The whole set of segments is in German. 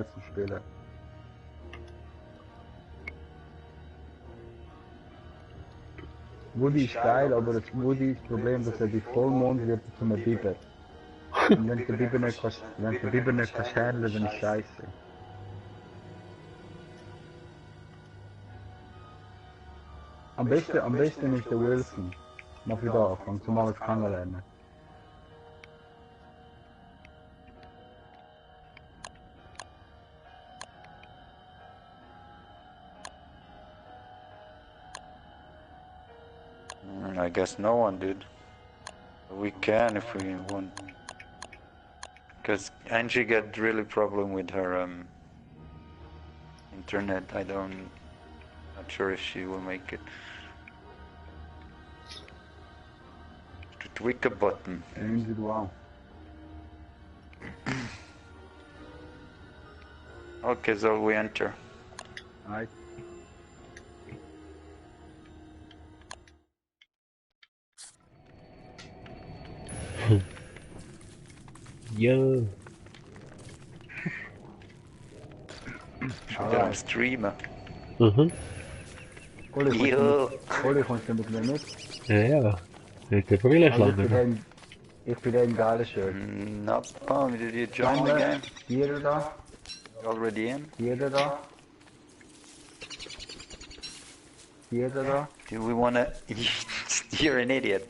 zu spielen. Woody ist geil, aber das Woody ist das Problem, dass er die Vollmond wird zu einer Biber. Und wenn du die Biber nicht kannst handeln, dann ist scheiße. Am besten ist der Wilson. Mach wieder anfangen, zumal es kennenlernen. I guess no one did. We can if we want. Because Angie got really problem with her internet. Not sure if she will make it. To tweak a button. Nehmen Sie du auch. Okay, so we enter. Right. Yo. Schon wieder am Streamen. Mhm. Jo. Oli, kommst du mit mir mit? Ja. Mit der Brille Also schlagen. ich bin im geilen Shirt. Nappa, did you join the game? Jeder da, Already in? jeder da. Jeder da. Do we wanna... You're an idiot.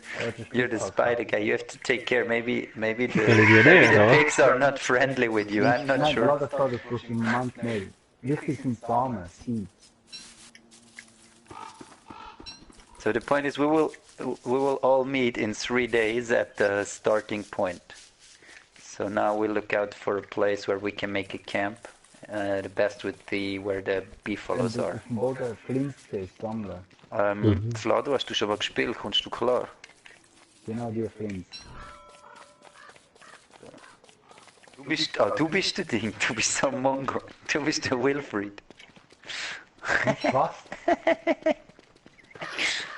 You're the spider guy. You have to take care. Maybe the pigs are not friendly with you. I'm not sure. Nein, gerade das tust du im Moment nicht. Wichtig sind Damen, sie. So the point is we will all meet in 3 days at the starting point. So now we look out for a place where we can make a camp. The best would be where the beefaloes are. Auf dem Boden Flintsee sammeln. Vlado, hast du schon mal gespielt? Kommst du klar? Genau die Flints. Du bist der Ding. Du bist so ein Mongo. Du bist der Wilfried. Was?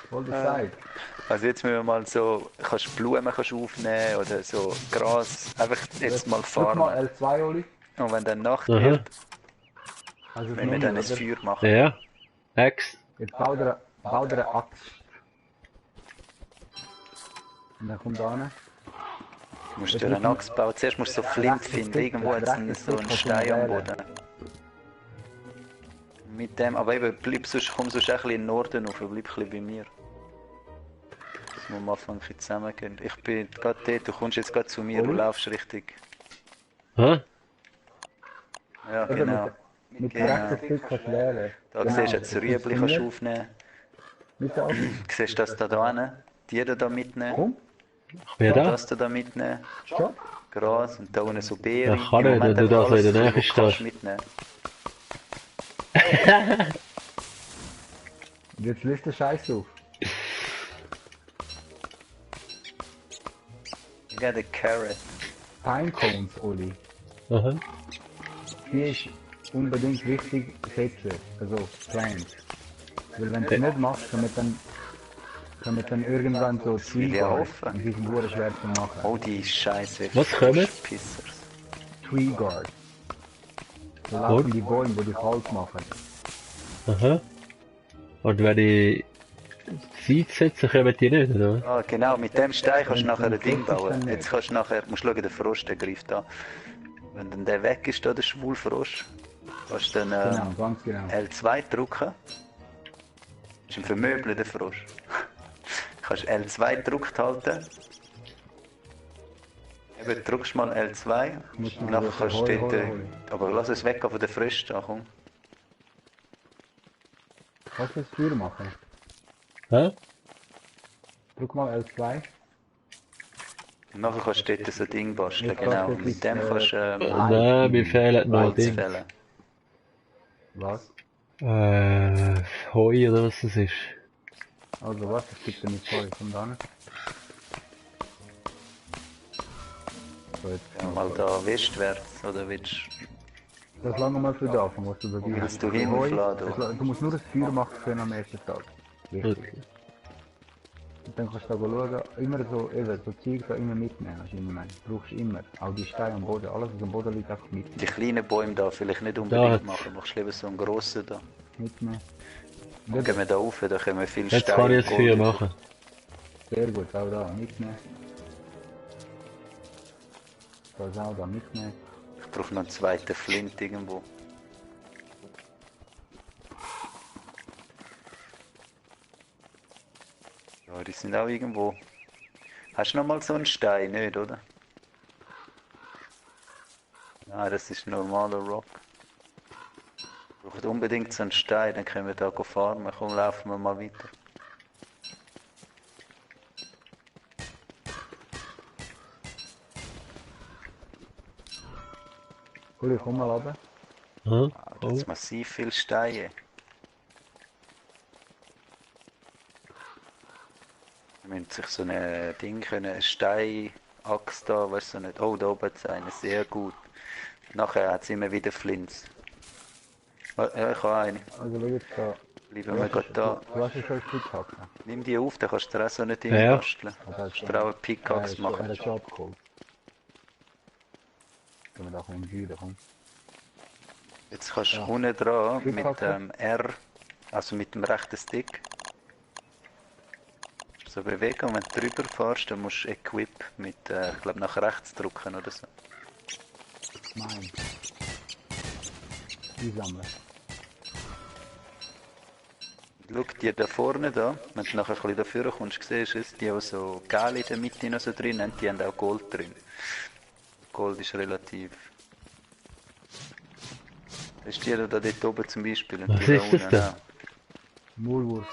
Voll die Zeit. Also jetzt müssen wir mal so, Blumen aufnehmen oder so Gras, einfach jetzt mal Drück mal farmen. L2, Oli. Und wenn dann Nacht wird, Also wenn wir dann ein Feuer machen. Ja. Ex. Jetzt bau dir eine Axt. Und dann kommt da hin. Du musst dir eine Axt bauen. Zuerst musst du so Flint finden. Irgendwo hat es so einen Stein am Boden. Mit dem, aber eben, komm sonst ein bisschen in den Norden rauf, bleib ein bisschen bei mir. Dass wir am Anfang ein bisschen zusammengehen. Ich bin gerade dort, du kommst jetzt gerade zu mir, du laufst richtig. Hä? Ja, genau. Mit dem rechten Klick kannst du lernen. Da siehst du jetzt Rüebli kannst du aufnehmen. Mit der Axt. Siehst du das da hinten? Die da mitnehmen. Komm, Wer da? Das da mitnehmen. stopp. Gras und da unten so Beeren. Ja, kann nicht, wenn du da so in der Nähe kannst stehst. mitnehmen. Und jetzt löst der Scheiß auf. You got a carrot. Pinecones, Oli. Aha. Hier ist unbedingt wichtig, setzen. Also, Plants. Weil wenn du es nicht machst, können wir dann irgendwann so Tree ja Guards. offen. Und die sind sehr schwer zu machen. Oh, die Scheiße. Was kommen? Pissers. Tree Guards. Da laufen die Bäume, die Holz machen. Aha. Und wenn ich Zeit setze, kommen die nicht, oder? Ah, genau, mit dem Stein kannst du nachher ein Ding bauen. Jetzt kannst du nachher, musst schauen, der Frosch, der greift an. Wenn dann der weg ist, da der Schwulfrosch, kannst du dann Genau, ganz genau. L2 drücken. Das ist ein vermöbelter Frosch. Kannst L2 gedrückt halten. Eben, drückst mal L2. Und nachher kannst du dort, aber lass es weg von der Frösch da, komm. Kannst du das Feuer machen? Hä? Drück mal L2. Und nachher kannst du dort so ein Ding basteln, genau. Und mit dem kannst du Nein, mir fehlen noch Holz Dinge. fällen. Was? Heu oder was das ist. Also was? Es gibt ja nicht voll. Komm da hin. So, jetzt Ja, mal da westwärts, oder willst das lange mal für da, was du dabei Willst du hin, Vlado? Du musst nur das Feuer machen können am ersten Tag. Wichtig. Okay. Dann kannst du da schauen, immer so, eben, so Zeug da immer mitnehmen, weißt du, was ich meine? Du brauchst immer, auch die Steine am Boden, alles was am Boden liegt, einfach Die kleinen Bäume da vielleicht nicht Da unbedingt hat's. machen, machst lieber so einen grossen da. mitnehmen. Dann gehen wir da rauf, da können wir viel Jetzt Steine kann ich und jetzt viel Gold. machen. Sehr gut, auch da mitnehmen. Das auch da mitnehmen. Ich brauche noch einen zweiten Flint irgendwo. Ja, die sind auch irgendwo. Hast du noch mal so einen Stein, nicht, oder? Nein, das ist ein normaler Rock. Braucht unbedingt so einen Stein, dann können wir da farmen. Komm, laufen wir mal weiter. Uli, komm mal runter. Aha. Ah, da Oh. ist massiv viel Steine. Wir müssen sich so ein Ding können, ein Steinachs da, weißt du nicht. Oh, da oben ist einer, sehr gut. Nachher hat es immer wieder Flints. Ja, ich habe eine. Also schau jetzt da. Bleiben wir gerade da. Du hast ja schon ein Stück gehabt. Ne? Nimm die auf, dann kannst du dir auch so ein Ding Ja. basteln. Also Kannst du dir auch eine Pickaxe Er machen. hat schon abgeholt. Können wir da ein bisschen komm. Jetzt kannst du Ja. unten dran mit Pickaxe. dem R, also mit dem rechten Stick, so bewegen und wenn du drüber fährst, dann musst du Equip mit, ich glaube nach rechts drücken oder so. Nein. Einsammeln. Schau dir da vorne da, wenn du nachher ein bisschen da vorne kommst, siehst du es, die haben so Gel in der Mitte noch so drin und die haben auch Gold drin. Gold ist relativ. Das ist die da dort oben zum Beispiel und Was die da ist das unten denn? auch. Maulwurf.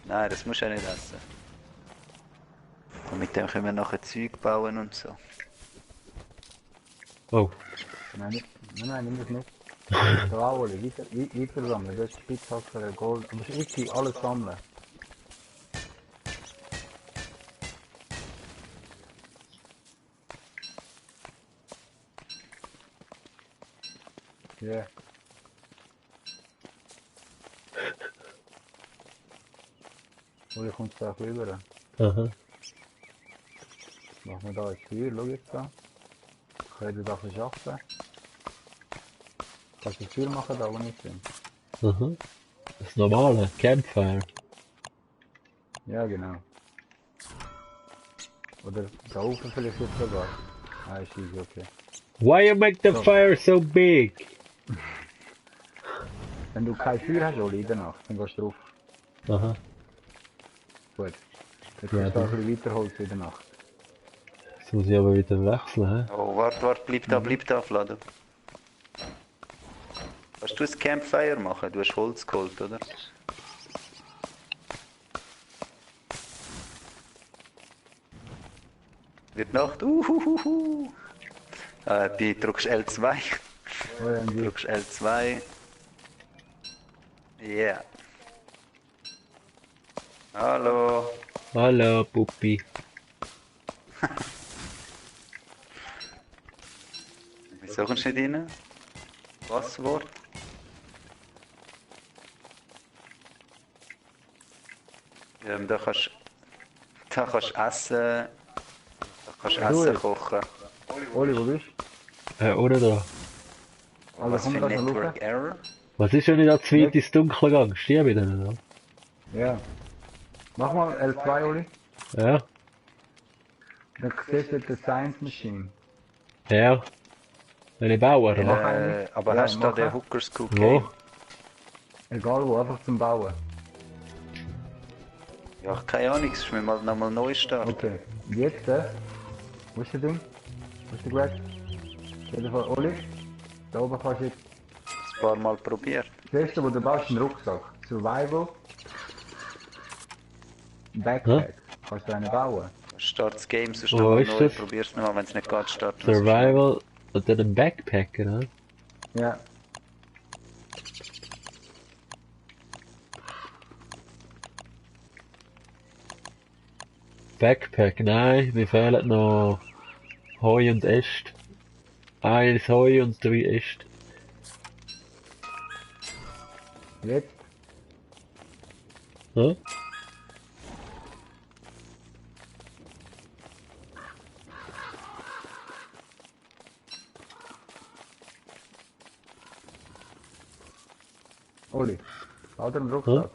Nein, das musst du ja nicht essen. Und mit dem können wir nachher Zeug bauen und so. Oh. Nein, nimm das nicht. Da auch, Uli, weiter sammeln. Das ist Spitzhacke, Gold. Du musst richtig alles sammeln. Ja. Uli, kommst du da rüber? Aha. Machen wir da ein Feuer, schau jetzt da. Können wir da verschaffen. Kannst du Feuer machen, da wo ich bin? Aha. Das normale Campfire. Ja, genau. Oder da oben vielleicht jetzt sogar. Ah, ist easy, okay. Why you make the So. fire so big? Wenn du kein Feuer hast, Oli, in der Nacht, dann gehst du drauf. Aha. Gut. Jetzt Ja, kannst du da dann. ein bisschen weiterholzen in der Nacht. Jetzt muss ich aber wieder wechseln, hä? Oh, warte, bleib da, Vlado. Kannst du ein Campfire machen? Du hast Holz geholt, oder? Wird Nacht. Die drückst L2. Oh ja, und die Drückst L2. Yeah. Hallo. Hallo, Puppi. Wieso kommst du nicht rein? Passwort? Da kannst du essen. Da kannst du Du Essen jetzt? kochen. Oli, wo bist du? Oder da. Also Was komm für da schon Network rauf. Error? Was ist, wenn ich da zu weit ins Dunkle gegangen? Stier wieder nicht, Ja. Mach mal L2, Oli. ja? Dann siehst du die Science Machine. Ja. Wenn ich baue, oder was? Aber Ja, hast du da den machen. Hooker Scoop Wo? Game? Egal wo, einfach zum Bauen. Ja, keine Ahnung, es ist mir mal nochmal neu starten. Okay. Jetzt, wo ist der Ding? Wo ist der Greg? Auf jeden Fall, Oli. Da oben kannst du jetzt. Ein paar Mal probiert. Das erste, was du baust, ist ein Rucksack. Survival. Backpack. Kannst du einen bauen? Start das Game, sonst Wo nochmal ist neu. das? Probier's nochmal, wenn es nicht geht, starten. Survival und dann ein Backpack, oder? Ja. Backpack, nein, mir fehlen noch Heu und Äste. Eins Heu und 3 Äste. Jetzt? Hä? Oli, hau dir einen Hä? Rucksack.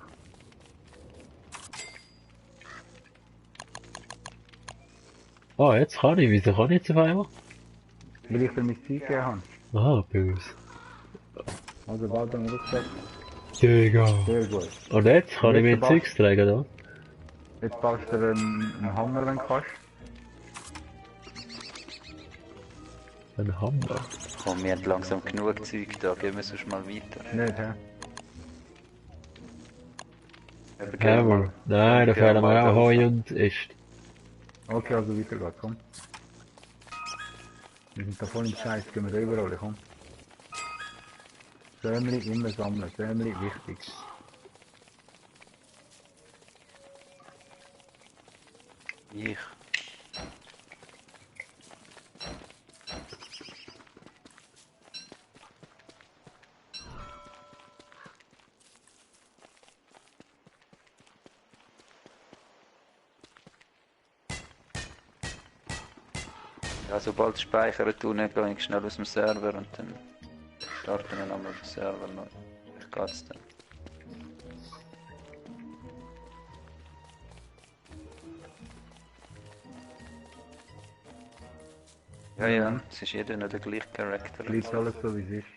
Ah, jetzt kann ich. Wieso kann ich jetzt auf einmal? Weil ich dir mein Zeug gegeben habe. Ah, böse. Also bau dir einen Rucksack. Digga. Sehr gut. Und jetzt kann ich Jetzt mir Zeugs tragen, oder? Jetzt baust du dir einen Hanger, wenn du kannst. Ein Hammer. Komm, wir haben langsam genug Zeug da, gehen wir sonst mal weiter. Nicht, hä? Aber gehen wir Hammer. mal. Nein, da Gehen wir fehlen mal mir da auch Heu rauf. und Äste. Okay, also weiter geht's, komm. Wir sind da voll im Scheiß, gehen wir da überall, komm. Sämli immer sammeln, Sämli wichtig. Ich. Ja, sobald es speichern tun, gehe ich schnell aus dem Server und dann starten wir nochmal den Server neu. Wie geht's dann? Ja, ja, es ist jeder noch der gleiche Charakter. Bleibt alles so wie es ist.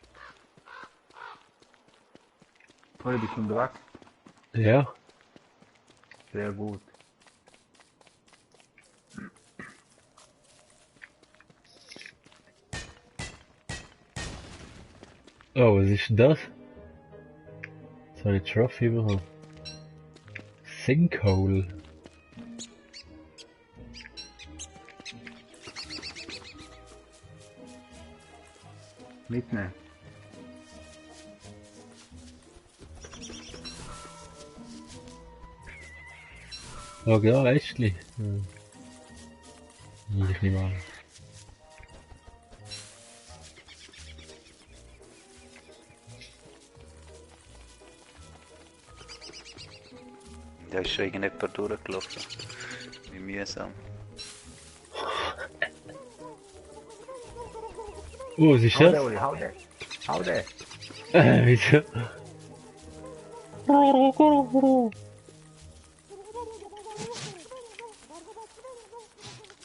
Oli, bist du unterwegs? Ja. Sehr gut. Oh, was ist denn das? Jetzt habe ich Trophy bekommen. Sinkhole. Mitnehmen. Oh ja, Ästli. Hm. Ich nehme an. Da ist schon irgendjemand durchgelaufen. Wie mühsam. Oh, was ist Hau den, das? Oli, hau den! Hau den! Wieso?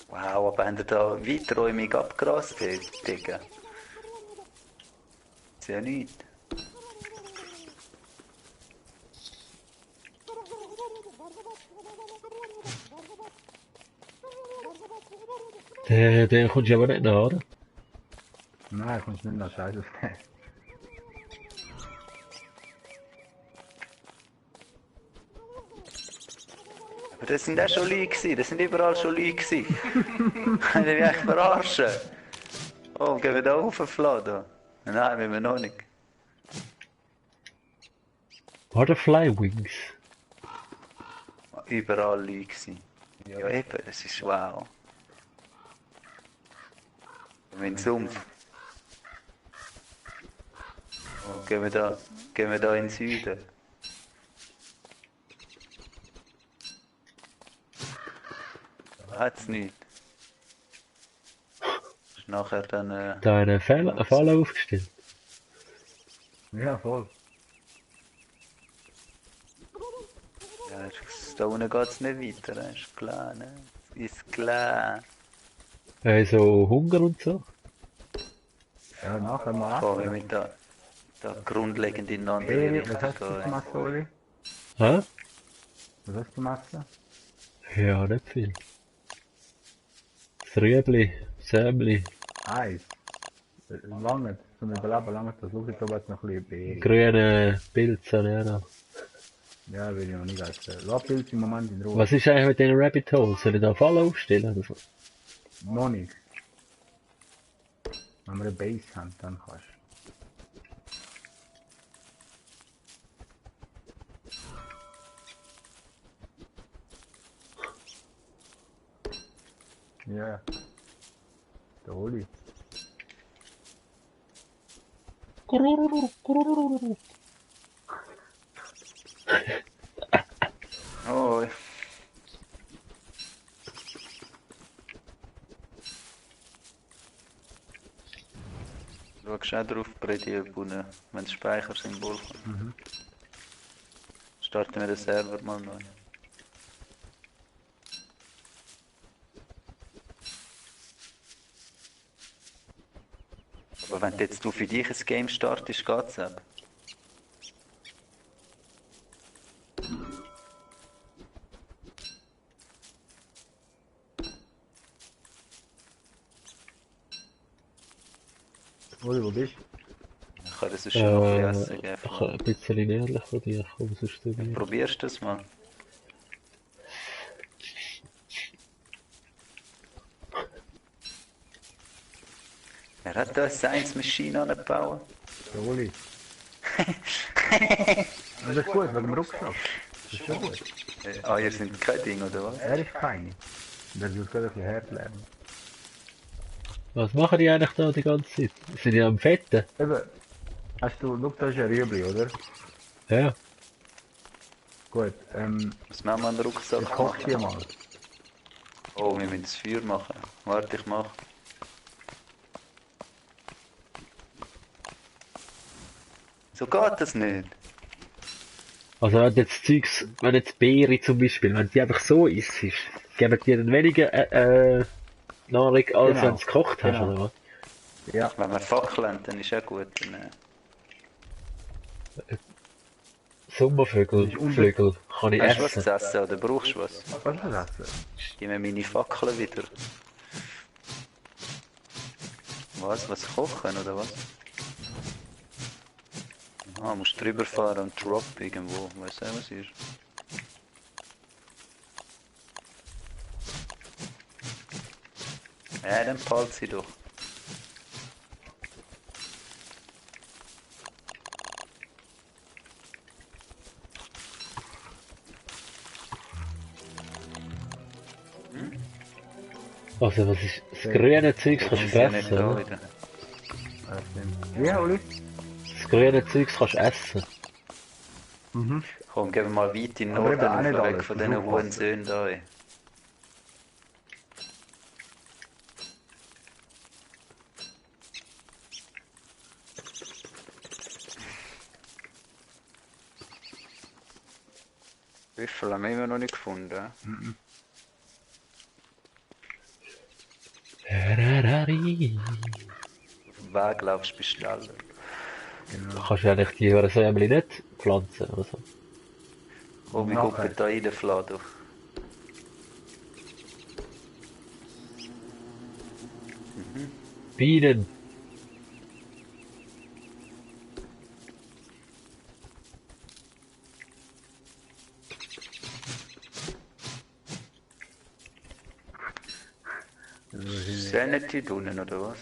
Wow, aber haben die da weiträumig abgerast, Digga? Ist ja nichts. Der kommst du aber nicht nach, oder? Nein, kommst nicht nach Scheiß auf den. Aber das sind auch schon Leute gewesen, das sind überall schon Leute gewesen. Kann ich mich echt verarschen? Oh, gehen wir da rauf, Flado? Nein, wir noch nicht. Butterfly Wings. Überall Leute gewesen. Ja eben, das ist wow. Wir in den Sumpf. Oh, gehen wir da in den Süden. Hat's nicht. Ist nachher dann Da eine Falle aufgestellt. Ja, voll. ja, da unten geht's nicht weiter, ist klar, ne? Ist klar. So Hunger und so. Ja, nachher mal Bevor wir essen. mit da grundlegend ineinander Hey, was hast du zum gehen. Essen, Oli? Hä? Was hast du zum Essen? Ja, nicht viel. Das Rüebli, Sämli, Eis. Lange, zum Überleben lange, das suche ich aber jetzt noch ein bisschen Beere. grüne Pilze, ja noch. Ja, will ich noch nicht essen. Lass Pilze im Moment in Ruhe. Was ist eigentlich mit den Rabbit Holes? Soll ich da Falle aufstellen oder so? Noch nicht. Wenn wir eine Base haben, dann kannst du. Ja. Der Oli. Schaust du auch drauf bei dir unten, wenn das Speichersymbol kommt. Starten wir den Server mal neu. Aber wenn du jetzt für dich ein Game startest, geht's eben. Uli, wo bist Ich kann das sonst schon noch ein bisschen Essen geben. Ich kann ein bisschen näherlich von dir kommen, sonst du nicht. Probierst du das mal? Wer hat da eine Science Machine angebaut? du? Der Uli. Das ist gut, wegen dem Rucksack. Das ist schon gut. Ah, ihr sind kein Ding, oder was? Er ist keine. Der will gerade ein bisschen hart lernen. Was machen die eigentlich da die ganze Zeit? Sind die am Fetten? Eben, hast du, schau, das ist ein Rüebli, oder? Ja. Gut, Was machen wir an den Rucksack? ich koche die mal. Oh, wir müssen das Feuer machen. Warte, ich mach. So geht das nicht. Also wenn jetzt Zeugs, wenn jetzt Beere zum Beispiel, wenn die einfach so isst, geben die dann weniger Nahrung, als Genau. wenn du es gekocht hast, Genau. oder was? Ja, Wenn wir fackeln, dann ist auch gut. Dann, Sommervögel, Das ist unbe- Flügel, kann ich hast du was essen. zu essen oder brauchst du was? was ist das? Gib mir meine Fackeln wieder. Was kochen oder was? Ah, musst drüber fahren und drop irgendwo. Weißt du, was ist? Ja, dann palt sie doch. Also was ist, das grüne Zeugs kannst Ist du ja nicht essen, da oder? wieder. Das stimmt. Ja, Uli? Das grüne Zeugs kannst du essen. Komm, gehen wir mal weit in den Aber Norden eben auch auf, nicht weg alles, von das diesen ist hohen Wasser. Söhnen da. Ey. Würfel haben wir immer noch nicht gefunden. Rarari. Auf dem Weg laufst du bestellen. Du kannst ja eigentlich die Sämli nicht pflanzen, oder so. Oh, wir Nachher. gucken da rein, Flado. Bienen. Sanity drinnen, oder was?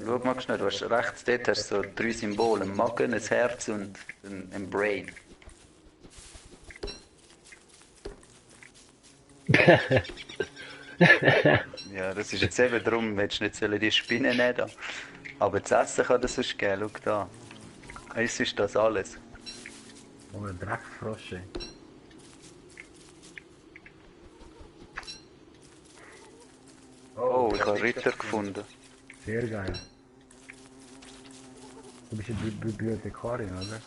Schau mal schnell, du hast rechts dort hast du so 3 Symbole, ein Magen, ein Herz und ein Brain. Ja, das ist jetzt eben darum, hättest du nicht sollen die Spinnen nehmen sollen. Aber zu essen kann das sonst geben, schau da. Es ist das alles. Oh, ein Drecksfrosch, ey. Oh, ich habe Ritter gefunden. Sehr geil. Du bist eine Bibliothekarin, oder?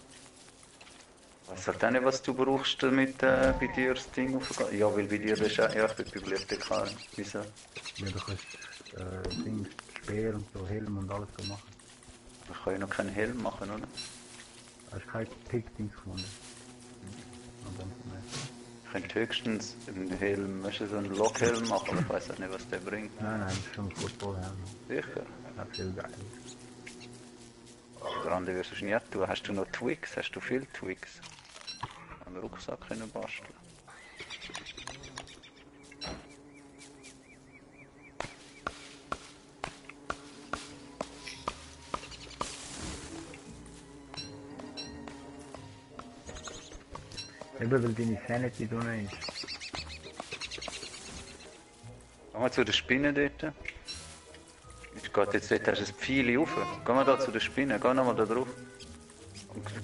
Was sagt auch nicht, was du brauchst, damit bei dir das Ding aufgeht? Ja, weil bei dir ist ja, ich bin Bibliothekarin. Wieso? Ja, du kannst Dings, Speer und so, Helm und alles so machen. Ich kann ja noch keinen Helm machen, oder? Hast du kein Pick-Dings gefunden? Aber nicht. Ich könnte höchstens einen Helm, weißt du, so einen Lockhelm machen, aber ich weiß auch nicht, was der bringt. Nein, das ist schon ein Footballhelm. Sicher. Das ist viel geil. Der andere wirst du nicht tun. Hast du noch Twigs? Hast du viel Twigs? Einen Rucksack können basteln. Eben weil deine Sanity drin ist. Gehen wir zu der Spinne dort. Jetzt geht jetzt dort, hast du ein Pfeil rauf. Gehen wir da zu der Spinne, geh nochmal da drauf.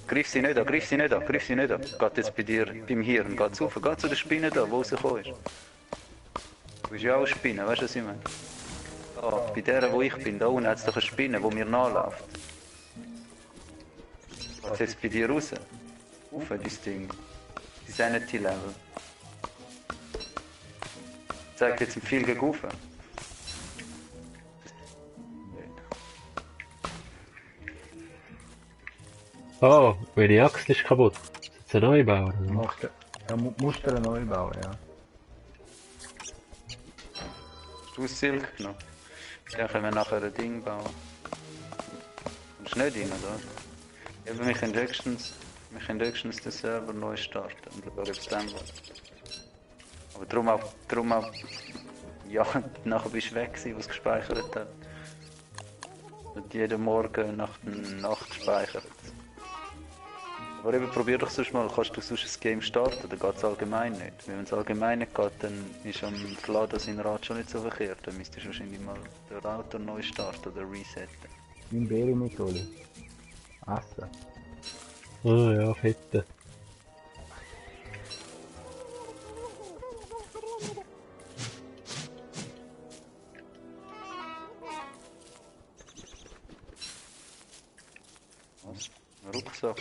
Greif sie nicht an, greif sie nicht an, greif sie nicht an. Geht jetzt bei dir, beim Hirn, geht's rauf. Geh zu der Spinne da, wo rausgekommen ist. Du bist ja auch eine Spinne, weißt du, was ich meine? Oh, bei der, wo ich bin, da unten hat es doch eine Spinne, die mir nachläuft. Was jetzt bei dir raus? Auf das Ding. Die Sanity-Level. Zeigt jetzt viel gegen rauf. Oh, meine Axt ist kaputt. Soll ich eine neue bauen? Oder? Musst du neu bauen, ja. Hast du Silk genommen? Dann können wir nachher ein Ding bauen. Kommst du nicht rein, oder? Eben mich Inductions den Server neu starten und schauen, ob es dann wird. Aber darum auch, ja, nachher bist du weg gewesen, was gespeichert hat. Und jeden Morgen nach der Nacht gespeichert. Aber eben, probier doch sonst mal, kannst du sonst ein Game starten, dann geht es allgemein nicht. Wenn es allgemein nicht geht, dann ist am Verladen sein Rad schon nicht so verkehrt. Dann müsstest du wahrscheinlich mal den Router neu starten oder resetten. Mein Beere mit, Oli. Essen. Ah ja, fette. Was? Ein Rucksack?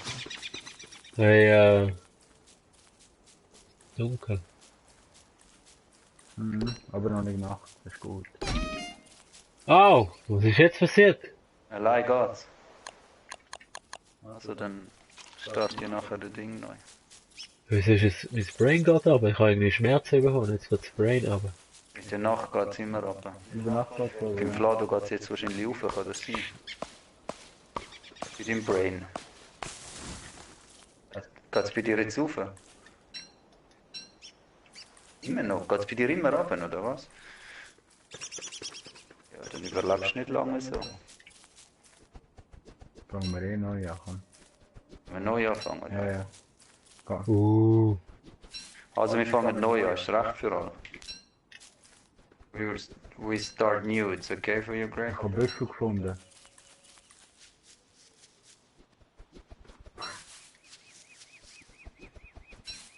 Hey, dunkel. Mhm, aber noch nicht Nacht, das ist gut. Au, was ist jetzt passiert? Allein geht's. Also dann starte ich nachher das Ding neu. Wieso ist es, mein Brain geht aber? Ich habe irgendwie Schmerzen bekommen, jetzt geht das Brain aber. In der Nacht geht's immer runter. Über Nacht geht so, Beim Vlado geht's jetzt wahrscheinlich rauf, kann das sein? Bei deinem Brain. Geht's bei dir jetzt rauf? Immer noch? Geht's bei dir immer runter, oder was? Ja, dann überlebst du nicht lange so. Fangen wir eh neu an. Komm. Wenn wir neu anfangen. Ja, ja. Komm. Also wir fangen neu an, ist recht für alle. We start new, it's okay for you, Greg? Ich habe Büffel gefunden.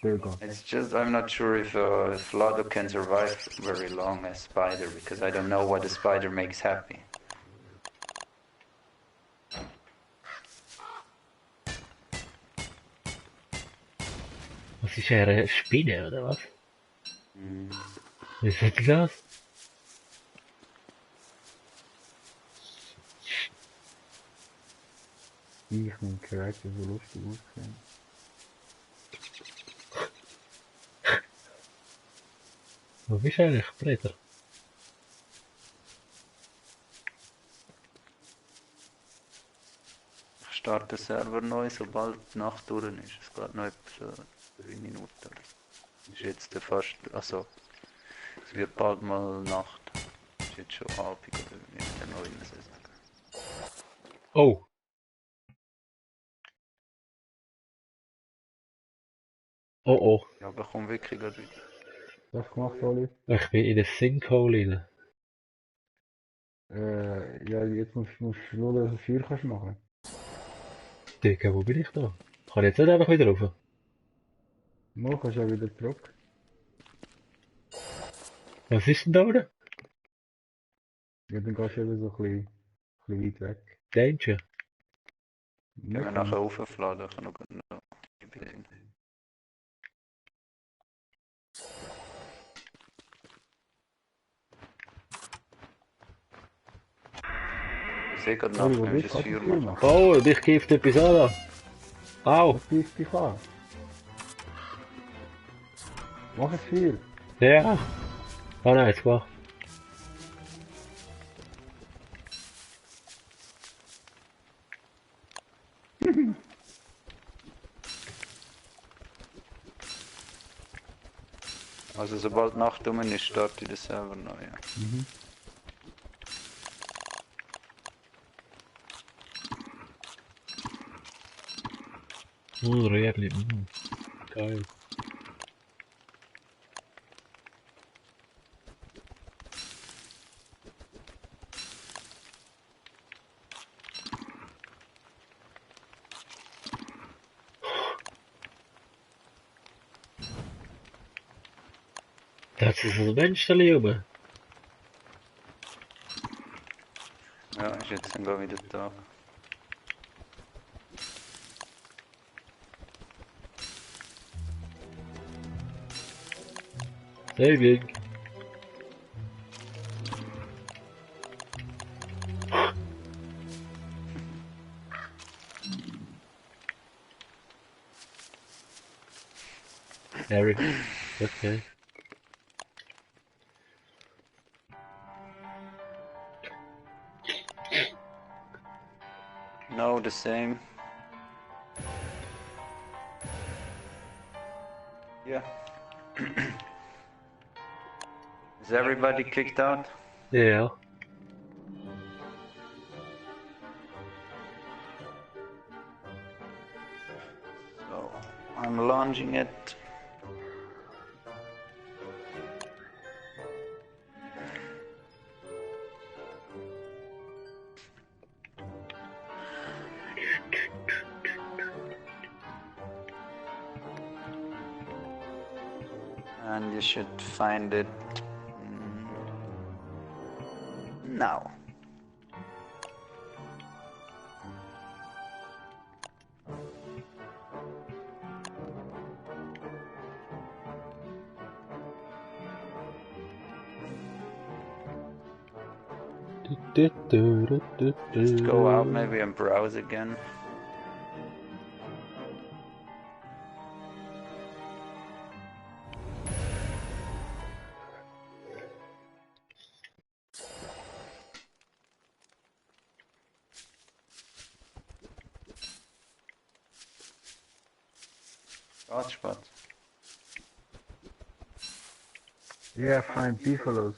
There go. It's just, I'm not sure if Vlado can survive very long as spider, because I don't know what a spider makes happy. Was ist eine Spinne oder was? Mhm. Was ist das? Ich mein Charakter so lustig aussehen. Wo bist du eigentlich, Peter? Ich starte den Server neu, sobald die Nacht durch ist. Es geht noch etwa 3 Minuten. Ist jetzt fast, also, es wird bald mal Nacht. Ist jetzt schon halb oder wie der neuen Saison. Oh, oh oh. Ja, aber komm wirklich gerade wieder. Was hast du gemacht, Oli? Ich bin in den Sinkhole rein. Ja, jetzt musst du schauen, dass du Feuer kannst machen. Digga, wo bin ich da? Kann ich jetzt nicht einfach wieder rauf? Mal kannst du ja wieder zurück. Was ist denn da oben? Ja, dann gehst du eben so ein bisschen weit weg. Danger. Wenn wir nachher raufladen, kann noch ein Ich sehe gerade Oli, nach, wo wenn wir bist das du? Feuer Feuer machen. machen? Oh, dich kifft etwas an. Au. Was bist dich an? Mach es Feuer. Ja. Oh nein, jetzt war. Also sobald Nacht um ist, starte ich den Server neu. Ja. Mhm. Röhrli. Geil. Da hat es ein Menschen rum. Ja, ist jetzt dann wieder da. Saving. Harry. Okay. No, the same. Yeah. Is everybody kicked out? Ja. So, I'm launching it. And you should find it now. Just go out maybe and browse again. Hotspot. Yeah, find Beefaloes.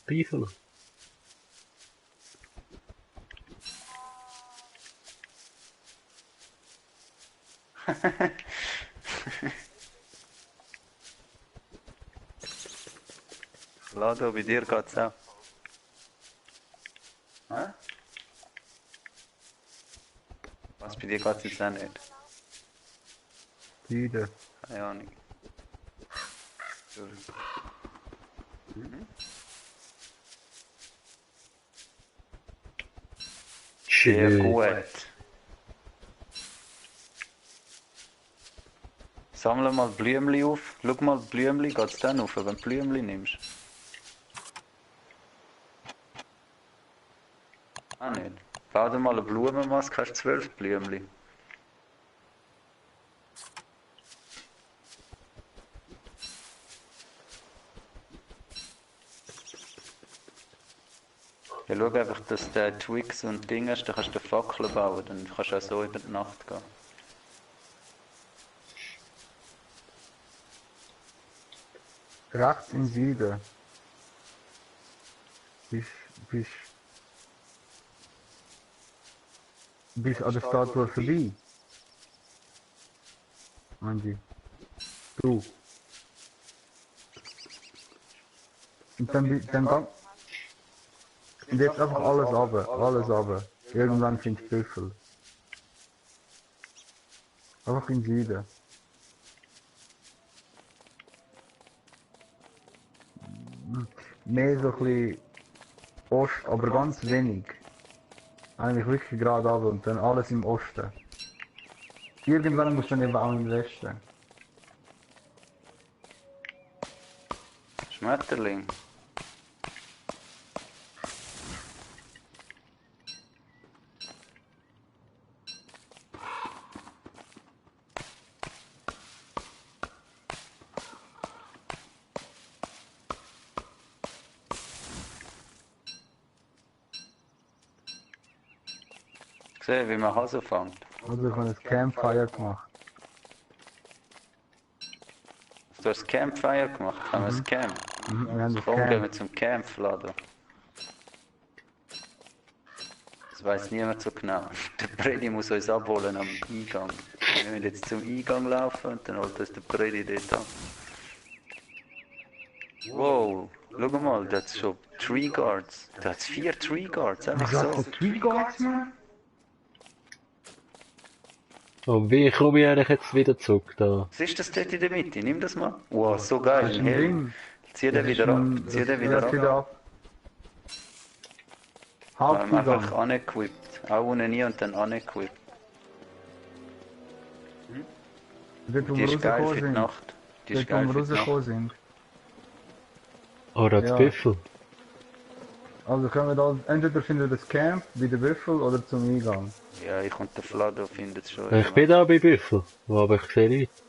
People. Lado, bei dir geht's auch. Hä? Was, bei dir geht's jetzt auch nicht? Süden. Keine Ahnung. Sehr Schön. gut. Sammle mal Blümli auf. Schau mal Blümli, geht's dann auf, wenn du Blümli nimmst? Ah nicht. Bau dir mal eine Blumenmaske, hast 12 Blümli. Ja, schau einfach, dass du Twigs und Dinge hast, dann kannst du Fackeln bauen, dann kannst du auch so über die Nacht gehen. Rechts im Süden. Bist an der Statue vorbei. Andi. Du. Und dann gang. Und jetzt einfach alles runter, alles runter. Irgendwann findest du Büffel. Einfach im Süden. Mehr so ein bisschen Ost, aber ganz wenig. Eigentlich wirklich gerade runter und dann alles im Osten. Irgendwann musst du dann eben auch im Westen. Schmetterling. Gesehen, wie man Hasen fängt. Also ich habe ein Campfire gemacht. Du hast Campfire gemacht, haben wir ein Camp. Wir haben das Komm, gehen wir Camp. zum Camp, Lado. Das weiß niemand so genau. Der Bredi muss uns abholen am Eingang. Wir müssen jetzt zum Eingang laufen und dann holt uns der Bredi dort ab. Wow, schau mal, da hat schon Tree Guards. Da hat 4 Tree Guards, einfach Wieso hat so. der Tree Guards, man? Und wie komme ich eigentlich jetzt wieder zurück da? Was ist das dort in der Mitte? Nimm das mal. Wow, so geil, Das ist ein ein Helm. Ding. Zieh Das den ist wieder ab. ein... Zieh Das den wieder lässt ab. wieder ab. Einfach Hauptzugang. unequipped. Auch unten nie und dann unequipped. Dort, wo Die wir ist geil rausgekommen für die sind. Nacht. Die ist Dort, wo geil wir für die Nacht. rausgekommen sind. Oh, da hat's Ja. Büffel. Also können wir da... Entweder finden wir das Camp bei den Büffel oder zum Eingang. Ja, ich und der Flado finden es schon. Ich bin da bei Büffel. Wo, aber ich sehe nichts.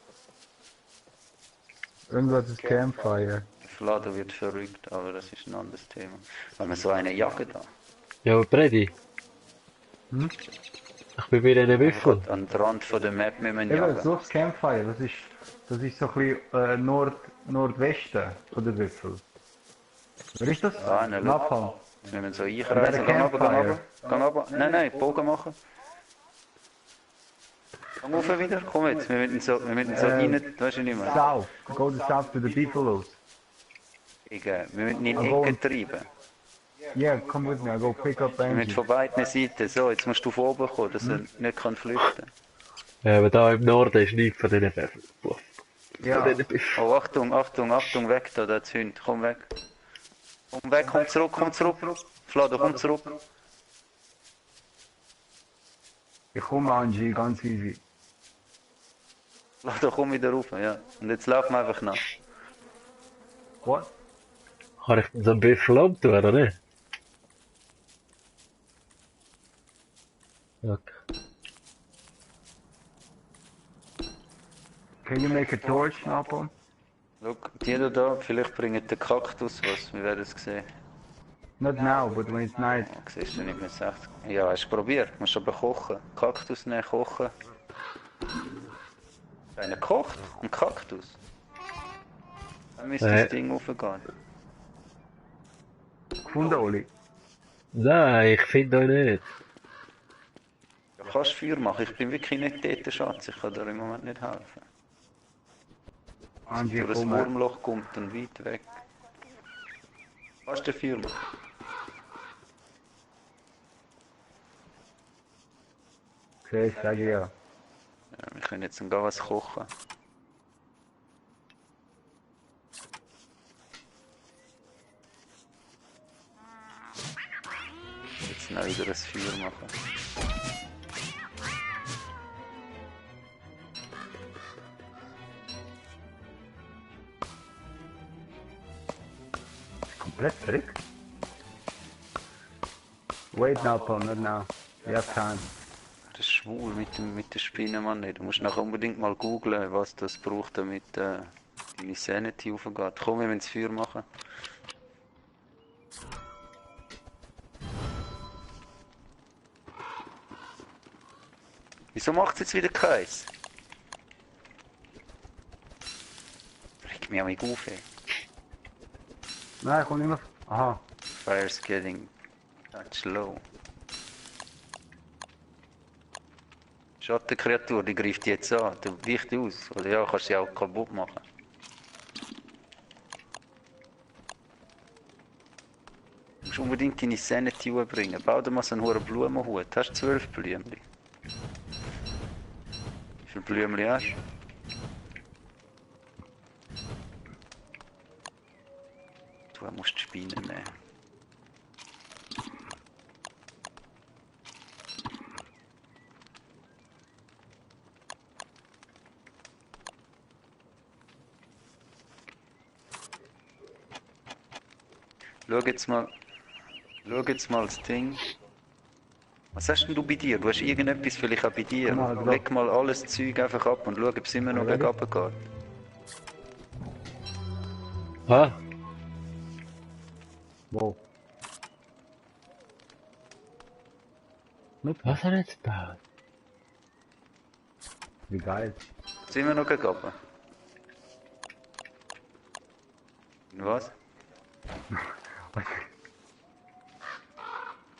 Irgendwo hat es Campfire. Der Flado wird verrückt, aber das ist ein anderes Thema. Weil wir so eine Jagd haben. Ja, aber Freddy. Hm? Ich bin bei diesen Büffel. An den Rand von der Map müssen wir Eben, jagen. so das Campfire, das ist so ein bisschen Nordwesten von der Büffel. Wer ist das? Ah, ne, schau. Napalm. Jetzt müssen wir so Bei einkreisen. der Gang runter, gang Campfire. runter. Gang runter. Nein, Bogen machen. Gang rauf wieder. Komm jetzt, wir müssen so rein. Weißt du nicht mehr? South. Go to south to the Buffalos. Wir müssen in Aber- Ecke treiben. Yeah, come with me, I go pick up Wir müssen Angie. von beiden Seiten. So, jetzt musst du von oben kommen, dass er nicht kann flüchten kann. Ja, aber da im Norden ist nichts von diesen Büffeln. Von Ja, diesen Büffeln. Oh, Achtung, Achtung, Achtung, weg da, der Hund. Komm weg. Komm weg, komm zurück, komm zurück. Flado, komm zurück. ich komme Angie, ganz easy. Flado, komm wieder rauf, ja. Und jetzt laufen wir einfach nach. What? Kann ich denn so einen Büffel umtun, oder nicht? Okay. Can you make a torch, Napalm? Schau, die da, vielleicht bringen den Kaktus was, wir werden es sehen. Not now, but when it's night. Ja, siehst du nicht mit 60. Ja, hast du probiert, musst aber kochen. Kaktus nehmen, kochen. Einer kocht? Ein Kaktus? Dann müsste das Ding raufgehen. Gefunden, Oli. Nein, ich finde euch nicht. Ja, kannst Feuer machen, ich bin wirklich nicht dort, Schatz, ich kann dir im Moment nicht helfen. Angie, Durch das komm. Wurmloch kommt und weit weg. Kannst du Feuer machen? Okay, sag ja. Ja, wir können jetzt dann gar was kochen. Jetzt noch wieder ein Feuer machen. Komplett verrückt. Wait, Napalm, not now. You have time. Das ist schwul mit der Spinne, Mann. Du musst nachher unbedingt mal googlen, was das braucht, damit deine Sanity aufgeht. Komm, wir müssen das Feuer machen. Wieso macht es jetzt wieder keins? Regt mich an mich auf, ey. Nein, komm nicht mehr. Aha. Fire's getting touch low. Schattenkreatur, die greift die jetzt an. Du weichst aus. Oder ja, kannst sie auch kaputt machen. Du musst unbedingt deine Sanity bringen. Bau dir mal so einen hohen Blumenhut. Hast du 12 Blümchen? Wie viele Blümchen hast du? Du musst die Spinnen nehmen. Schau jetzt mal das Ding. Was hast denn du bei dir? Du hast irgendetwas vielleicht auch bei dir. Genau, genau. Leg mal alles Zeug einfach ab und schau, ob es immer noch Ja, bergab geht. Ah, Wow. Mit was hat er jetzt gebaut? Wie geil. Sind wir noch bergab? Was?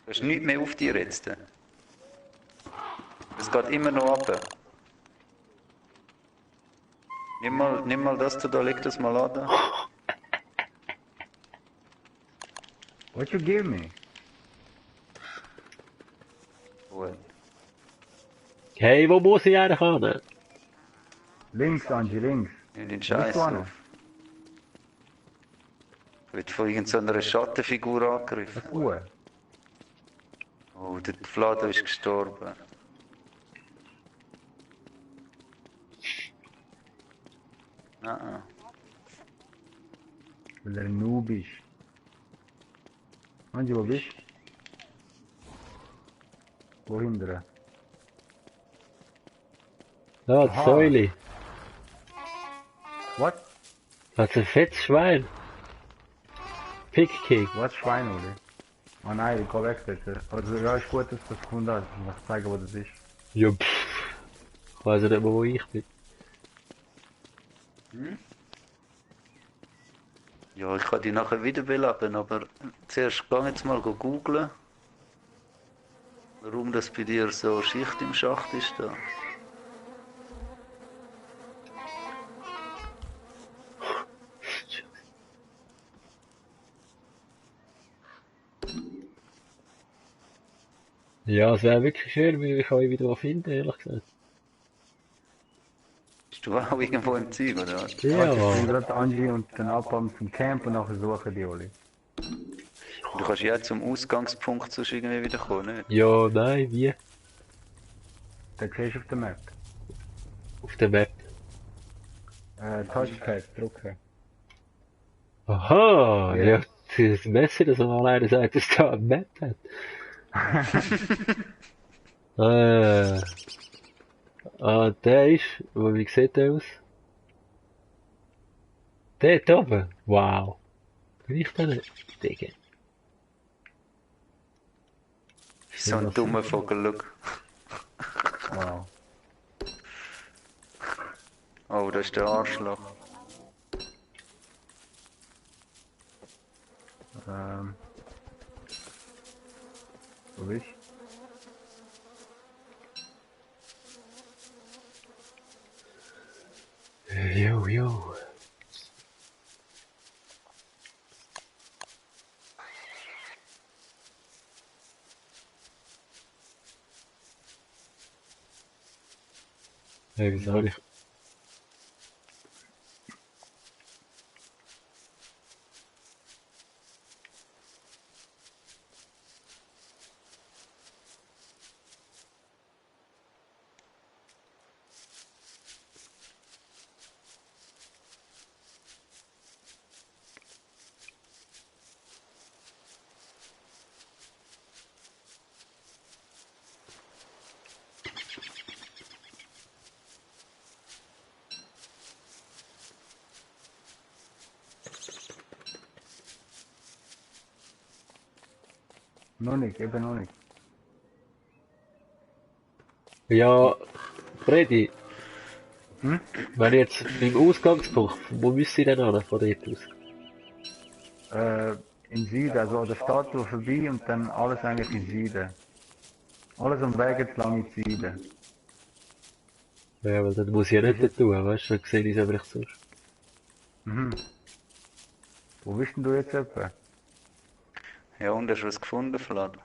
Du hast nichts mehr auf dir jetzt. Es geht immer noch ab. Nimm mal das da, leg das mal an. Da. What you give me? Gut. Hey, wo muss ich eigentlich hin? Links, Angie, links. Nimm den Wo Scheiß bist du hin? auf. Wird von irgendeiner Schattenfigur angegriffen. Was Uhr? Oh, der Vlado ist gestorben. Ah, Weil er ein Noob ist. Angie, wo bist du? Wo hinten? Ja, die Aha. Säule. Was? Das ist ein fettes Schwein. Pickkick. Was Schwein, oder? Oh nein, ich geh weg bitte. Also ja, ist gut, dass du das gefunden hast. Ich muss zeigen, wo das ist. Ja, pff. Ich weiss ja nicht mehr, wo ich bin. ja, ich kann die nachher wiederbeleben, aber zuerst geh jetzt mal googlen, warum das bei dir so Schicht im Schacht ist da. Ja, es wäre wirklich schön, wenn ich euch wieder finden, ehrlich gesagt. Bist du auch irgendwo im Zeug, oder was? Warte, ich Ja, bin gerade Angie und dann abhauen zum Camp und nachher suchen die Oli. Du kannst ja zum Ausgangspunkt sonst irgendwie wieder kommen, nicht? ja, nein, wie? Da siehst du auf der Map. Auf der Map. Touchpad drücken. Aha, Ja. ja, das Messer, dass man alleine sagt, dass da eine Map hat. Der ist, wie sieht der aus? Dort oben? Wow. Bin ich da nicht? Digga. So ein dummer Vogel, look. Wow. Oh, das ist der Arschloch. Wo bist Jo, jo. Hey, wieso hab ich... Noch nicht, eben noch nicht. Ja, Freddy, Hm? wenn ich jetzt beim Ausgangspunkt, wo müsste ich denn hin von dort aus? Im Süden, also an der Statue vorbei und dann alles eigentlich im Süden. Alles am Weg entlang im Süden. Ja, weil dann muss ich ja nicht dort tun, weißt du, dann sehe ich es einfach sonst. Mhm. Wo bist denn du jetzt etwa? Ja, und hast du was gefunden, Vlad?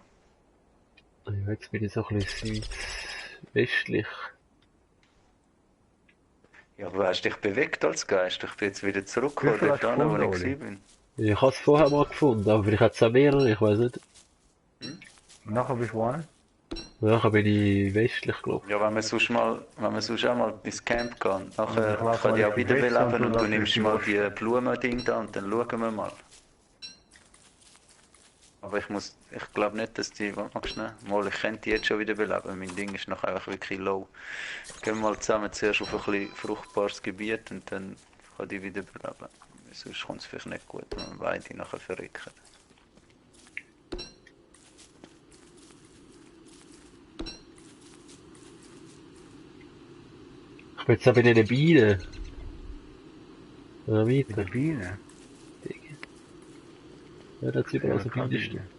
Ja, jetzt bin ich so ein bisschen südwestlich. Ja, aber hast dich bewegt als Geist? Ich bin jetzt wieder Wie zurückgekommen, viel dort hast du an, wo gefunden, ich Oli? bin. Ich habe es vorher mal gefunden, aber vielleicht hat es auch mehrere, ich weiß nicht. Und nachher bist du wo? Nachher bin ich westlich, glaube Ja, wenn wir sonst auch mal ins Camp gehen, nachher Ich lass kann mal ich auch die wieder Weste und beleben und du du lässt nimmst die mal Wurst. die Blumending da und dann schauen wir mal. Aber ich glaube nicht, dass die, was magst du schnell? Mal, ich könnte die jetzt schon wieder beleben, mein Ding ist noch einfach wirklich low. Gehen wir mal zusammen zuerst auf ein bisschen fruchtbares Gebiet und dann kann ich wieder beleben. Sonst kommt es vielleicht nicht gut, wenn wir beide nachher verrecken. ich. Bin jetzt auch bei den Bienen. Ja, Mit der weiter. Biene? Ja, da hat überall so keine Bienen. Biene.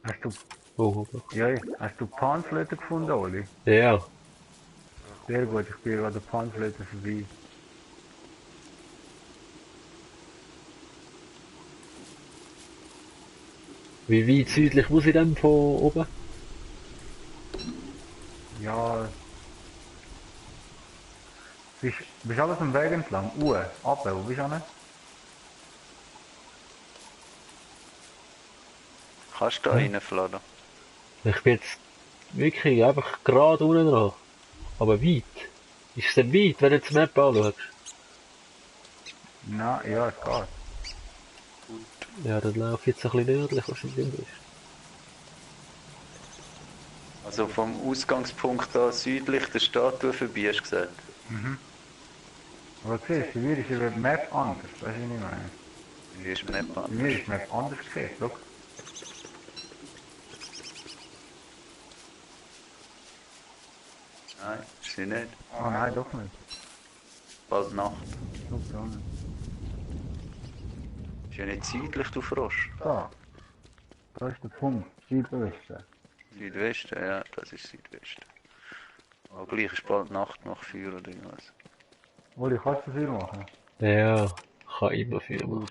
Hast du, Oh, ja, hast du Panflöte gefunden, Oli? ja. Sehr gut, ich bin gerade an der Panflöte vorbei. Wie weit südlich muss ich denn von oben? Ja, bist alles am Weg entlang. Ab, wo bist du hin? Kannst du da Hä? reinfladen? Ich bin jetzt wirklich einfach gerade unten dran. Aber weit. Ist es denn weit, wenn du jetzt die Map anschaust? Na, ja, es geht. Ja, dann laufe ich jetzt ein bisschen nördlich, was du bist. Also vom Ausgangspunkt da südlich der Statue vorbei, hast du gesagt? Aber siehst du, bei mir ist über die Map anders. Weißt du, was ich meine? Wie ist die Map Bei anders? mir ist die Map anders gesehen. Schau. Nein, ist sie nicht. Oh nein, doch nicht. Bald Nacht. Schau da nicht. Ist ja nicht südlich, du Frosch. Da ist der Punkt. Südwesten. Südwesten, ja, das ist Südwesten. Aber gleich ist bald Nacht nach 4 oder irgendwas. Oli, kannst du viel machen? Ja, kann immer viel machen.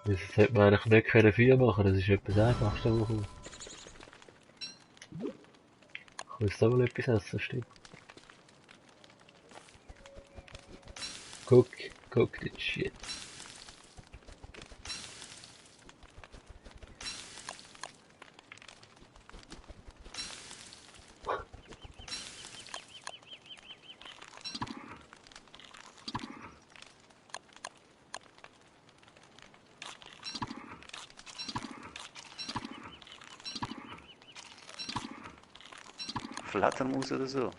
Das hätte man eigentlich nicht können viel machen, das ist etwas Einfachste, was kommt. Ich muss da mal etwas essen, stimmt. Guck den Shit. Fledermaus oder so.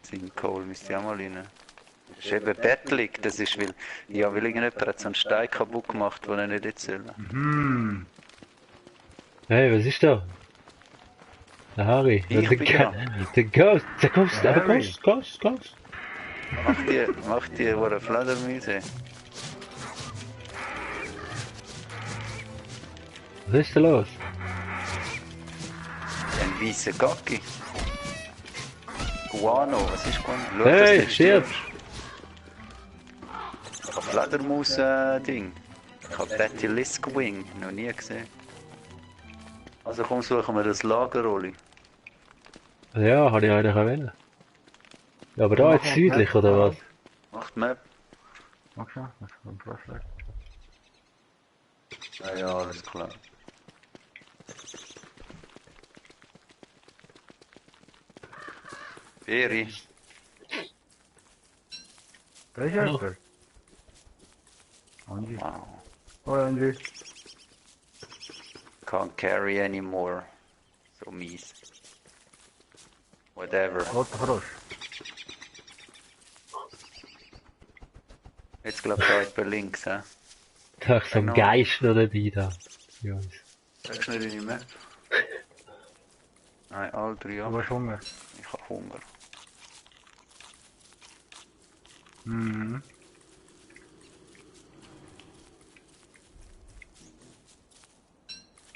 Zinkohl müsste ich auch mal rein. Das ist eben bettlig, das ist weil irgendjemand hat so einen Stein kaputt gemacht, den er nicht hätte sollen. Hey, was ist da? Der Harry. Ich bin da. Der Ghost, aber Harry. Ghost. Mach die wo Fledermäuse. Was ist da los? Ein weißer Gacki. Guano, was ist Guano? Schau, Hey, dass du nicht stirb. stirbst. Ein Fledermaus-Ding. Ich hab Basilisk Wing noch nie gesehen. Also komm, suchen wir das Lager, Oli. Ja, habe ich eigentlich auch wollen. Ja, aber da jetzt südlich, oder was? Mach die Map. Mach schon, das ist ein Vorschlag. Ja, alles klar. Beri. Da ist Hallo. jemand. Angie. Wow. Oh, Angie. Can't carry anymore. So mies. Whatever. Roter Frosch. Jetzt glaub ich da bei links, hä? Da ist so ein Genau. Geist noch dabei da. Jungs. Sagst du nicht deine Map? Nein, all 3 Du Jahre. hast Hunger. Ich hab Hunger. Mhm.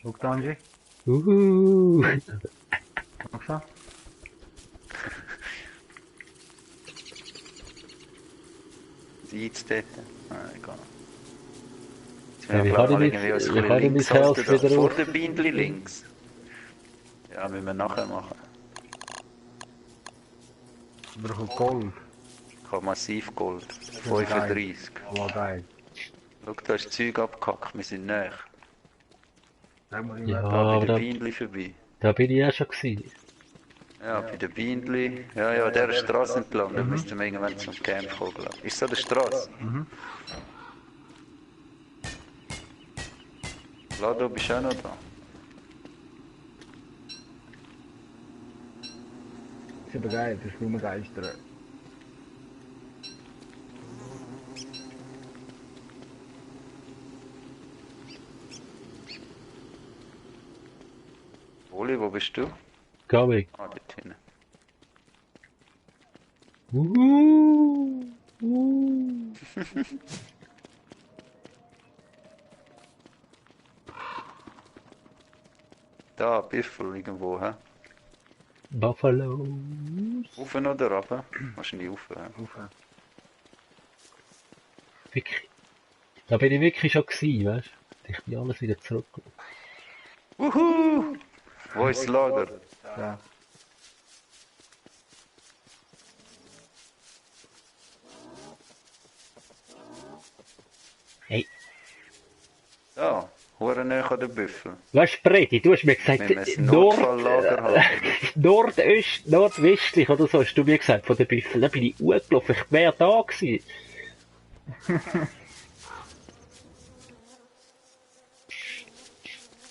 Schau da, Angie. Mach schon. Die jetzt dort? Nein, egal. Jetzt Ja, wie glaub kann ich irgendwie nicht- was wie kann ich links mein Herz halten da. wieder Vor auf? der Bindli links. Ja, müssen wir nachher machen. Ich brauche Gold. Ich hab massiv Gold. 35. Oh, geil. Schau, da ist das Zeug abgehackt, wir sind näher. Sag mal, Ja, Da aber bei der da, Bindli vorbei. da bin ich ja schon gewesen. Ja, bei der Bindli. Ja, der Straße entlang, da müssten wir irgendwann zum Camp kommen, glaub ich. Ist so der Straße? Lado, bist du auch noch da? Das ist aber geil, das ist nur Geister. Oli, wo bist du? Coming. Ah, dort hinten. Da, Biffel irgendwo, hä? Buffalo. Rauf oder runter? Wahrscheinlich rauf. Ja. Rauf. Wirklich. Da bin ich wirklich schon gewesen, weißt du? Ich bin alles wieder zurück. Wuhu! Wo ist das Lager? Ja. Hey, Da, hure näher an den Büffel. weißt du, Bredi, du hast mir gesagt, Wir müssen Notfalllager haben. nordwestlich oder so, hast du mir gesagt, von den Büffeln. Da bin ich hochgelaufen, ich wäre da gewesen.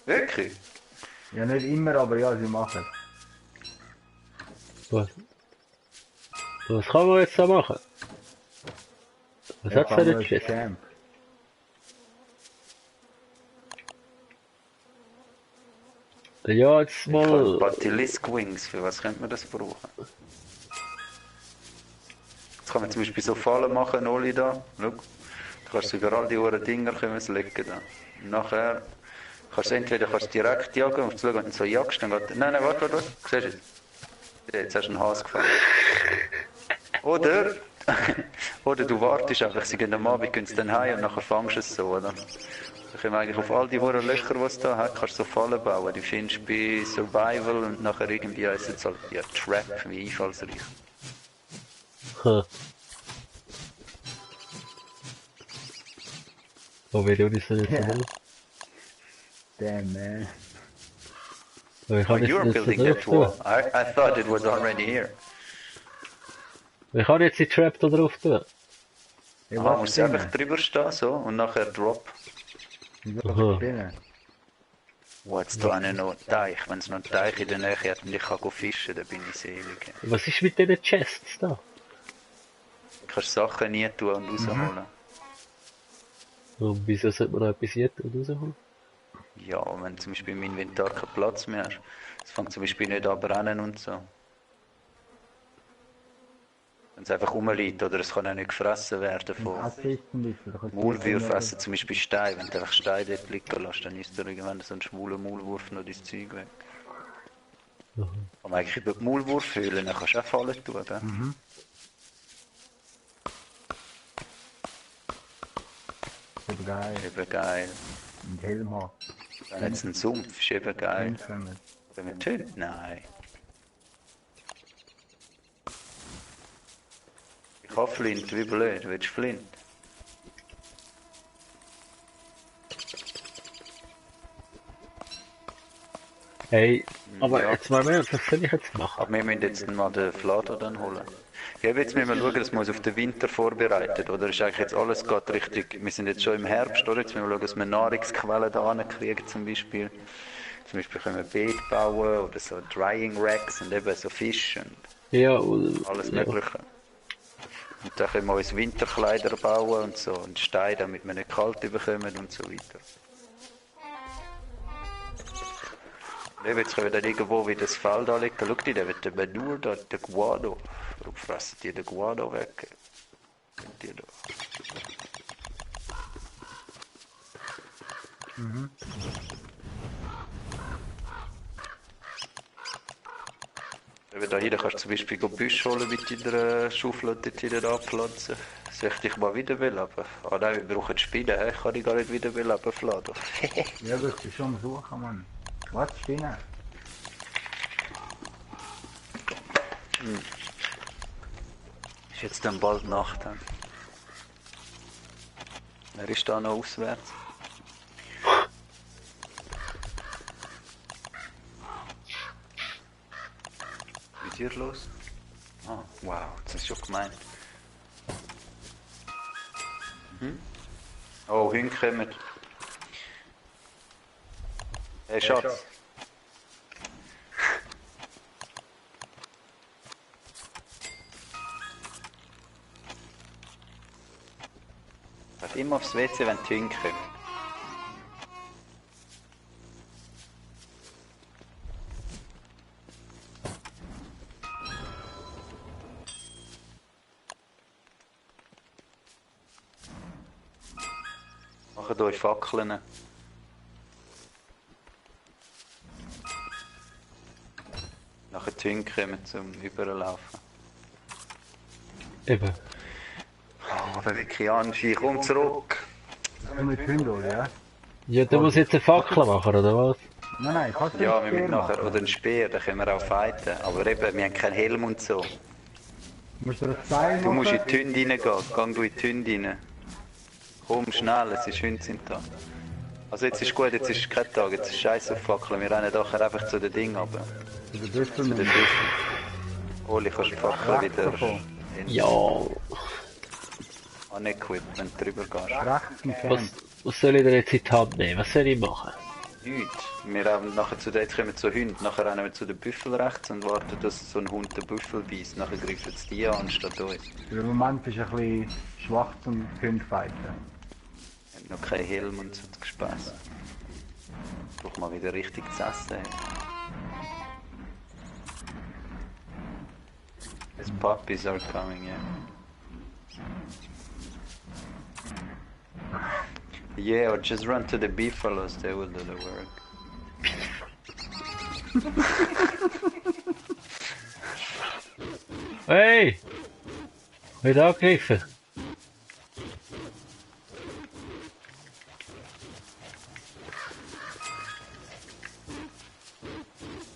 Wirklich? Ja, nicht immer, aber ja, sie machen es. Was? Was kann man jetzt da machen? Was Ja, hat's kann denn man jetzt ein jetzt? Camp. Ja, jetzt Ich habe mal. Basilisk Wings, für was könnte man das brauchen? Jetzt kann man zum Beispiel so Fallen machen, Oli da. Schau. Du kannst über all die Uhren Dinger können sie legen da. Und nachher kannst du entweder direkt jagen, um zu schauen, wenn du so jagst, dann geht... Nein, warte. Siehst du es? Jetzt hast du einen Hase gefangen. Oder... oder du wartest einfach, sie gehen am Abend, gehen sie dann heim und nachher fangst du es so, oder? Da können wir eigentlich auf all die Huren Löcher, die es da hat, kannst du so Fallen bauen. Die findest du bei Survival und nachher irgendwie ist es halt ja Trap, wie einfallsreich. Hm. Wo will ich das jetzt Ja. machen? Damn, man. Wie Oh, kann ich you're das building jetzt that drauf wall. tun? I thought it was already here. Wie kann ich jetzt die Trap da drauf tun? Ja, Aha, was musst du einfach spinnen? drüber stehen, so, und nachher Drop. Wieso Aha. spinnen? Wo hat's da einen noch einen Teich? Wenn es noch einen Teich in der Nähe hat und ich kann go fischen, dann bin ich selig. Was ist mit diesen Chests da? Du kannst Sachen nie tun und rausholen. Und wieso sollte man noch etwas jetzt rausholen? Ja, wenn du zum Beispiel im Inventar keinen Platz mehr hast. Es fängt zum Beispiel nicht an brennen und so. Wenn es einfach rumliegt oder es kann auch nicht gefressen werden von Acid zum Beispiel. da kannst du Maulwürfen spinnen. essen, zum Beispiel Stein. Wenn du einfach Stein dort liegen lässt, dann isst dir irgendwann so ein schwuler Maulwurf noch dein Zeug weg. Aber eigentlich über die Maulwurfhöhlen dann kannst du auch Fallen tun, gell? Eben geil. Eben geil. Und Helm hat. Dann jetzt ein Sumpf, ist eben geil. Einschwimmen. Wenn wir töten? Nein. Ich habe Flint, wie blöd. Willst du Flint? Hey, aber Ja. jetzt mal mehr, was soll ich jetzt machen? Aber wir müssen jetzt mal den Flader dann holen. Ja, jetzt müssen wir schauen, dass wir uns auf den Winter vorbereiten. Oder ist eigentlich jetzt alles gerade richtig? Wir sind jetzt schon im Herbst, oder? Jetzt müssen wir schauen, dass wir Nahrungsquellen da kriegen zum Beispiel. Zum Beispiel können wir Beet bauen oder so Drying Racks und eben so Fisch und Ja, alles ja. Mögliche. Und dann können wir uns Winterkleider bauen und so und Steine, damit wir nicht kalt bekommen und so weiter. Und jetzt können wir dann irgendwo wieder das Feld anlegen. Schau dir, der wird der Benur da, der Guado. Warum fressen die den Guado weg? Könnt ihr da? Eben da hinten kannst du zum Beispiel Büsche holen mit deiner Schaufel und dort hinten anpflanzen. Soll ich dich mal wiederbeleben? Ah nein, wir brauchen Spinnen, hä? Ich kann dich gar nicht wiederbeleben, Flado. Ja, das ist schon am Suchen, Mann. Was? Spinnen? Ist jetzt dann bald Nacht. He? Wer ist da noch auswärts? Was ist hier los? Ah, wow, das ist schon gemeint. Oh, Hunde kommen. Hey, Schatz. Halt immer aufs WC, wenn die Hunde kommen. Macht euch Fackeln. nachher die Hunde kommen zum Überlaufen. Eben. Oh, aber wirklich Anschi, komm zurück! Du mit Hunden, ja? Ja, du musst jetzt eine Fackel machen, oder was? Nein, kannst du Ja, nicht wir müssen Speer nachher, machen? oder einen Speer, dann können wir auch fighten. Aber eben, wir haben keinen Helm und so. Musst du das Seil Du musst in machen? die Hunde reingehen, geh du in die Hunde rein. Komm schnell, es ist Hunde sind da. Also jetzt ist gut, jetzt ist kein Tag, jetzt ist scheiß auf Fackeln, wir rennen nachher einfach zu den Dingen runter. Zu den Büffeln Zu den und Büffeln. Oli, kannst du die Fackel rechts wieder davon. Ja. unequippen, wenn du drüber gehst. Rechts im Was, Camp. was soll ich denn jetzt in die Hand nehmen? Was soll ich machen? Nichts. Wir haben nachher jetzt kommen wir zu Hunden, nachher rennen wir zu den Büffeln rechts und warten, dass so ein Hund den Büffel beißt. Nachher greifen sie die an, anstatt uns. Der Moment ist ein bisschen schwach zum Hundefighten. Wir haben noch keinen Helm und so Gespäss. Ich brauche mal wieder richtig zu essen. His puppies are coming, yeah. Yeah, or just run to the beefaloes, they will do the work. Hey! Wird angegriffen.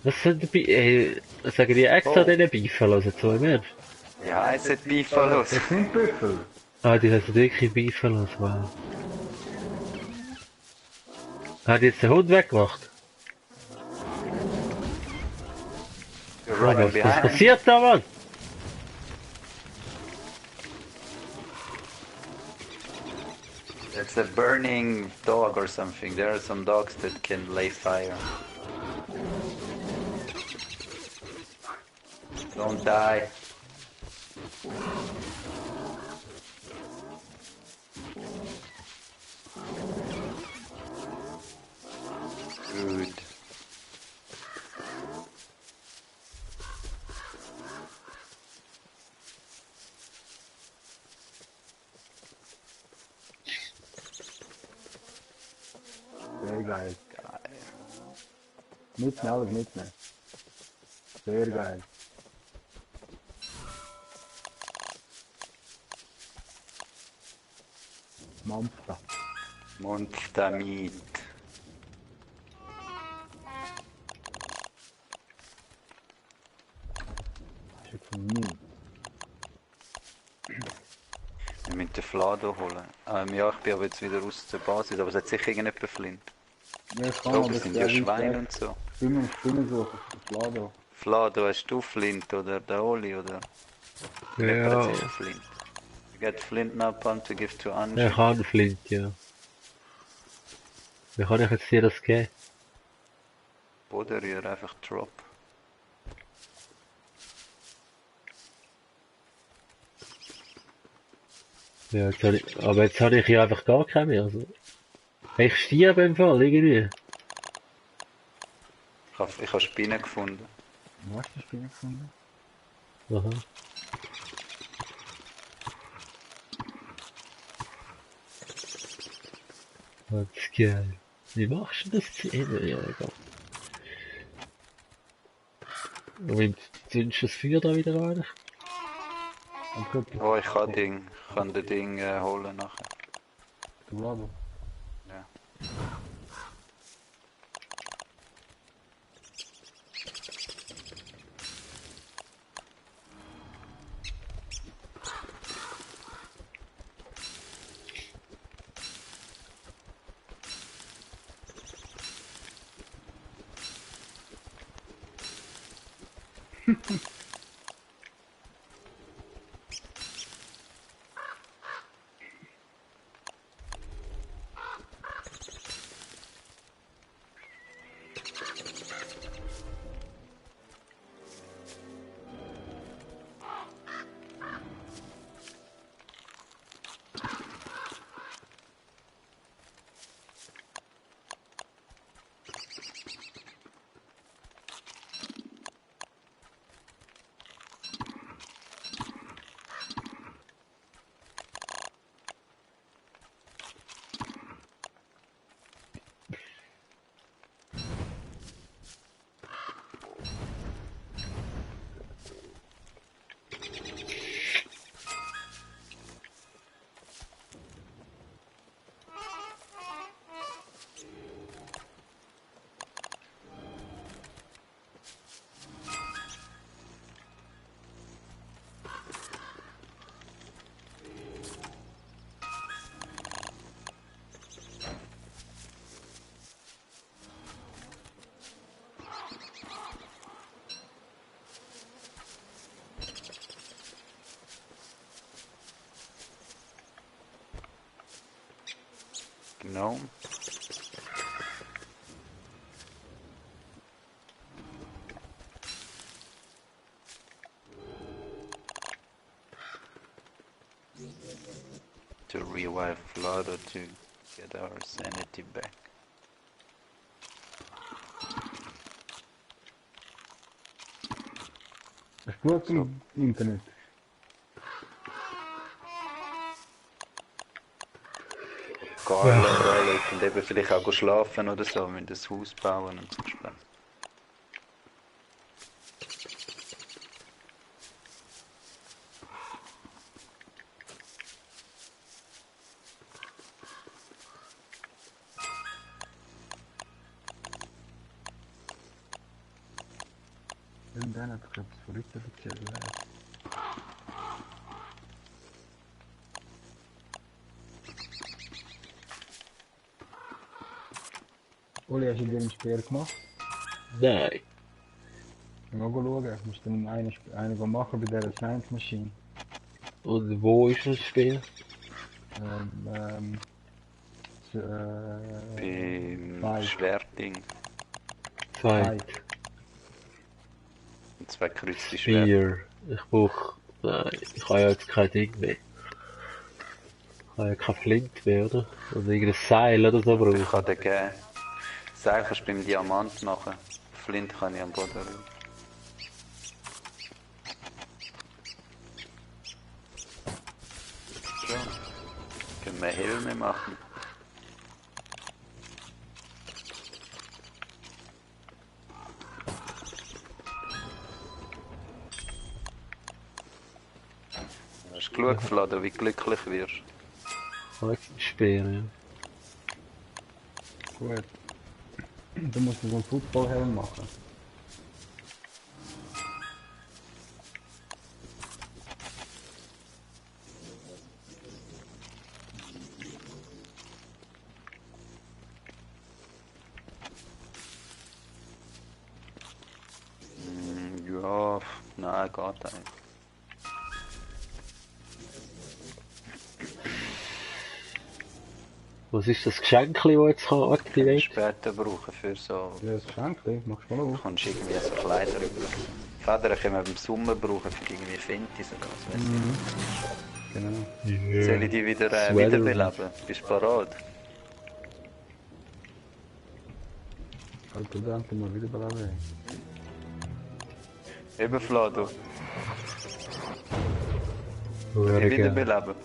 Was sind die sagen die extra Oh. diesen Beifall, also zu mir? Ja, es sind beefaloes. Das sind Büffel. Ah, die heißen wirklich Beifall, also wow. Hat jetzt den Hund weggemacht? You're Oh, running was behind. passiert da, Mann? It's a burning dog or something. There are some dogs that can lay fire. Don't die. Good. Sehr geil. Mitnehmen, alles mitnehmen. Sehr geil. Monster. Monster meat. Das ist jetzt von mir. Wir müssen den Flado holen. Ja, ich bin aber jetzt wieder aus der Basis, aber es hat sicher irgendjemand Flint. Ja, ich Da kann oben aber sind ja Schweine und so. Spinnen suchen. Das Lado. Flado, hast du Flint oder der Oli oder? Jemand Ja, hat sicher Flint. You get Flint now, Pump to give to Angie. ich habe einen Flint, ja. Wie kann ich jetzt dir das geben? Bodenrühr, einfach drop. Ja, aber jetzt habe ich ja einfach gar keinen mehr. Also. Ich sterbe im Fall, irgendwie. Ich habe Spinnen gefunden. Wo hast du die Spinne gefunden? Aha. Das ist geil. Wie machst du das zu Ende? Ja, egal. Und wie zündest du das Feuer da wieder rein? Und gut, Oh, ich kann den Ding holen nachher. das Lado. Ja. No. To revive Vlad or to get our sanity back. Hast du gut im Internet? Garland Relic und eben vielleicht auch schlafen oder so, wenn das Haus bauen und so Spaß. Irgendeiner hat gerade verrückt erzählt. Oli, hast du dir einen Speer gemacht? Nein. Mal schauen. Ich muss dann einen machen bei dieser Science Machine. Und wo ist das Spiel? S- Beim Fight. Schwertding. Fight. Und zwei gekreuzte Schwerter. Spear. Ich brauch... Nein, ich habe ja jetzt kein Ding mehr. Ich habe ja kein Flint mehr, oder? Oder irgendein Seil oder so Ich brauchen. kann dir geben. Seil kannst du beim Diamant machen. Flint kann ich am Boden rühren. So. Können wir Helme machen. Hast du geschaut, Vlado, wie glücklich wirst? Ich habe jetzt einen Speer, ja. Gut. Du musst so einen Footballhelm machen. Ja, nein, geht eigentlich. Was ist das Geschenkli, das jetzt Können wir aktiviert? später brauchen für so... Ja, das Geschenk, machst du mal Du auf. kannst irgendwie so Kleider rüber. Federn können wir im Sommer brauchen für irgendwie Fentis oder was weiß ich. Genau. Soll ich die wieder Sweater. wiederbeleben? Bist du bereit? Alter, da haben wir wieder beladen. Eben Flado, Hure ich geil. wiederbeleben.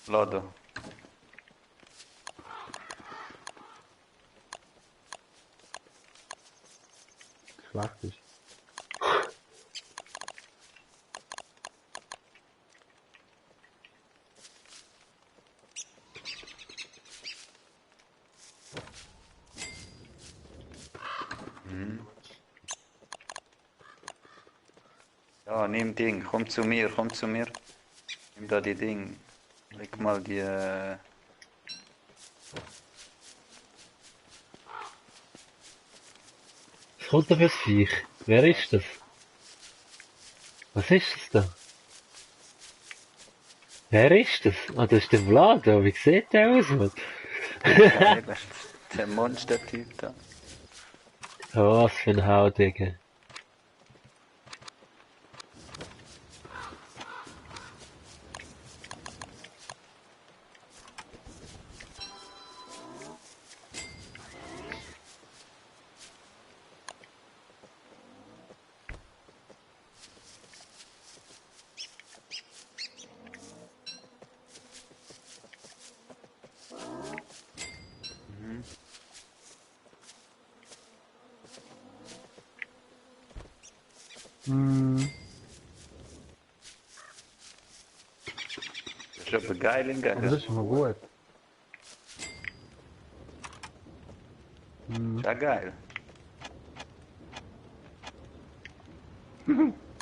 Flado. Schlecht ist. Ja, nimm Ding, komm zu mir, komm zu mir. Nimm da die Ding. Leg mal die... Was kommt da fürs Viech? Wer ist das? Was ist das da? Wer ist das? Ah, das ist der Vlado. Wie sieht der aus, Mann? Ja, eben, der Monster-Typ da. Oh, was für ein Haudegen. Das ist aber geil in Aber das ist schon mal gut. Ist auch geil.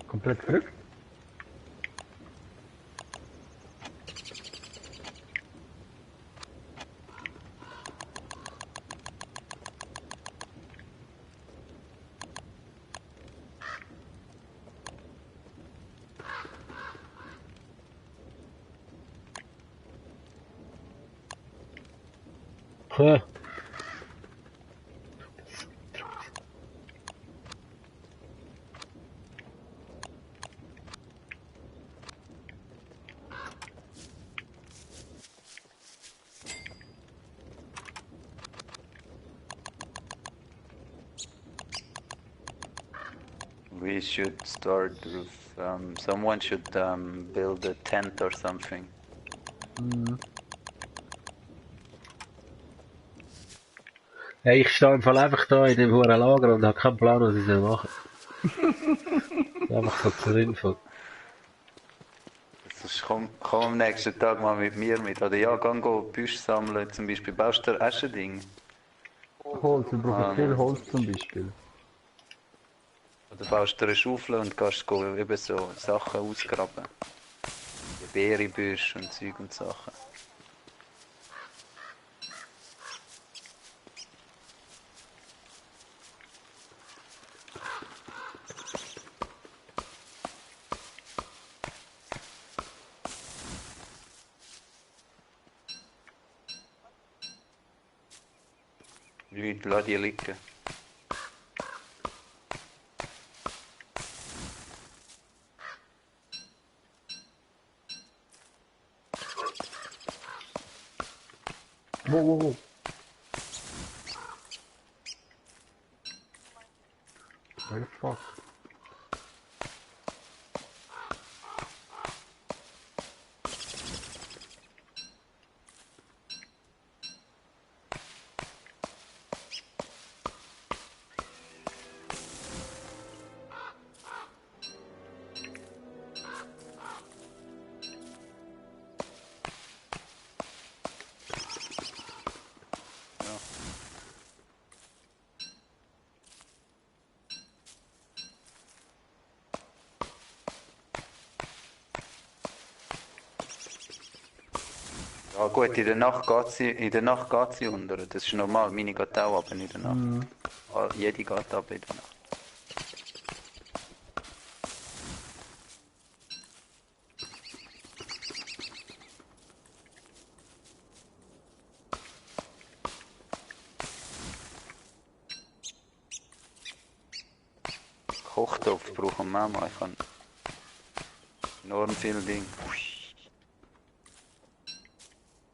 Komplett verrückt. Huh. We should start with, someone should build a tent or something. Hey, ich stehe im Fall einfach da in dem hohen Lager und habe keinen Plan, was ich soll machen. Einfach so zur Info. Sonst komm am nächsten Tag mal mit mir mit. Oder ja, go Büsche sammeln. Zum Beispiel baust du ein Ding. Holz, wir brauchen viel Holz zum Beispiel. Oder baust du eine Schaufel und gehst eben so Sachen ausgraben. Beerenbüsche und Zeug und Sachen. Leute, lass die liegen. Wo. Where the fuck? Ja gut, in der Nacht geht sie unter. Das ist normal. Meine geht auch ab in der Nacht. Jede geht ab in der Nacht. Kochtopf brauchen wir auch mal. Ich habe enorm viel Ding.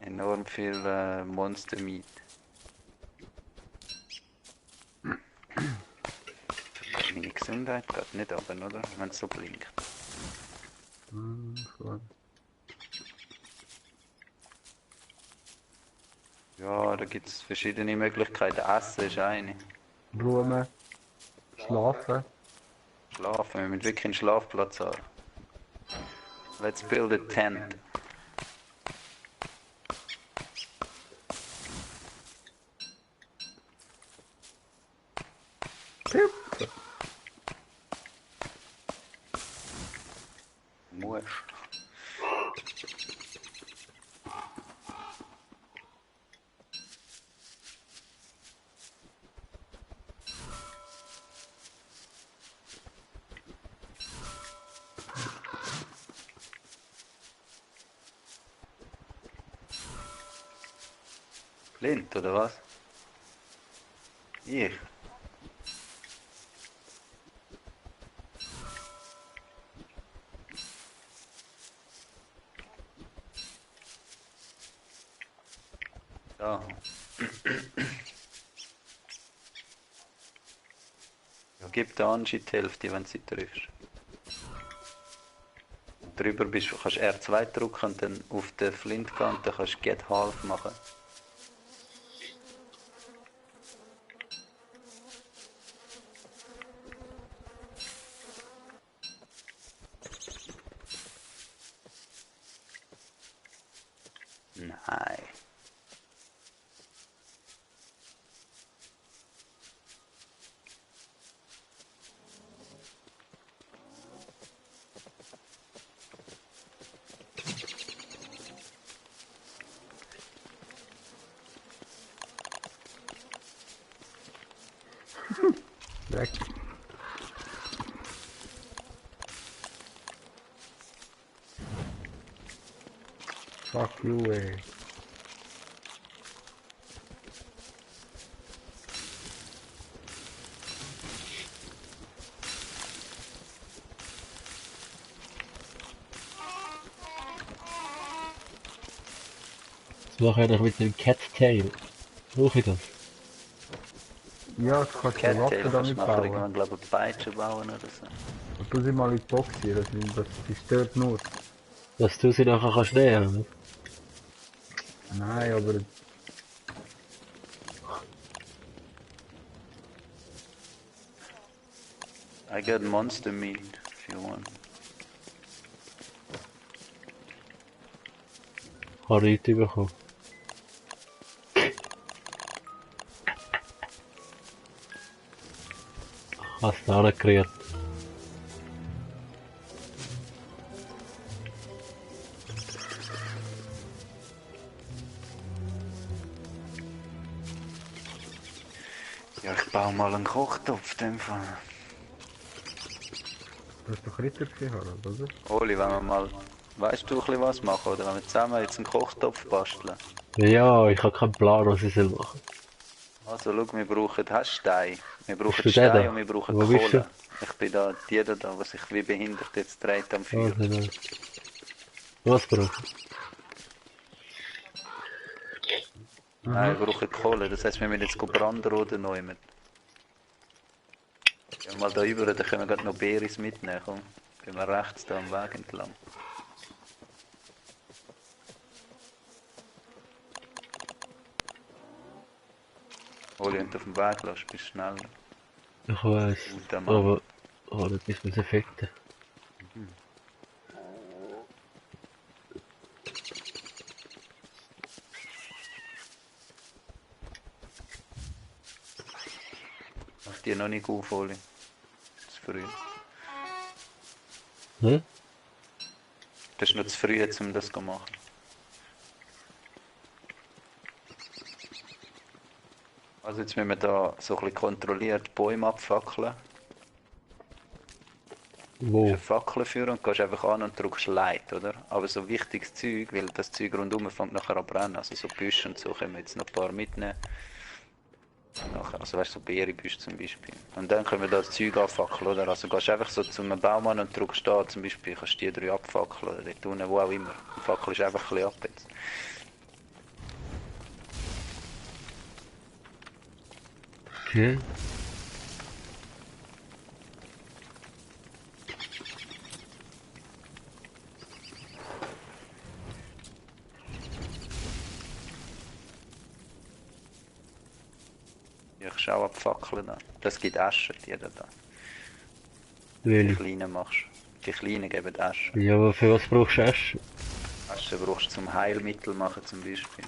Enorm viel Monster Meat. Meine Gesundheit geht nicht runter, oder? Wenn es so blinkt. Schon. Ja, da gibt es verschiedene Möglichkeiten. Essen ist eine. Blumen. Schlafen. Schlafen, wir müssen wirklich einen Schlafplatz haben. Let's build a tent. Musst. Blind, oder was? Ich? Da. Ja, gib der Angie die Hälfte, wenn du sie triffst. Drüber bist, kannst R2 drücken und dann auf den Flint gehen und dann kannst du Get Half machen. Nein. Weg. Fuck you, ey. Das mache ich doch mit dem Cattail. Brauche ich das? Ja, das kannst du Cattail Waffen kannst du damit nachher bauen. irgendwann, glaube ich, Peitsche bauen oder so. Und tu sie mal in die Box hier, das stört nur. Dass du sie nachher kannst nehmen. Nein, aber I got monster meat if you want. Habe ich nicht bekommen. Hast du auch nicht gekriegt. Ja, ich baue mal einen Kochtopf in dem Fall. du hast doch Ritter gehabt, oder? Oli, wenn wir mal, weißt du ein bisschen was machen, oder wenn wir zusammen jetzt einen Kochtopf basteln? Ja, ich habe keinen Plan, was ich soll machen. Also schau, wir brauchen, hast du Stein? Wir brauchen Bist du der Stein da? und wir brauchen Wo bist Kohle. Ich bin da, die da, was sich wie behindert jetzt dreht am Feuer. Also, nein. Was brauche ich? Nein, wir brauchen Kohle, das heisst, wir müssen jetzt brandroden neu mit. Gehen wir mal da rüber, dann können wir gerade noch Beeres mitnehmen, komm. Gehen wir rechts da am Weg entlang. Oli, wenn du auf dem Weg lässt, bist du schneller. Ich weiß. Guter Mann. Aber, oh, das ist mir Effekte. Mach dir noch nicht auf, Oli. Zu früh. Hm? Das ist noch zu früh, um das zu machen. Also jetzt müssen wir da so ein bisschen kontrolliert Bäume abfackeln. Du Wo? eine Fackel führen und gehst einfach an und drückst Light, oder? Aber so wichtiges Zeug, weil das Zeug rundum fängt nachher an zu brennen. Also so Büsche und so können wir jetzt noch ein paar mitnehmen. Nachher, also weißt du, so Beerenbüsche zum Beispiel. Und dann können wir da das Zeug abfackeln, oder? Also gehst einfach so zu einem Baum an und drückst da zum Beispiel, kannst die 3 abfackeln oder dort unten, wo auch immer. Die Fackel ist einfach ein bisschen ab jetzt. Okay. Ich schaue ab Fackeln an. Das gibt Asche, die da. Die Welche? kleinen machst. Die kleinen geben Asche. Ja, aber für was brauchst du Asche? Asche brauchst du zum Heilmittel machen zum Beispiel.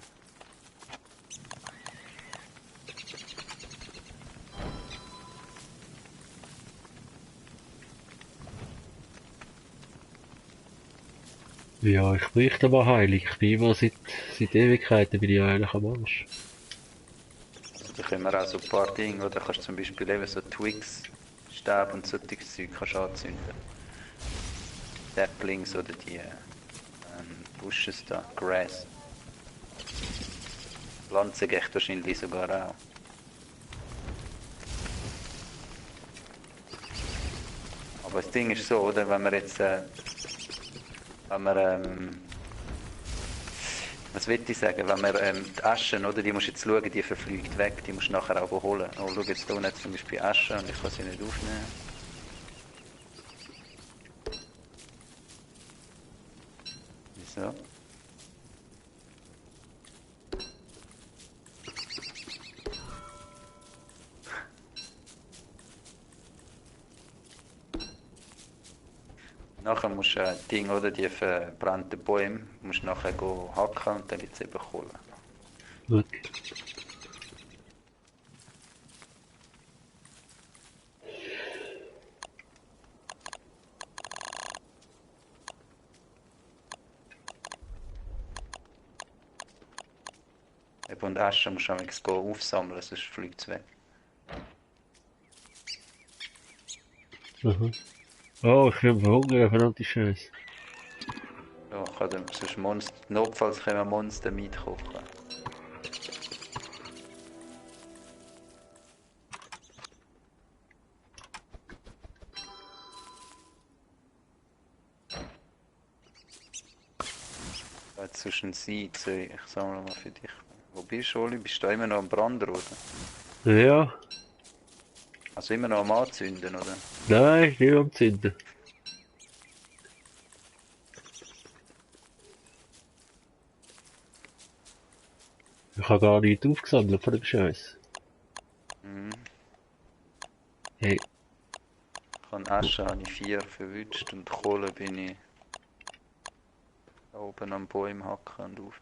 Ja, ich bräuchte aber Heilung. Ich bin immer seit Ewigkeiten bin ich eigentlich am Arsch. Da können wir auch so ein paar Dinge, oder kannst zum Beispiel eben so Twigs, Stäbe und solches Zeug kannst anzünden. Saplings oder die Bushes da, Grass. Pflanzen geht wahrscheinlich sogar auch. Aber das Ding ist so, oder, wenn wir jetzt, wenn wir, was will ich sagen, wenn wir die Aschen, oder, die musst du jetzt schauen, die verfliegt weg, die musst du nachher auch holen. Oh, schau jetzt hier nicht zum Beispiel Asche und ich kann sie nicht aufnehmen. Wieso? Nachher musst du Ding, oder, die verbrannten Bäume, musst du nachher go hacken und dann jetzt eben holen. Gut. Eben, und Asche musst du auch aufsammeln, sonst fliegt es weg. Mhm. Oh, ich bin verhungert, verdammte Scheiße. Ja, kann dann, sonst notfalls können wir Monster mitkochen. Jetzt sonst ein Seed. So, ich sammle mal für dich. Wo bist du, Oli? Bist du da immer noch am Brand, oder? Ja, Also immer noch am Anzünden, oder? nein, ist nicht am Zünden. Ich habe gar nichts aufgesammelt von dem Scheiß. Mhm. Hey, Von Asche habe ich 4 verwünscht und Kohle bin ich da oben am Bäumen hacken und auf.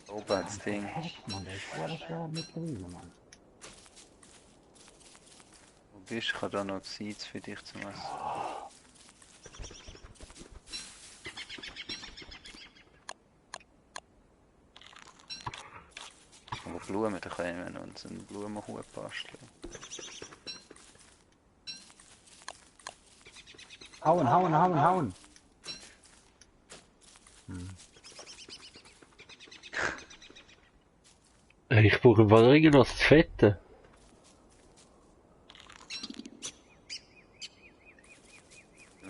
Oben hat das Ding. Echt, Mann, das ist voll schwer mittlerweile, Mann. Wo bist du? Ich habe da noch Seeds für dich zum Essen. Aber Blumen, da können wir uns einen Blumenhut basteln. Hauen, hauen, hauen, hauen! ich brauche mal irgendwas zu fetten.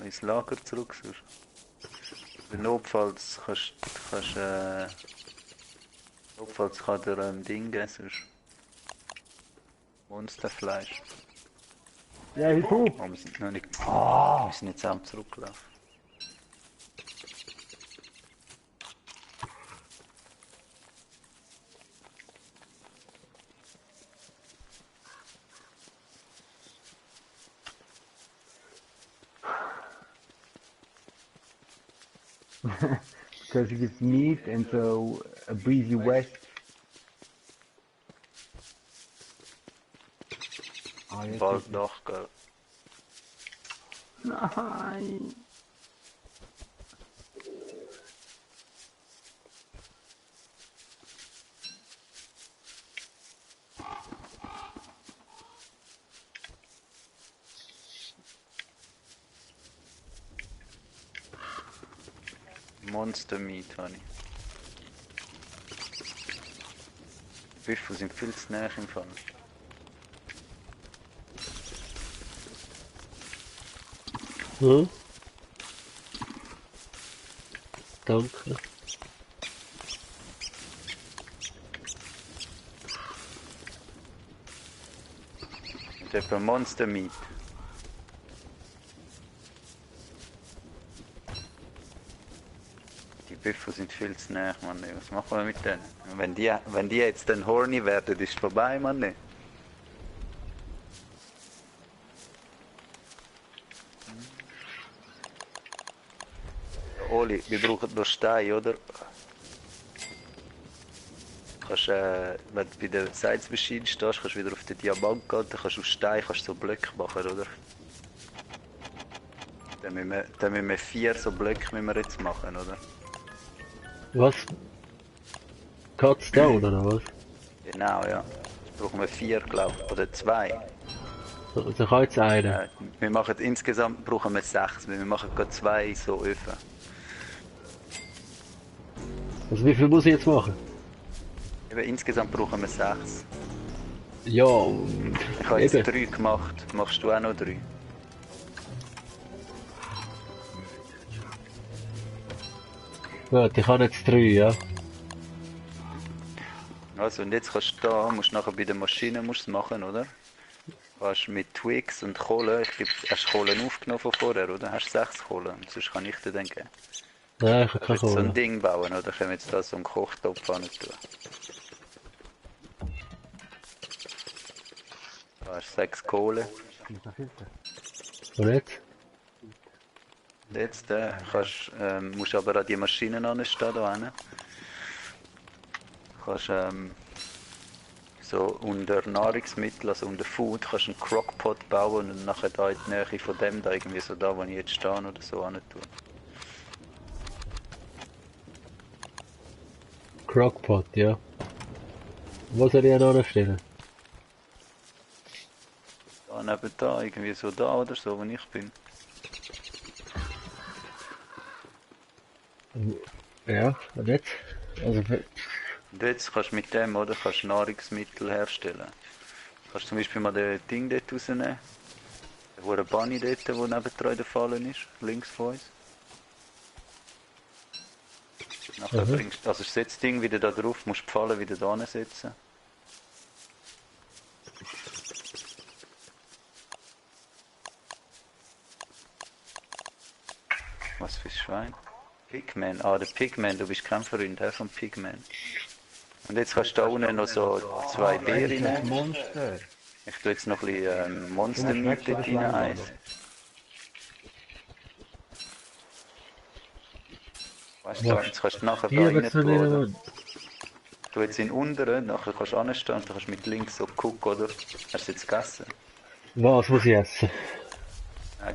Ins Lager zurück, sonst. Für Notfalls Notfalls kann der Ding geben, sonst. Monsterfleisch. Ja, hilf auf! Oh, wir sind noch nicht. Ah! Wir sind jetzt am zurückgelaufen. Because it gives meat and so a breezy west. Ah, jetzt Bald ist doch, gell. Nein! Monster Meat habe ich. Die Büffel sind viel zu nah im Fall. Hm? Danke. Und etwa Monster Meat. Die Büffel sind viel zu nah, Mann. Was machen wir mit denen? Wenn die jetzt dann horny werden, ist vorbei, Mann. Oli, wir brauchen noch Stein, oder? Kannst, wenn du bei der Salzmaschine stehst, kannst du wieder auf den Diamant gehen, dann kannst du aus Stein so Blöcke machen, oder? Dann müssen wir 4 so Blöcke müssen wir jetzt machen, oder? Was? Cuts down oder was? Genau, ja. Jetzt brauchen wir 4, glaube ich, oder 2. Also kann jetzt einer. Wir machen insgesamt brauchen wir 6, weil wir machen gerade 2 so Öfen. Also wie viel muss ich jetzt machen? Eben, insgesamt brauchen wir 6. Ja, Ich habe jetzt eben. 3 gemacht. Machst du auch noch 3? Gut, ich habe jetzt 3, ja. Also, und jetzt kannst du da, musst nachher bei der Maschine musst du es machen, oder? Kannst mit Twigs und Kohle, hast du Kohlen aufgenommen von vorher, oder? Hast du 6 Kohlen? Sonst kann ich dir dann geben. Nein, ich habe Kannst keine jetzt so ein Kohle. Ding bauen, oder können wir jetzt da so einen Kochtopf hin tun? Da hast du 6 Kohle. Muss noch filtern. Und jetzt? Und jetzt musst du aber an die Maschinen anstehen, da hinten. Kannst so unter Nahrungsmittel, also unter Food, kannst du einen Crockpot bauen und nachher da in die Nähe von dem da irgendwie so da, wo ich jetzt stehe oder so hin tun. Crockpot, ja. Wo soll ich noch stellen? Da neben da, irgendwie so da oder so, wo ich bin. Ja, und jetzt? Also, Und jetzt kannst du mit dem, oder, kannst du Nahrungsmittel herstellen. Kannst zum Beispiel mal den Ding dort rausnehmen. Wo der Bunny dort, wo nebendran gefallen ist, links von uns. Nachher bringst du, also setzt das Ding wieder da drauf, musst die Pfalle wieder da setzen. Was für ein Schwein? Pigman, der Pigman, du bist kein Freund von Pigman. Und jetzt kannst du da unten noch so 2 Beeren Das nehmen. Monster. Ich tue jetzt noch ein bisschen Monstermeat dort rein, Eis. Weißt du, jetzt kannst du nachher da Hier rein wird's mir tun, nicht oder? mehr. Du jetzt in unteren, nachher kannst du anstehen und dann kannst du mit links so gucken, oder? Hast du es jetzt gegessen? Was muss ich essen?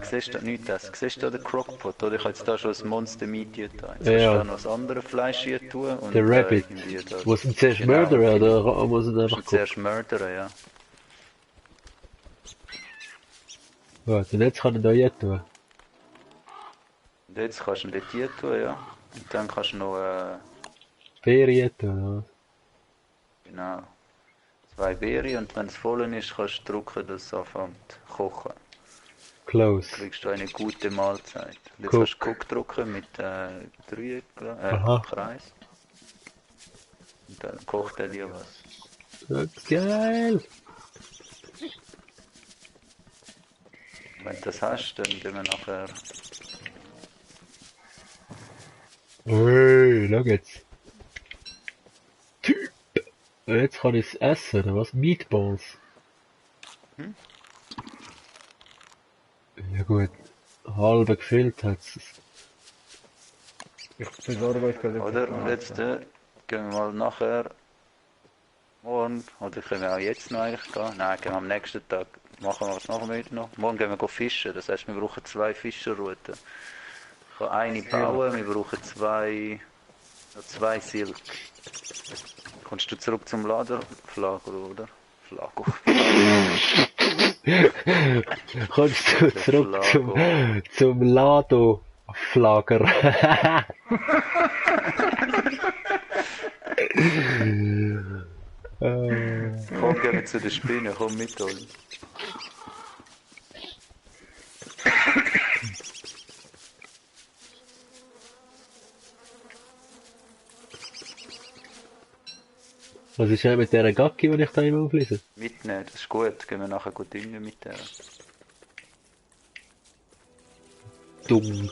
Siehst du nichts essen? Siehst du da den Crockpot, oder? Ich habe jetzt da schon das Monstermeat hier da. Jetzt Ja. kannst du da noch das andere Fleisch hier tun und Der Rabbit. irgendwie da. Muss ihn zuerst Genau. mördern oder muss ihn Du einfach musst gucken? zuerst mördern, ja. Gut, und jetzt kann ich da hier tun. Und jetzt kannst du ihn dort hier tun, ja. Und dann kannst du noch, Ferien tun, genau, 2 Beeren und wenn es voll ist, kannst du drücken, dass es anfängt zu kochen. Close. Kriegst du eine gute Mahlzeit. Und jetzt Cook. kannst du Cook drücken mit Dreieck, Aha. Kreis. Und dann kocht er dir was. Ja, geil! Wenn du das hast, dann gehen wir nachher. Hey, schau jetzt. Typ! Und jetzt kann ich es essen, oder was? Meatballs. Hm? Ja gut. Halbe gefüllt hat es. Ich besorge euch gerade. Oder? Und jetzt gehen wir mal nachher. Morgen. Oder können wir auch jetzt noch eigentlich gehen? Nein, gehen wir am nächsten Tag. Machen wir was machen wir heute noch? Morgen gehen wir fischen. Das heißt, wir brauchen 2 Fischerrouten. Ich kann eine bauen, wir brauchen 2 Silk. Kommst du zurück zum Lader? Flago, oder? Flago. Kommst du zurück zum Lado-Flager? Komm, gehen wir zu der Spinne, komm mit, Oli. Was ist denn mit dieser Gacki, die ich da immer auflese? Mitnehmen, das ist gut. Gehen wir nachher gut düngen mit der. Dumm.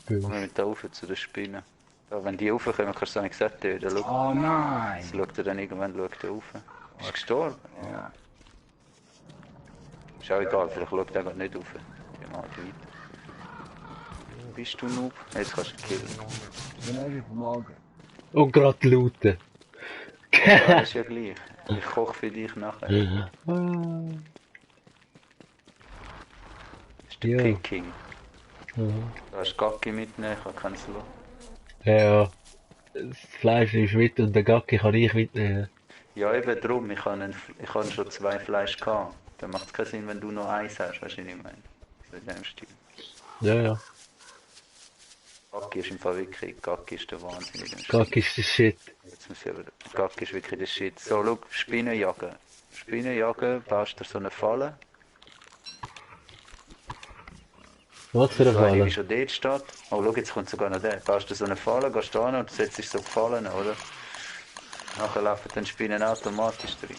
Kommen wir mit da rauf zu der Spinne. Da, wenn die raufkommen, kannst du nicht gesagt töten. Schau, Oh nein! sie schaut er dann irgendwann schaut er rauf. Ist gestorben? Ja. Ist auch egal, vielleicht schaut er gerade nicht rauf. Gehen wir halt weiter. Wo bist du, Noob? Jetzt kannst du ihn killen. Dann habe ich morgen. Und gerade looten. Ja, das ist ja gleich. Ich koche für dich nachher. Das ist der Ja. Pig King. Du hast Gacki mitnehmen, ich habe keinen Slow. Ja. Das Fleisch ist mit und der Gacki kann ich mitnehmen. Ja, eben drum. Ich habe schon 2 Fleisch gehabt. Dann macht es keinen Sinn, wenn du noch eins hast, weißt du, was ich meine? So in dem Stil. Ja, ja. Gacki ist im Fall wirklich, Gacki ist der Wahnsinn in dem Spiel. Gacki ist der Shit. Jetzt muss ich aber, Gacki ist wirklich der Shit. So, schau, Spinnen jagen. Spinnen jagen, baust du so eine Falle. Was für eine So eine, Falle? wie schon dort steht. Oh, schau, jetzt kommt sogar noch der. Baust du so eine Falle, gehst da hin und setzt dich so die Fallen, oder? Nachher laufen dann Spinnen automatisch drin.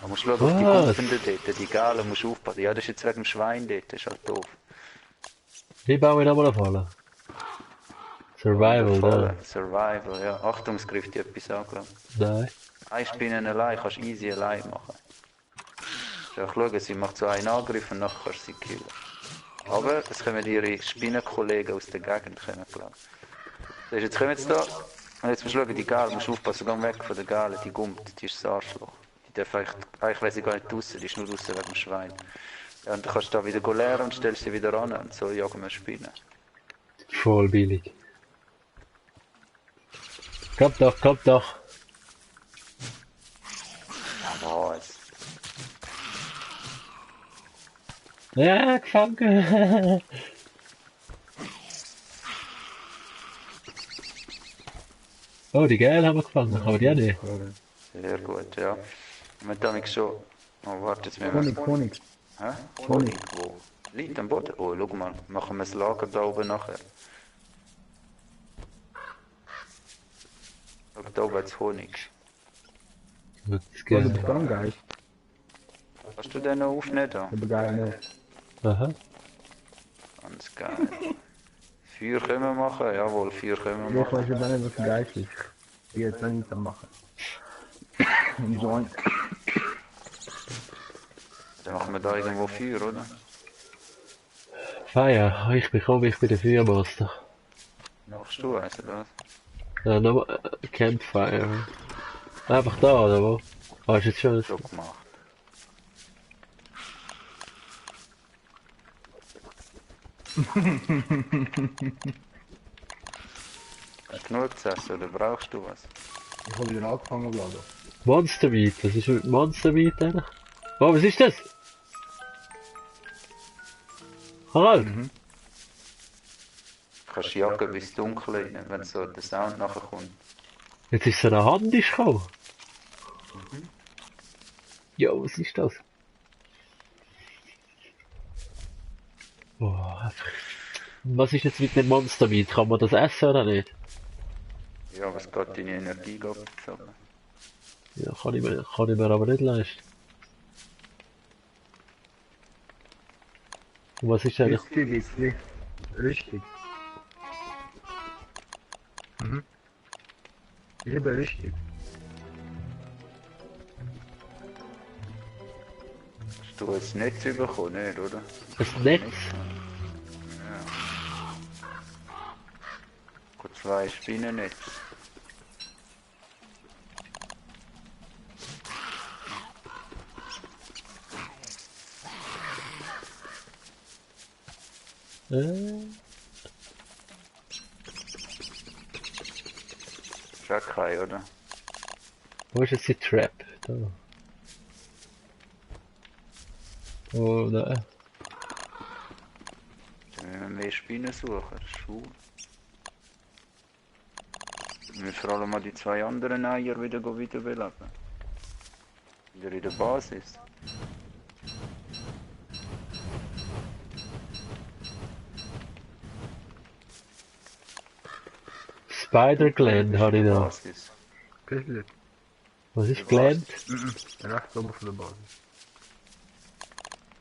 Du musst schauen, auf die Was? Kumpenden dort, die Galen musst du aufpassen. Ja, das ist jetzt wegen dem Schwein dort, das ist halt doof. Wie baue ich nochmal eine Falle? Survival, Falle, ne? Survival, ja. Achtung, es greift dir etwas an, glaub ich. Nein. Eine Spinne allein kannst du easy allein machen. Ja, schauen, sie macht so einen Angriff und nachher kannst du sie killen. Aber es kommen ihre Spinnenkollegen aus der Gegend, glaube ich. Jetzt kommen sie da. Und jetzt musst du schauen, die Gale, musst du aufpassen, geh weg von der Gale, die gummt, die ist das Arschloch. Die darf eigentlich weiß ich gar nicht draussen, die ist nur draussen wegen dem Schwein. Ja, und dann kannst du da wieder lernen und stellst sie wieder an und so jagen wir Spinnen. Voll billig. Kommt doch, kommt doch. Was? Ja, gefangen. Oh, die Gel haben wir gefangen, aber die auch nicht. Sehr gut, ja. Wir haben schon... Oh, warte, jetzt müssen Honig, wir... Honig. Hä? Honig, wo? Liegt am Boden? Oh, schau mal, machen wir das Lager da oben nachher. Schau, da oben hat's Honig. Das Oh, du Gel. bist dran, Geist. Hast du den noch aufnehmen da? Aber geil nicht. Aha. Ganz geil. Feuer können wir machen? Jawohl, Feuer können wir Ich machen. weiß aber nicht, was Geist ist. Ich bin jetzt nicht am machen. Ein Joint. Dann machen wir da irgendwo Feuer, oder? Feier, ich bekomme, ich bin der Feuermaster. Machst du eins, oder was? Ja, nochmal Campfire. Einfach da, oder wo? Ah, ist jetzt schon... So gemacht. Hast du genug zu essen, oder brauchst du was? Ich habe wieder angefangen, Vlado. Monster Meat, was ist mit Monster Meat eigentlich? Oh, was ist das? Harald? Du kannst jagen bis dunkel rein, wenn so der Sound nachher kommt. Jetzt ist so eine Hand gekommen. Ja, was ist das? Boah, was ist jetzt mit dem Monster Meat? Kann man das essen oder nicht? Ja, was geht deine Energie abgezogen? Ja, kann ich mir aber nicht leisten. Und was ist eigentlich? Richtig. Richtig. Lieber richtig. Hast du jetzt Netz bekommen, nicht, oder? Das Netz? Gut, 2 Spinnennetz. Schon kein, oder? Wo ist jetzt die Trap? Da. Oh nein. Dann müssen wir mehr Spinnen suchen, Schuh. Wir müssen vor allem mal die 2 anderen Eier wieder wiederbeleben. Wieder in der Basis. Spider Gland habe ich da. Basis. Bisschen. Was ist Gland? Rechts oben von der Basis.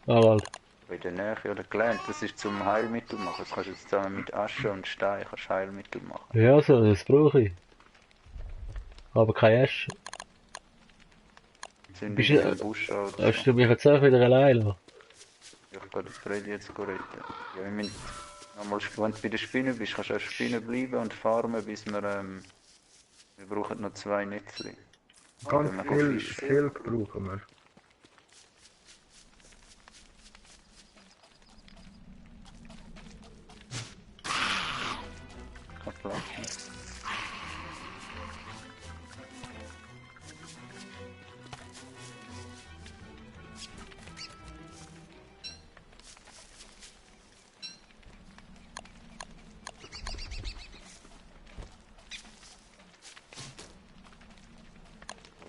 Ah, warte. Bei der Nähe oder gelernt, das ist zum Heilmittel machen. Das kannst du jetzt zusammen mit Asche und Stein kannst Heilmittel machen. Ja, so, das brauche ich. Aber kein Ash. Sind Bist in du- den Busch oder Hast so. du mich jetzt auch wieder allein lassen? Ich kann den Freddy jetzt retten. Ja, wir müssen nochmal, wenn du bei der Spinne bist, kannst du als Spinne bleiben und farmen, bis wir, wir brauchen noch 2 Netzli. Ganz Wenn wir viel fischen. Silk brauchen wir. Kein Platz.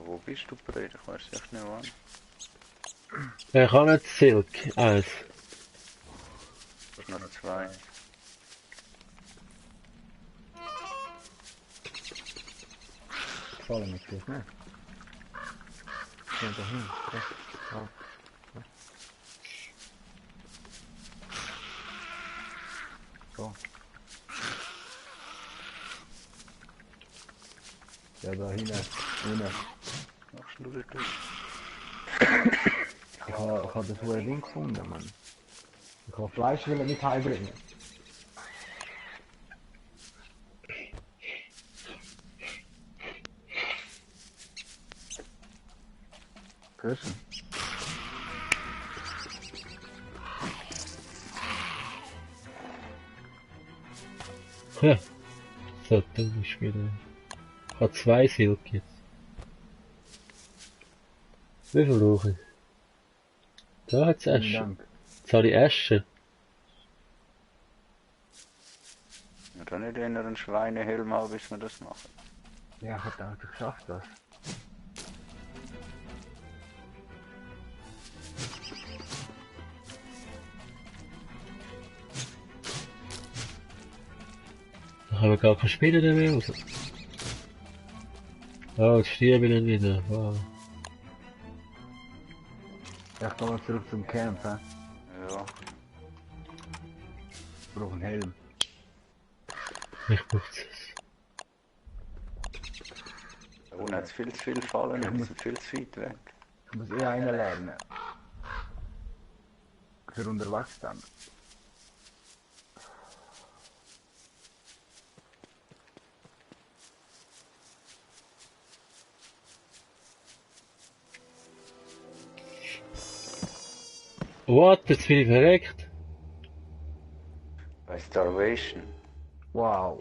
Wo bist du, Breder? Ich weiß echt nicht wann. Ich habe nicht Silk. Eins. Du hast noch 2. Gefallen mir das nicht. Ja, dahin. Ja. So. Ja, da hinten. Machst du das? Ich habe das wohl Ding gefunden, Mann. Ich habe Fleisch will mit heimbringen. Hörst du? Ja. So, dumm ist wieder. Ich habe 2 Silk jetzt. Wie viel brauche ich? Da hat es Vielen Asche. Dank. Jetzt habe ich Asche. Ja, dann nicht eher einen Schweinehelm haben, bis wir das machen. Ja, ich dachte, ich schaff das. Da haben wir gar keine Spiele mehr raus. Oh, jetzt sterbe ich dann wieder. Wow. Ja, ich komm mal zurück zum Camp, hä? Ja. Ich brauche einen Helm. Ich brauch's. Da unten hat es viel zu viel Fallen, Ich die muss- sind viel zu weit weg. Ich muss eh einen lernen. Für unterwegs dann. What? Jetzt bin ich verreckt. Bei Starvation. Wow.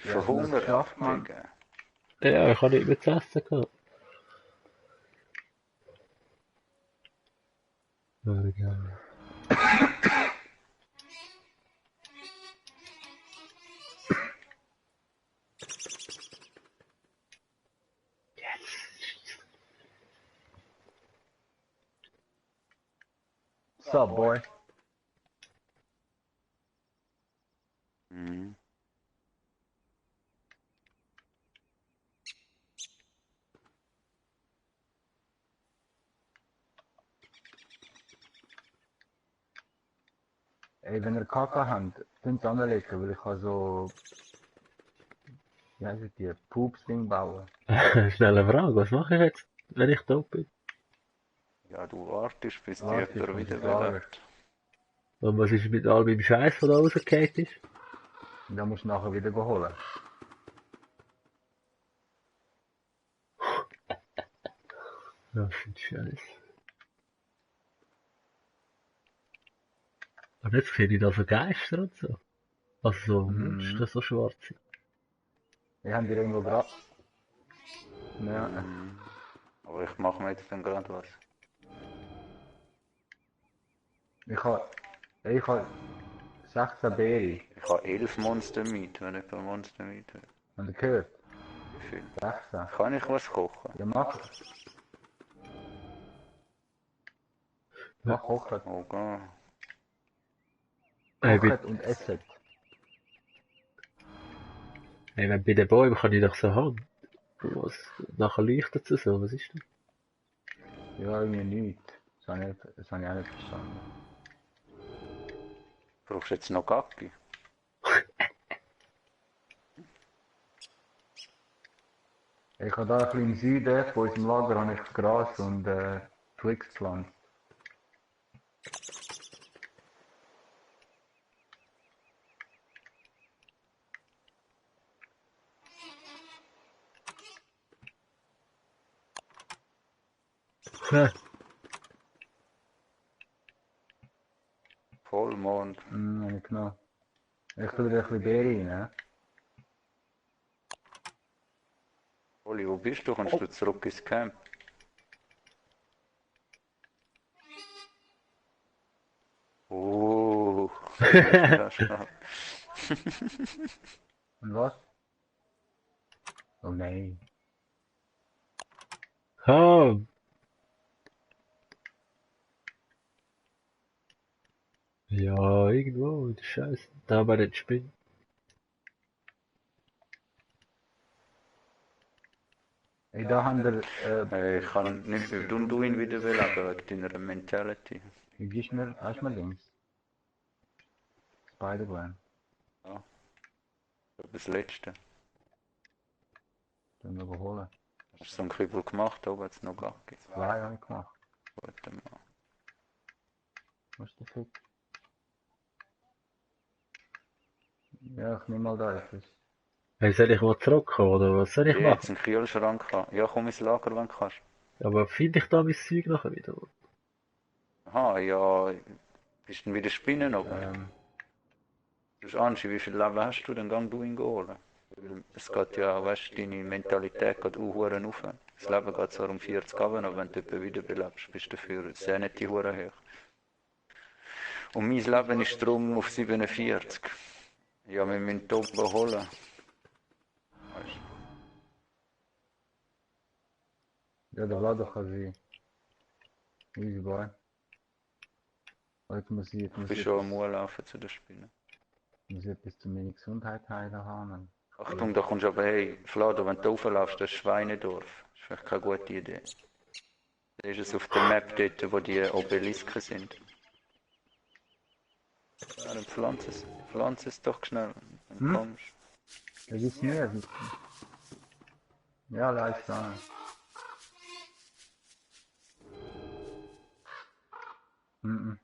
Ja, Für hast du das Hunger, geschafft, Mann? Digga. Ja, ich habe nicht mehr zu essen gehabt. Oh, geil. What's up, boy? Mhm. Ey, wenn ihr Kacke habt, könnt ihr anlegen, weil ich kann so... Wie heisst die? Pups-Ding bauen. Schnelle Frage, was mache ich jetzt, wenn ich da bin? Ja, du wartest, bis die Wartest, jemand bis es wiederbelebt. Und was ist mit all meinem Scheiß, der da rausgefallen ist? Und dann musst du nachher wieder holen. Ja, shit, Scheiß. Und jetzt sehe ich da so Geister und so. Also so Monster, so schwarze. Wir haben die irgendwo dran. Ja, Mhm. Aber ich mache mir jetzt dann gerade was. ich habe 16 Beeren. Ich habe 11 Monster Meat, wenn ich per Monster Meat will. Habt ihr gehört? Wie viel? 16. Kann ich was kochen? Ja, mach. Mach kochen. Okay. Hey, Kochen und essen. hey, wenn bei den Bäumen kann ich doch so haben. Was? Nachher leuchtet es so, was ist das? Ja, irgendwie nichts. Das habe ich auch nicht verstanden. Brauchst du jetzt noch Gacki? Ich habe da ein bisschen im Süden von unserem Lager habe ich Gras und Twigs gepflanzt. Ja, Vollmond. Habe ich genommen. Ich tue dir ein bisschen Beeren rein. Oli, wo bist du? Kommst du zurück ins Camp? Oh, das ist noch. Und was? Oh nein. ah, ja, irgendwo, der Scheiß. Da bei den Spinnen. Ey, da haben wir, Ich kann nicht mehr. Du ihn wieder beleben wegen deiner Mentality. wie gibst du mir, hast du mir links? Spider-Gwen. Ja. Das letzte. Den wir holen. Hast du so einen Kribbel gemacht, aber jetzt noch Gacki. 2 habe ich gemacht. Warte mal. Was ist der Fick? Ja, ich nehme mal da etwas. Hey, soll ich mal zurückkommen, oder was soll ich Ich machen? jetzt einen Kühlschrank haben. Ja, komm ins Lager, wenn du kannst. Aber finde ich da mein Zeug nachher wieder? Aha, ja. Bist du wieder Spinnen oben? Du hast Anschi, wie viel Leben hast du? Dann gang du ihn holen. Weil es geht ja, weißt du, deine Mentalität geht auch Huren auf. Das Leben geht zwar um 40 runter, aber wenn du jemanden wiederbelebst, bist du dafür sehr nicht die Huren hoch. Und mein Leben ist drum auf 47. Ja, wir müssen die oben holen. Weißt Ja, der Vlado kann sein. Easy boy. Heute Ich bin schon am Urlaufen zu den Spinnen. muss ich etwas zu meiner Gesundheit heilen haben. Achtung, da kommst du aber, hey, Flado, wenn du rauflaufst, das ist Schweinedorf. Das ist vielleicht keine gute Idee. Da ist es auf der Map dort, wo die Obelisken sind. Ja, dann pflanz es doch schnell, dann kommst Das ist mir. Ja, leicht da. Mhm.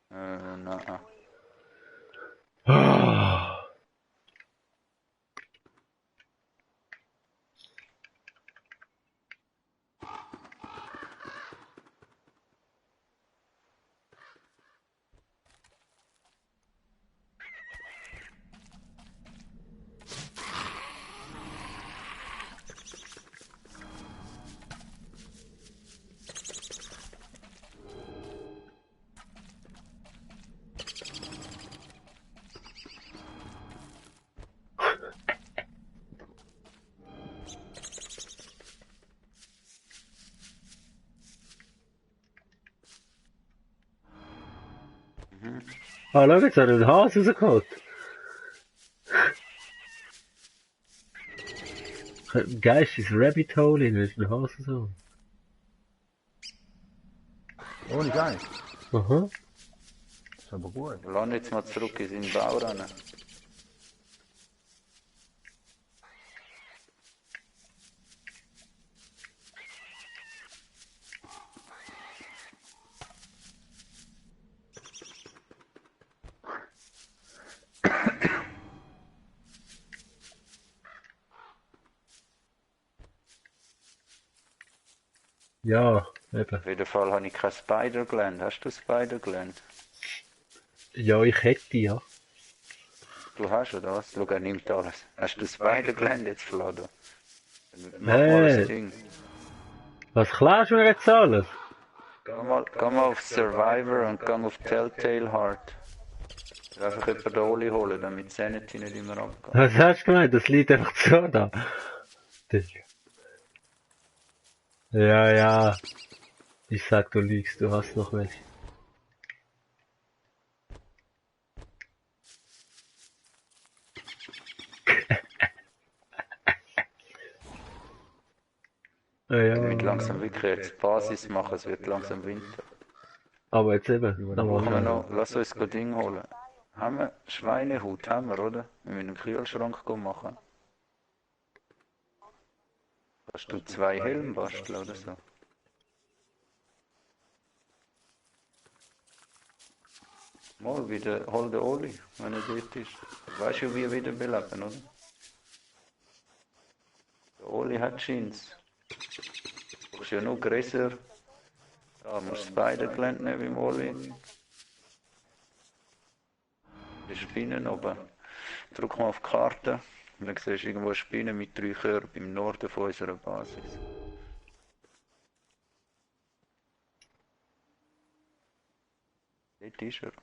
Na. Ah. Ah, schau, jetzt hat er den Hase rausgeholt. Ein geistes Rabbit Hole in, willst du den Hase so? Ohne Scheiß. Aha. Das ist aber gut. Lass jetzt mal zurück in seinen Bau rein. Ja, eben. Auf jeden Fall habe ich kein Spider-Gland. Hast du Spider-Gland? Ja, ich hätte, ja. Du hast oder was? Schau, er nimmt alles. Hast du Spider-Gland jetzt, Flado? Mach mal das Ding. Was klaust du mir jetzt alles? Geh mal auf Survivor und geh auf Telltale Heart. Einfach jemanden Oli holen, damit Sanity nicht immer abgeht. Was hast du gemeint? Das liegt einfach so da. Digga. Ja, ja. Ich sag, du lügst, du hast noch welche. Wir müssen Ja, langsam wirklich jetzt Basis machen, es wird langsam Winter. aber jetzt eben. Lass uns ein Ding holen. Haben wir Schweinehut, haben wir, oder? Wir müssen einen Kühlschrank machen. Kannst du 2 Helme basteln oder so? Mal wieder, hol den Oli, wenn er dort ist. Weißt du, wie er wieder beleben, oder? Der Oli hat Jeans. Du brauchst ja nur Gräser. Da musst du Spider-Gland nehmen beim Oli. Die Spinnen oben. Drück mal auf die Karte. Und dann siehst du irgendwo eine Spinne mit 3 Körben im Norden von unserer Basis. Dort ist er.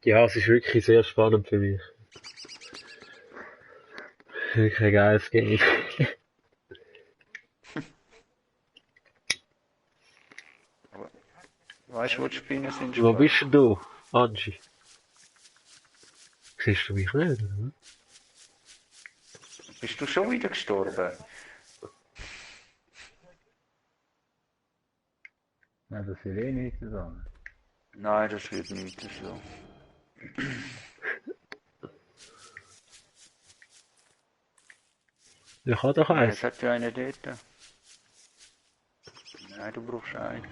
Ja, es ist wirklich sehr spannend für mich. Wirklich ein geiles Game. Weißt du, wo die Spinnen sind? Wo bist denn du, Angie? Siehst du mich nicht, oder? Bist du schon wieder gestorben? Ja, das will eh nicht sagen. Nein, das wird nicht so. Ich habe doch Nein, eins. es hat ja eine dort. Nein, du brauchst eins.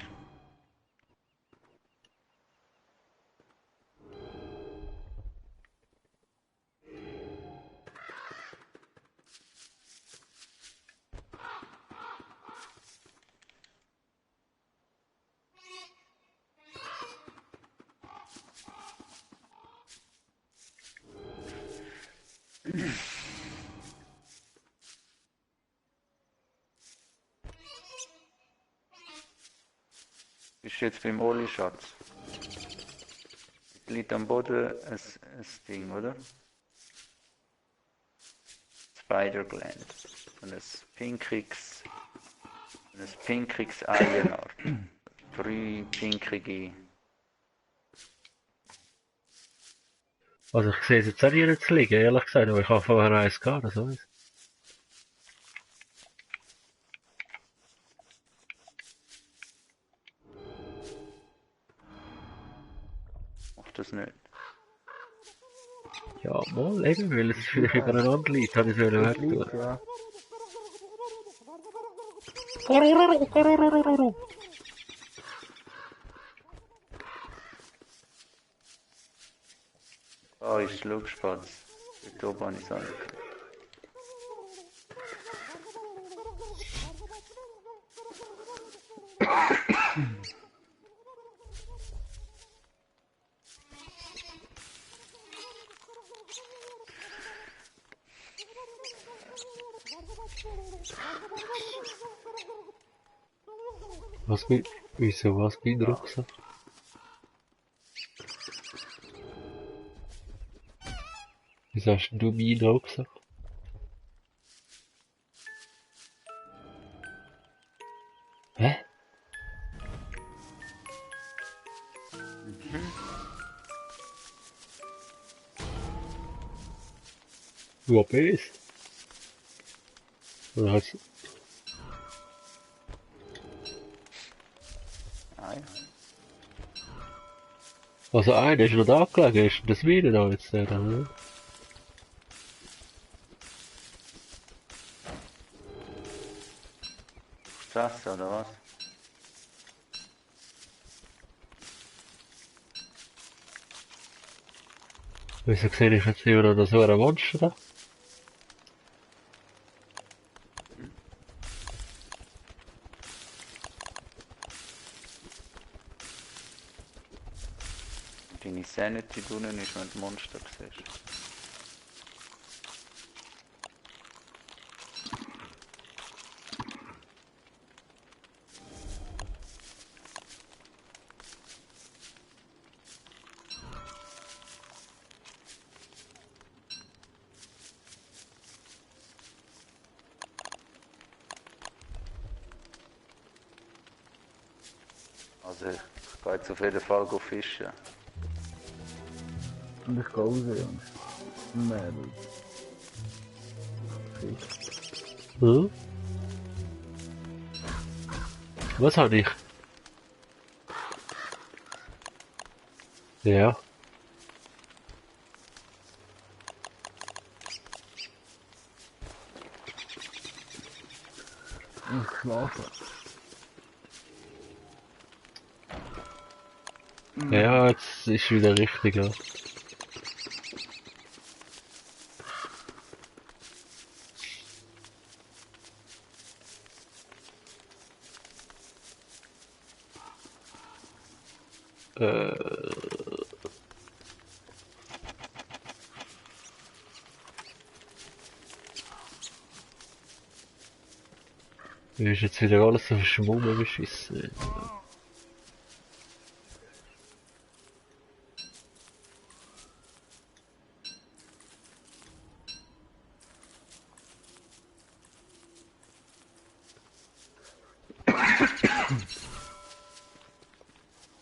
Bist du jetzt beim Oli-Schatz? Liegt am Boden ein Ding, oder? Spider Gland. Und ein pinkriges Eienart. 3 pinkige. Also ich sehe es jetzt auch hier zu liegen, ehrlich gesagt, aber ich habe vorher eins gehabt, das weiß. Mach das nicht. Ja, mal eben, weil es vielleicht übereinander liegt, habe ich es Es wegtun. liegt, ja. Ah, ist Schluckspatz. Dort oben habe ich es angekriegt. Wieso was mein Rucksack? Wieso hast denn du meinen Rucksack? Hä? Du bist? Oder hast Ah ja. also einer ist noch da gelegen, ist das wieder da jetzt der, oder? Straße oder was? Wieso sehe ich jetzt immer noch das so ein Monster da? Deine Sanity drinnen ist, wenn du Monster siehst. Also ich gehe jetzt auf jeden Fall fischen. Und ich gehe raus, Jungs. Mädels. Hm? Was habe ich? Ja. Ich schlafe. Ja, jetzt ist wieder richtig, ja. Mir ist jetzt wieder alles so verschwommen beschissen.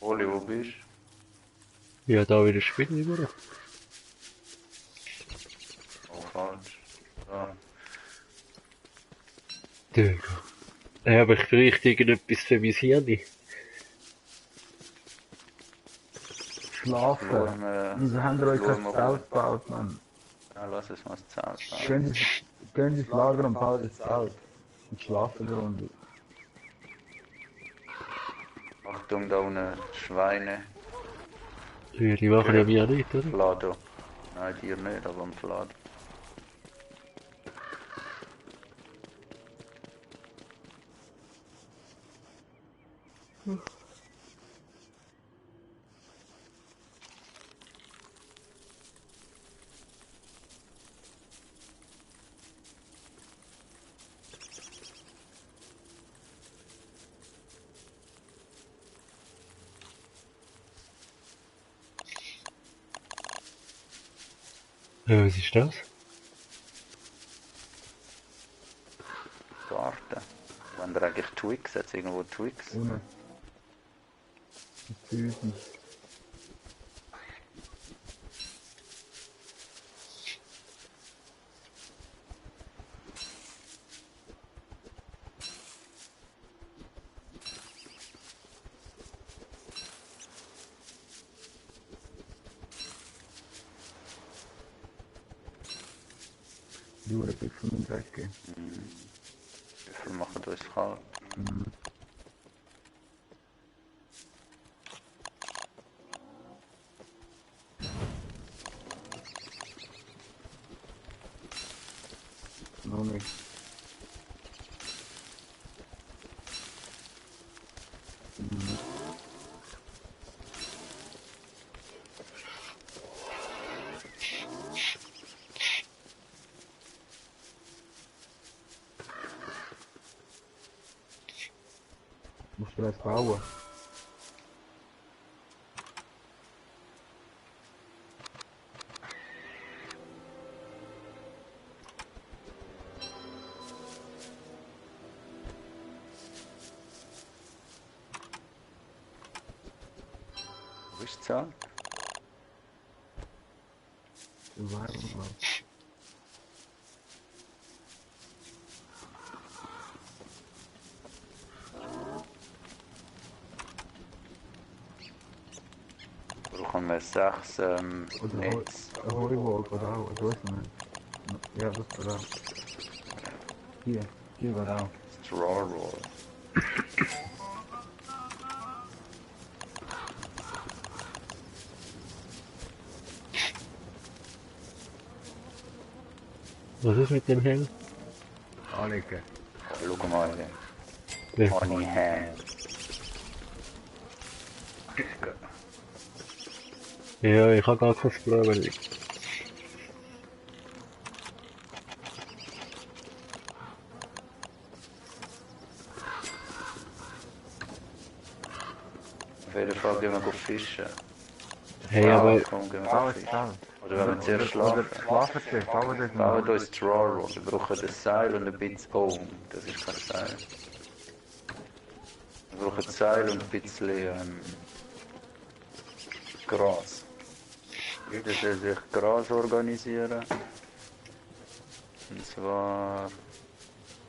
Oli, wo bist Ja, da wieder Spinne immer. du? Oh, falsch. Da. Digga. Ja, aber ich bräuchte irgendetwas für mein Hirn. Schlafen. Wieso habt ihr euch kein Zelt gebaut, Mann? Ja, lass es mal das Zelt bauen. Gehen ins Lager und bauen das Zelt. Und schlafen eine Runde. Achtung, da unten Schweine. Ja, die machen ja mir nicht, oder? Flado. Nein, dir nicht, aber am Flado. Ja, was ist das? Garten. Wo haben wir eigentlich Twix? Hat es irgendwo Twix? Ohne. Süßen. Du, der Blick von dem Dreck gehen. Wie viel machen uns kalt? Noch nicht. Musst du das bauen? Wo ist die Zahl? Survival. Brauchen wir 6 Oder Netz. Heuwolf oder auch. Ich weiß nicht. Ja, das war auch. Hier war auch. Straw Roll. Was ist mit dem Helm? Anlegen. Schau mal, Ja. Honey Ham. Ja, ich habe gar kein Problem. Auf jeden Fall gehen wir fischen. Hey, aber Komm, gehen wir Bau es fischen. Zelt. Oder wenn wir zuerst schlafen. Schlafen Sie, bauen das Bauen mal. uns Straw Roll. Wir brauchen ein Seil und ein bisschen... Oh, das ist kein Seil. Wir brauchen ein Seil und ein bisschen Gras. Jeder soll sich Gras organisieren. Und zwar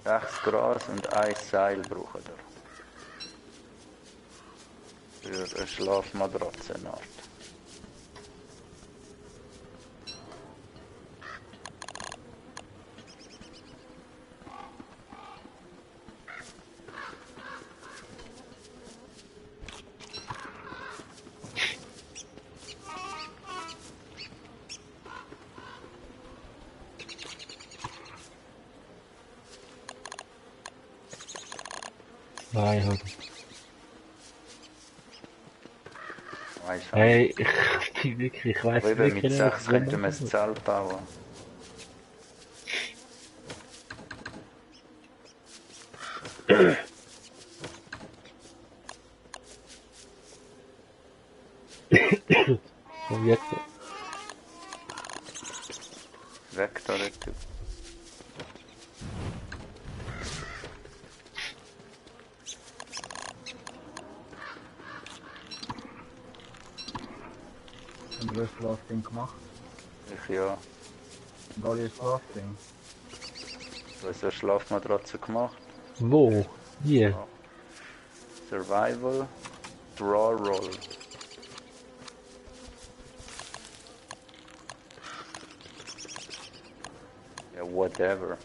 6 Gras und ein Seil brauchen wir. Für eine Schlafmatratzenart. nein, halt. Weißt du? Hey, ich bin wirklich, ich weiß Aber eben wirklich mit nicht, 6 wo könnten wir man- ein Zelt bauen. Und jetzt, Weg da, der Typ. Haben wir das Schlafding gemacht? Ich ja. Und alle das Schlafding. Du hast eine Schlafmatratze gemacht. wo? Hier. Survival. Draw Roll. Ja, whatever.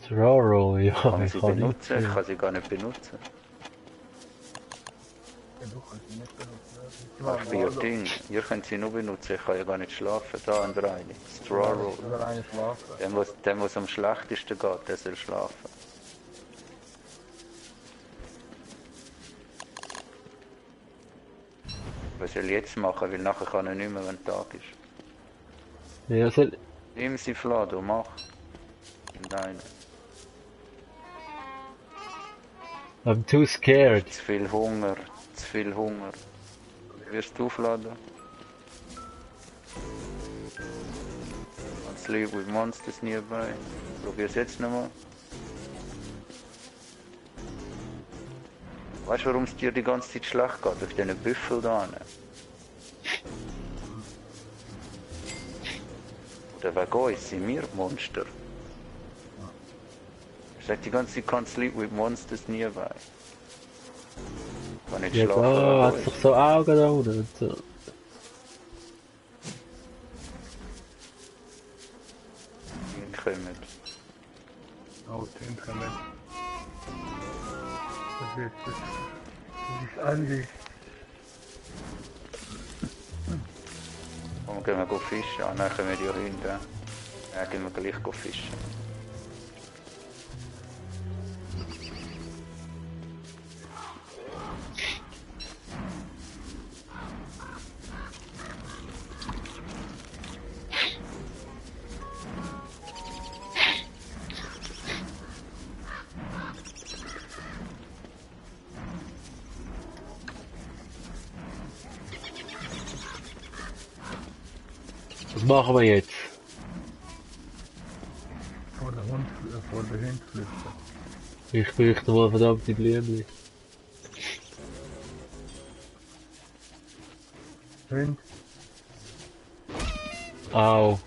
Straw Roll, ja, Kann ich ich sie kann benutzen? Ich nicht. kann sie gar nicht benutzen. Ja, du kannst sie nicht benutzen. Ach, für ihr Ding. Ihr könnt sie nur benutzen. Ich kann ja gar nicht schlafen. Da an der eine. Straw Roll. Über eine schlafen. Dem, was am schlechtesten geht, der soll schlafen. Was soll ich jetzt machen? Weil nachher kann er nicht mehr, wenn Tag ist. Ja, soll, Nimm sie Flado, mach. In deine. I'm too scared. Zu viel Hunger, zu viel Hunger. Wirst du aufladen? sleep with monsters nearby. Probier's jetzt nochmal. Weißt du, warum es dir die ganze Zeit schlecht geht? Durch diesen Büffel da hinten. Oder wegen uns sind wir Monster. Ich sag die ganze Zeit, can't sleep with monsters nearby. Kann nicht Ja, schlafen da hat wegen sich so Augen da unten und so. uns. Die kommen. Oh, den kommen. Das ist alles. Und gehen wir fischen. Ah, dann kommen die Hunde. Ja, gehen wir gleich fischen. Was machen wir jetzt? Vor der Hund, vor der Hund flüchten. Ich fürchte mal verdammte Blümchen. Hund, Au.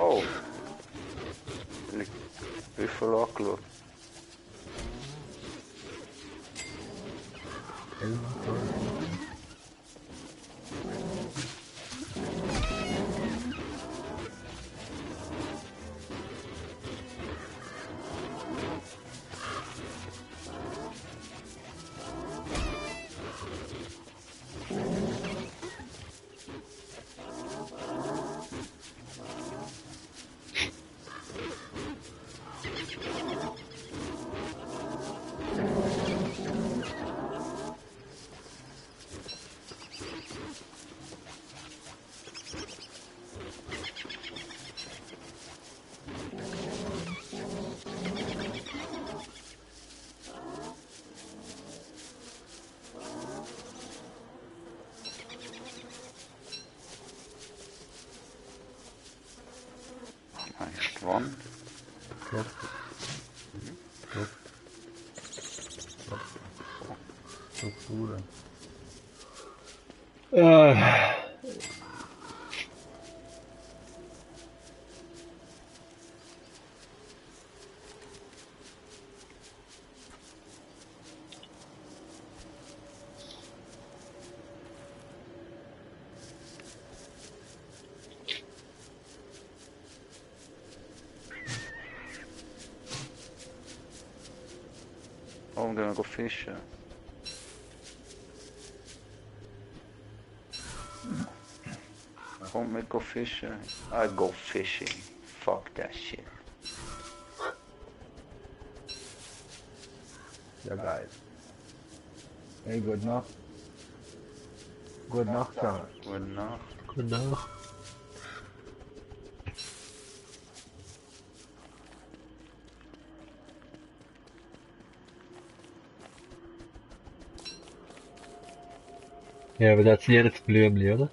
Oh! Büffel angeschaut. Nice one. klopft. Klopft. Strukturen. Oh, I'm gonna go fishing. Won't we go fishing? I go fishing. Fuck that shit. Ja, geil. Hey, gute Nacht. Gute Nacht, Sarah. Gute Nacht. Gute Nacht. Ja, aber das sind jetzt Blümchen, oder?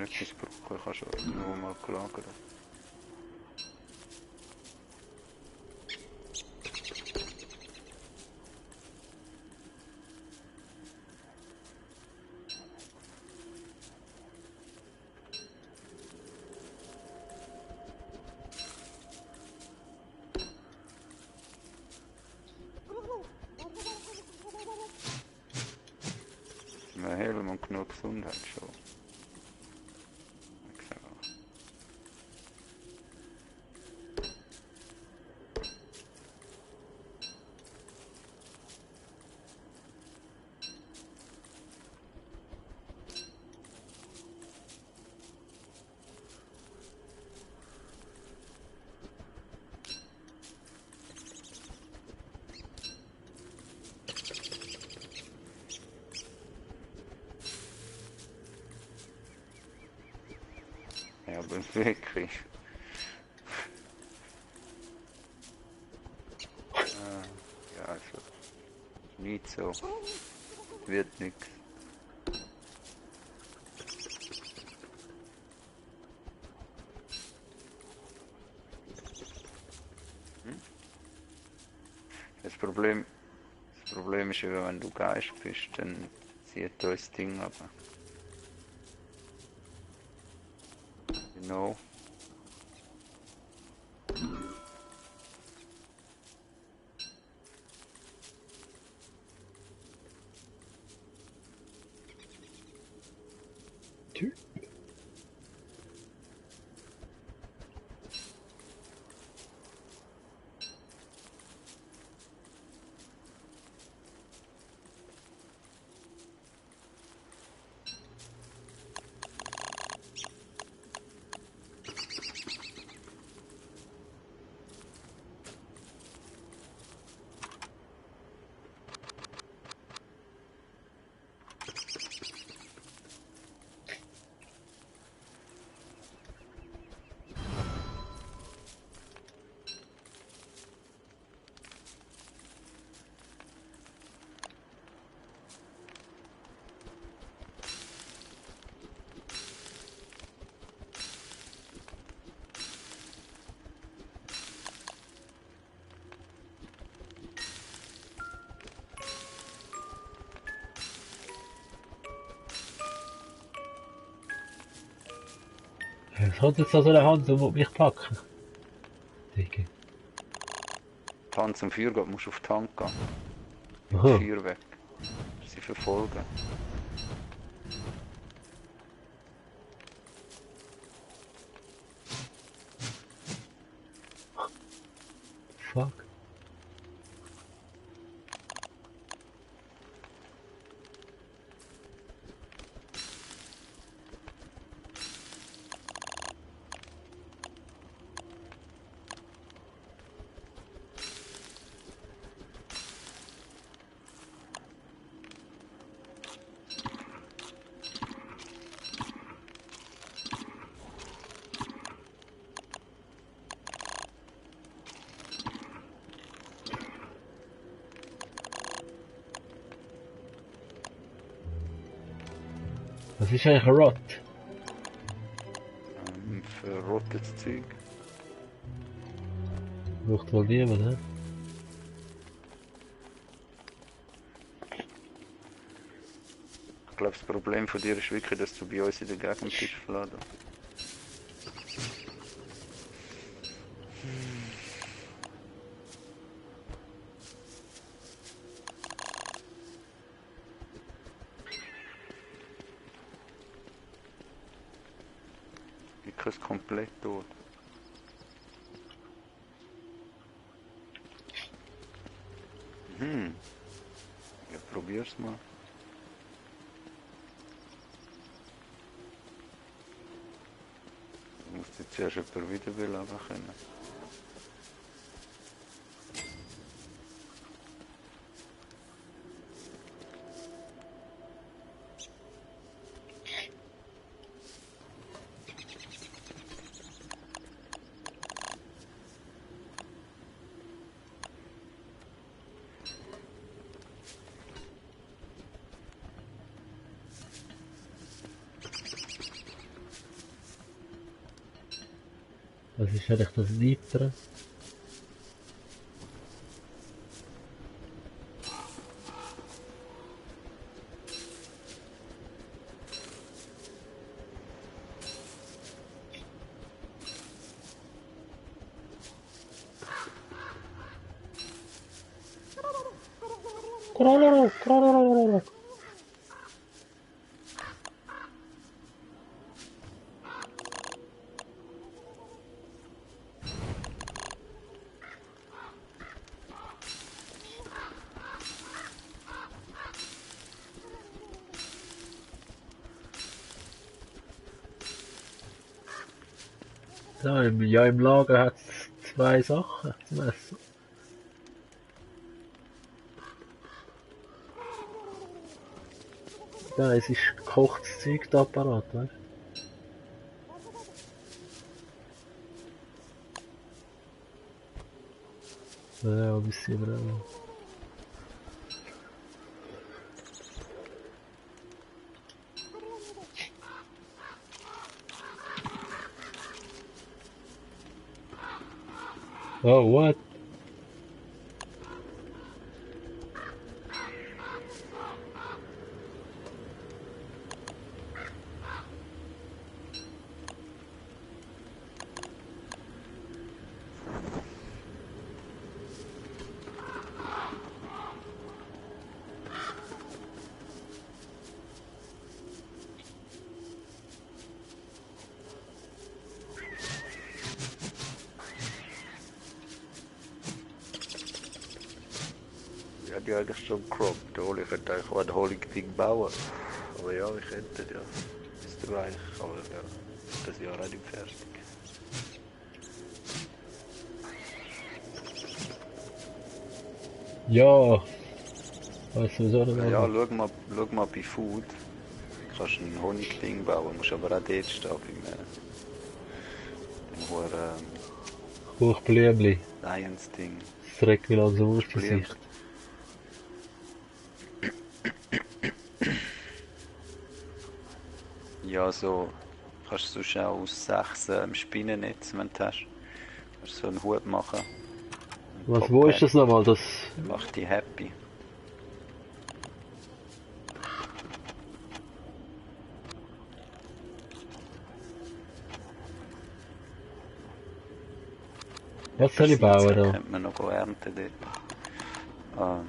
etwas brauchen, kannst du nur mal lagern. Mehr Helm und genug Gesundheit schon. Okay. Ja, aber wirklich. Ja, also. Nicht so. Wird nix. Das Problem ist eben, wenn du Geist bist, dann zieht euch das Ding ab. You know? Tü. Was hat jetzt da so eine Hand, die mich packen? Digga. Die Hand zum Feuer geht, musst du auf die Hand gehen. Das Aha. Feuer weg. Sie verfolgen. Fuck. Was ist eigentlich ein Rot? Verrottetes Zeug. Braucht wohl niemand, ne? Ich glaube, das Problem von dir ist wirklich, dass du bei uns in der Gegend bist, Vlado. Wirklich komplett tot. Ja, probier's mal. Du musst jetzt zuerst jemanden wiederbeleben können. Was ist eigentlich das Weitere? Ja, im Lager hat es 2 Sachen zum Essen. Ja, es ist gekochtes Zeug, der Apparat, weißt du? Ja, ein bisschen dran. Oh, what? Ja, die eigentlich schon gecroppt, oder? Ich könnte eigentlich auch ein Honig-Ding bauen. Aber ja, ich könnte, ja. Ist du eigentlich, aber ja, das Jahr auch nicht fertig. Ja. Weißt du, so eine Ja, schau mal bei Food. Du kannst ein Honigding bauen, musst aber auch dort stehen, beim hohen Hochblümli. Science-Ding. Das regt mich langsam aus, die Blüm. Sicht. Ja, so kannst du sonst auch aus 6 Spinnennetz, wenn du hast. Kannst so einen Hut machen. Was, wo ist das nochmal? Das. Der macht dich happy. Was soll ich bauen da? Könnte man noch ernten dort.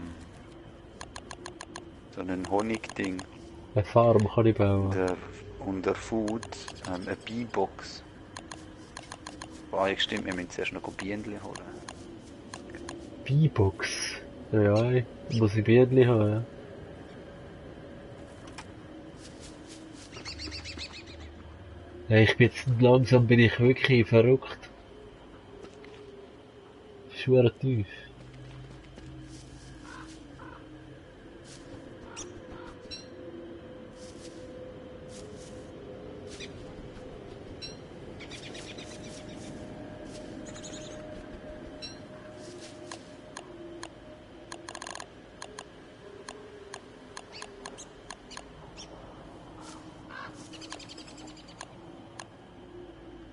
So ein Honigding. Eine Farm kann ich bauen. Und der Food, eine Bee-Box. Ah, ja, stimmt, wir müssen zuerst noch Bienen holen. Bee-Box. Ja, ja, muss ich Bienen haben, ja. Ja, ich bin jetzt langsam bin ich wirklich verrückt. Schwer tief.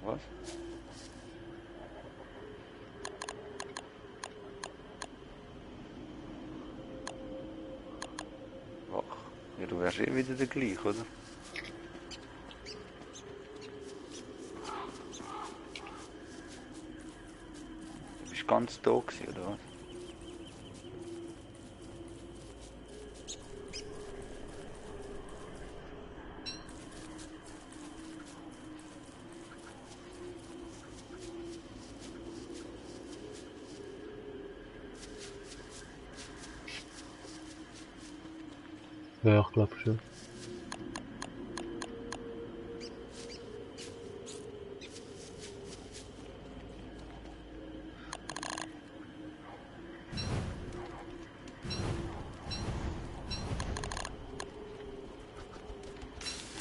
Was? Ach, ja, du wärst eh wieder der gleiche, oder? Du bist ganz da gewesen, oder was? Ja, ich glaube schon.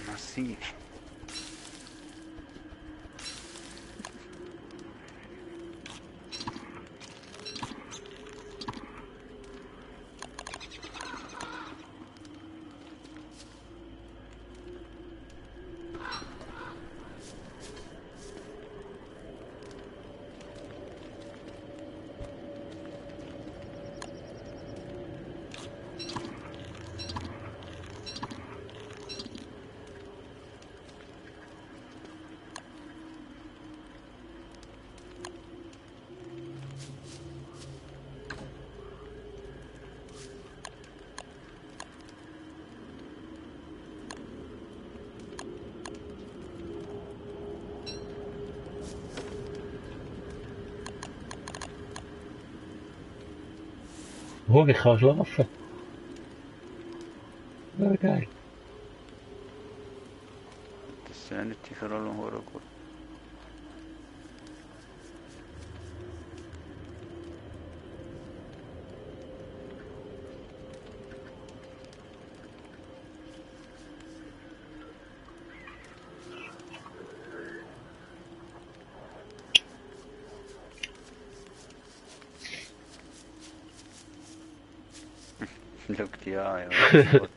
Massiv. Oh, ich kann schlafen. Ja, geil. Das Sanity vor allem hure gut. Schau die an, ja.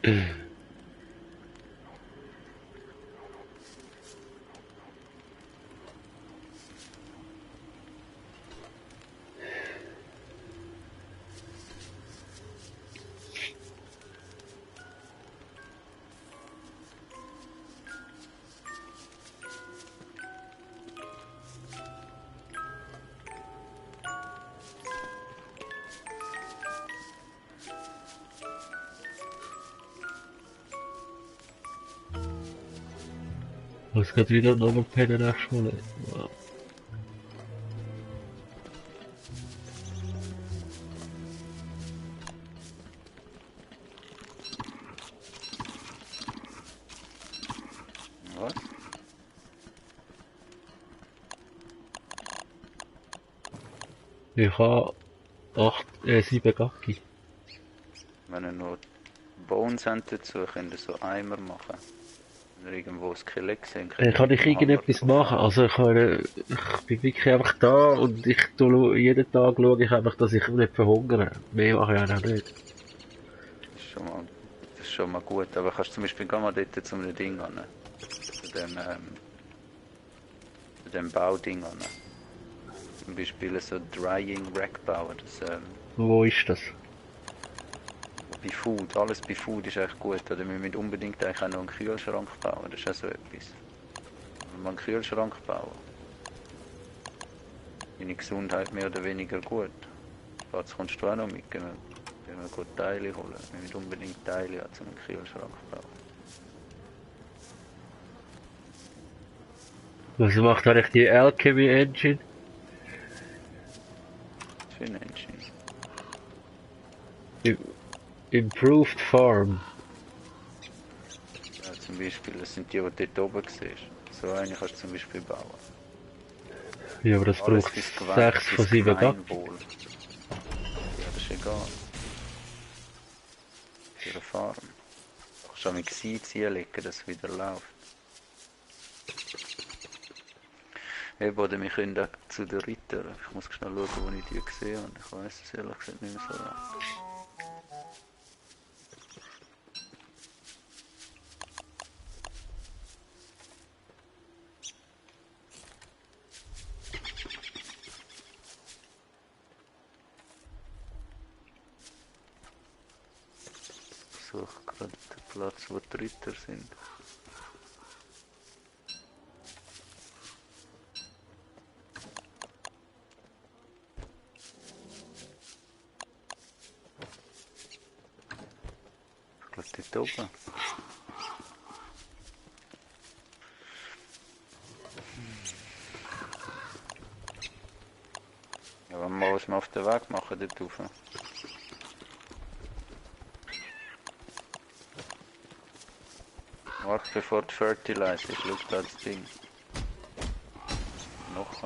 Was muss gerade wieder nochmal pennen nächstes Mal. Wow. Was? Ich habe 7 Gacki. Wenn ihr noch Bones habt dazu, könnt ihr so Eimer machen. Wenn ihr irgendwo ein Skelett seht, könnt ihr Kann mit ich dem Hammer irgendetwas drauf machen? hauen. Also ich bin wirklich einfach da und jeden Tag schaue ich einfach, dass ich nicht verhungere. Mehr mache ich auch nicht. Das ist schon mal gut, aber kannst zum Beispiel geh mal dort zum Ding an. Zu dem Bauding an. Zum Beispiel so Drying Rack bauen. Das, Wo ist das? bei Food, alles bei Food ist echt gut. Oder wir müssen unbedingt eigentlich auch noch einen Kühlschrank bauen. Das ist auch so etwas. Wenn wir einen Kühlschrank bauen, deine Gesundheit mehr oder weniger gut. Jetzt kommst du auch noch mit. Gehen wir gut Teile holen. Wir müssen unbedingt Teile haben, um einen Kühlschrank bauen. Was macht eigentlich die Alchemy Engine? Was für ein Engine? Improved Farm. Ja, zum Beispiel, das sind die dort oben siehst. So eine kannst du zum Beispiel bauen. Ja, aber das Alles braucht fürs 6 von 7 Gacki. Gemeinwohl. Ja, das ist egal. Für eine Farm. Du kannst auch mit Seeds hinlegen, dass es wieder läuft. Eben, oder wir können auch zu den Rittern. Ich muss schnell schauen, wo ich die gesehen habe. Ich weiß es ehrlich gesagt nicht mehr so lange. Ich suche gerade den Platz, wo die Ritter sind. Ich glaube dort oben. Ja, wenn wir was mal auf den Weg machen dort rauf. Warte, bevor du fertilize ist, schau da das Ding. Noch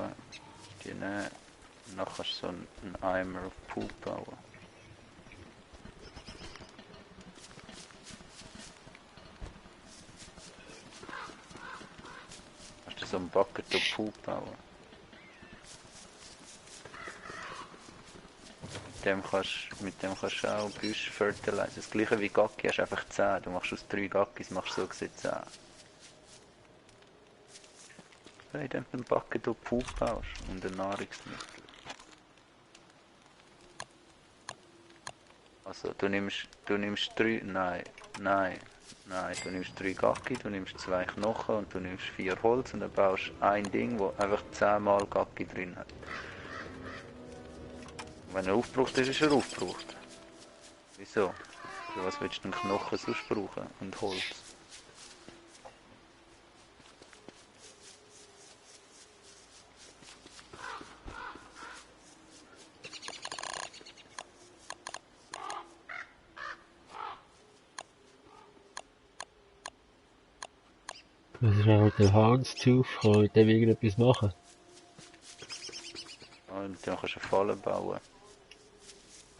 die nehmen. Noch kannst du so einen Eimer auf Pool bauen. Kannst du so einen Bucket auf Pool bauen. Mit dem kannst du auch Büsche fertilizen. Das gleiche wie Gacki, hast einfach 10. Du machst aus 3 Gackis, machst so gesehen 10. Wenn du einen Bucket auf Pool baust und ein Nahrungsmittel. Also du nimmst 3, nein, du nimmst 3 Gacki, du nimmst 2 Knochen und du nimmst 4 Holz und dann baust ein Ding, wo einfach 10 mal Gacki drin hat. Wenn er aufgebraucht ist, ist er aufgebraucht. Wieso? Für was willst du einen Knochen sonst brauchen und Holz? Was ist auch mit dem Houndstooth? Kann man mit dem irgendetwas machen? Und dann kannst du eine Falle bauen.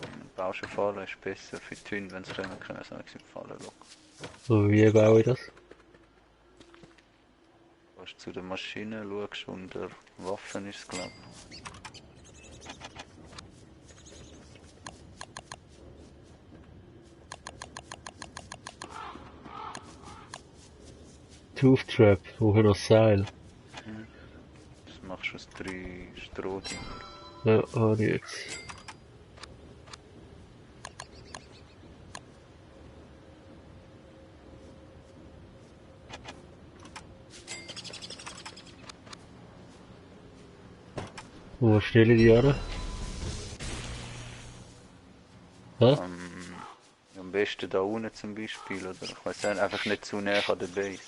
Dann baust du eine Falle, ist besser für die Hunde, wenn sie kommen können, so in die Falle locken. Und wie baue ich das? Du gehst zu der Maschine, schaust unter Waffen ist es, glaube ich. Tooth Trap, brauche noch Seil. Das machst du aus 3 Strohdinger. Ja, habe ich jetzt. Wo stelle ich die an? Hä? Am besten da unten zum Beispiel, oder ich weiß nicht, einfach nicht zu näher an der Base.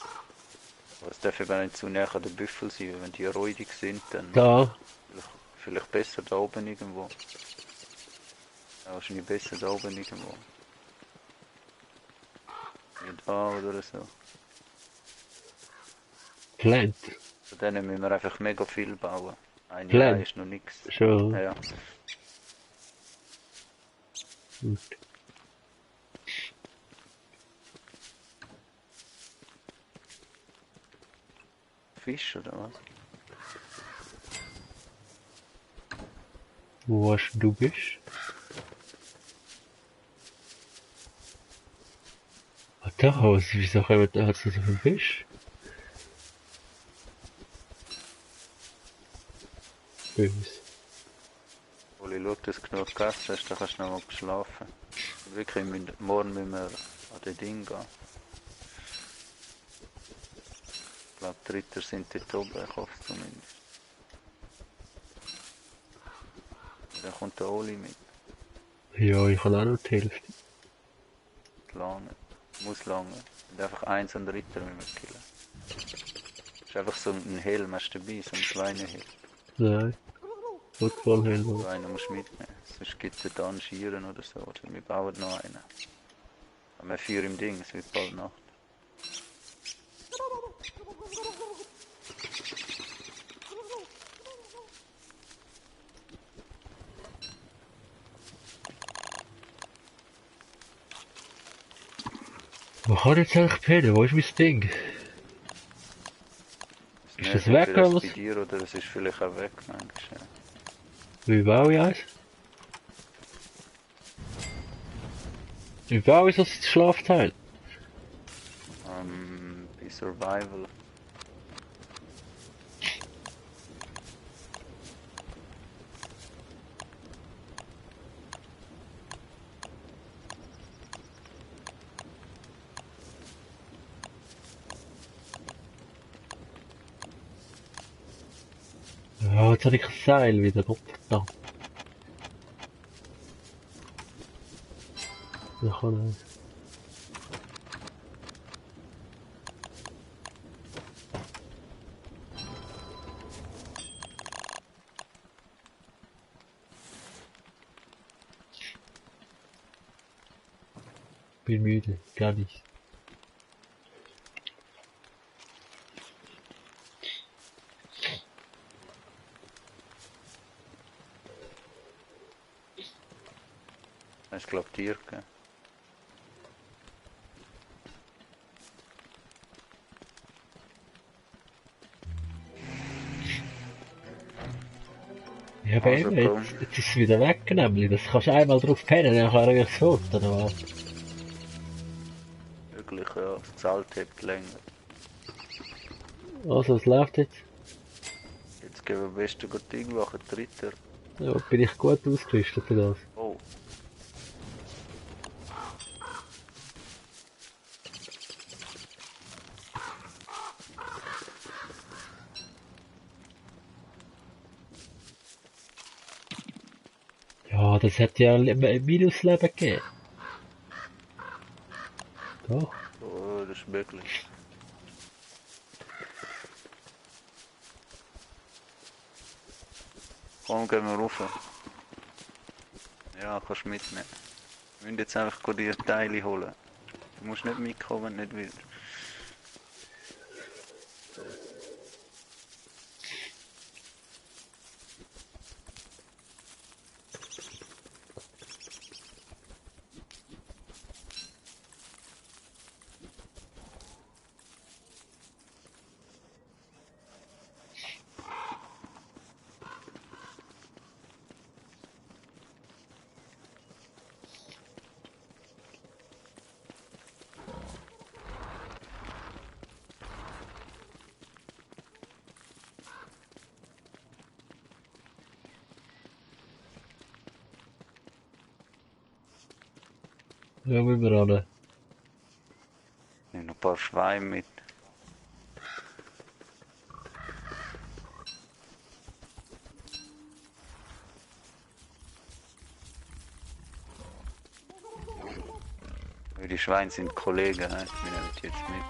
Aber es darf eben nicht zu näher an den Büffel sein, weil wenn die räudig sind, dann Da. vielleicht besser da oben irgendwo. Ja, wahrscheinlich besser da oben irgendwo. Wie da oder so. Plant. Von denen müssen wir einfach mega viel bauen. Eine Plan. Reihe ist noch nichts. Schon. Ja. Gut. Fisch oder was? Wo hast du bist? Ah, da Haus, wieso kommen da so viel Fisch? Böse. Wo ich schaue, dass du genug gegessen hast, dann kannst du noch mal schlafen. Wirklich, morgen müssen wir an den Ding gehen. Ich glaube, die Ritter sind dort oben, ich hoffe es zumindest. Dann kommt der Oli mit. Ja, ich habe auch noch die Hälfte. Lange. Muss lange. Und einfach eins an den Ritter müssen wir killen. Das ist einfach so ein Helm, hast du dabei, so ein Schweinehelm. Nein. Rückfallhelm. So einen musst du mitnehmen. Sonst gibt es dann Schieren oder so. Oder wir bauen noch einen. Aber wir 4 im Ding, es wird bald Nacht. Wo kann ich jetzt eigentlich pennen? Wo ist mein Ding? Ist das weg oder oder was? was? Bei dir oder es ist vielleicht auch weg manchmal. Wie baue ich eins? Wie baue ich das Schlafteil? Bei Survival. Ja, jetzt habe ich ein Seil wieder. Verdammt. Ja, kann ich. Bin müde, gar nicht. Ich glaube Tierke. Ja, aber Also, eben, komm. jetzt ist es wieder weg, nämlich. Das kannst du einmal drauf pennen, dann kann er es fort, oder was? Wirklich, ja. Das Zelt hebt länger. Also, es läuft jetzt. Jetzt gehen wir am besten gut Ding machen, Dritter. Ja, bin ich gut ausgerüstet für das. Oh. Ja, das hat ja ein Minusleben gegeben. Doch. Oh, das ist möglich. Komm, gehen wir rauf. Ja, kannst du mitnehmen. Wir müssen jetzt einfach die Teile holen. Du musst nicht mitkommen, wenn du nicht willst. Ja, müssen wir ran. Nehmen noch ein paar Schweine mit. Die Schweine sind Kollegen, wir nehmen die jetzt mit.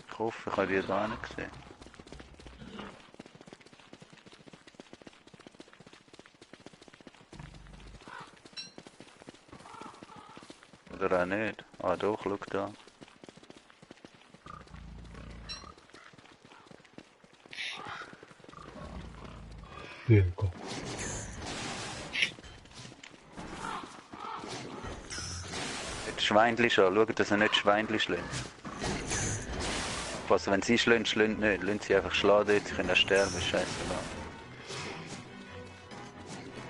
Ich hoffe, ich habe die da nicht gesehen. Oder auch nicht. Ah doch, schau da. Ja, komm. Jetzt Schweinchen schon, schau, dass er nicht Schweinchen schlägt. Also wenn sie schlagen, schlagen nicht. Lassen sie einfach schlagen dort, sie können auch sterben, scheiße.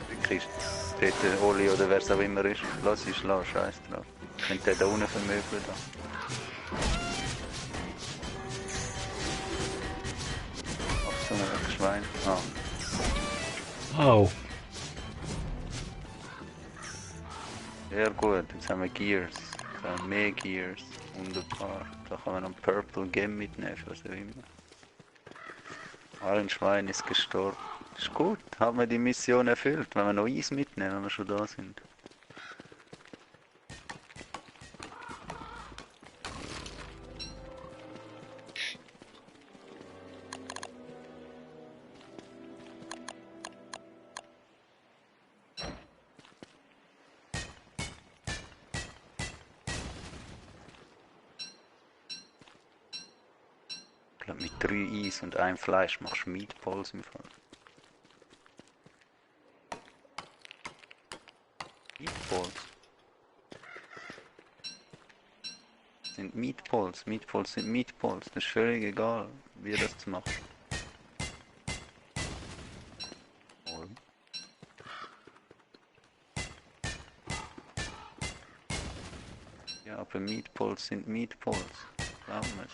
Wirklich, dort der Oli oder wer es auch immer ist, lass sie schlagen, scheiße drauf. Ich könnte den da unten vermöbeln. Da. Ach so, ein Schwein. Ah. Au. Sehr gut, jetzt haben wir Gears. Jetzt haben wir mehr Gears. Wunderbar. Da kann man noch ein Purple Gem mitnehmen, was auch immer. Ein Schwein ist gestorben. Ist gut, haben wir die Mission erfüllt. Wenn wir noch Eis mitnehmen, wenn wir schon da sind. Ich glaube, mit 3 Eis und einem Fleisch machst du Meatballs im Fall. Meatballs? Sind Meatballs. Meatballs sind Meatballs. Das ist völlig egal, wie das zu machen. Ja, aber Meatballs sind Meatballs. Glauben wir es.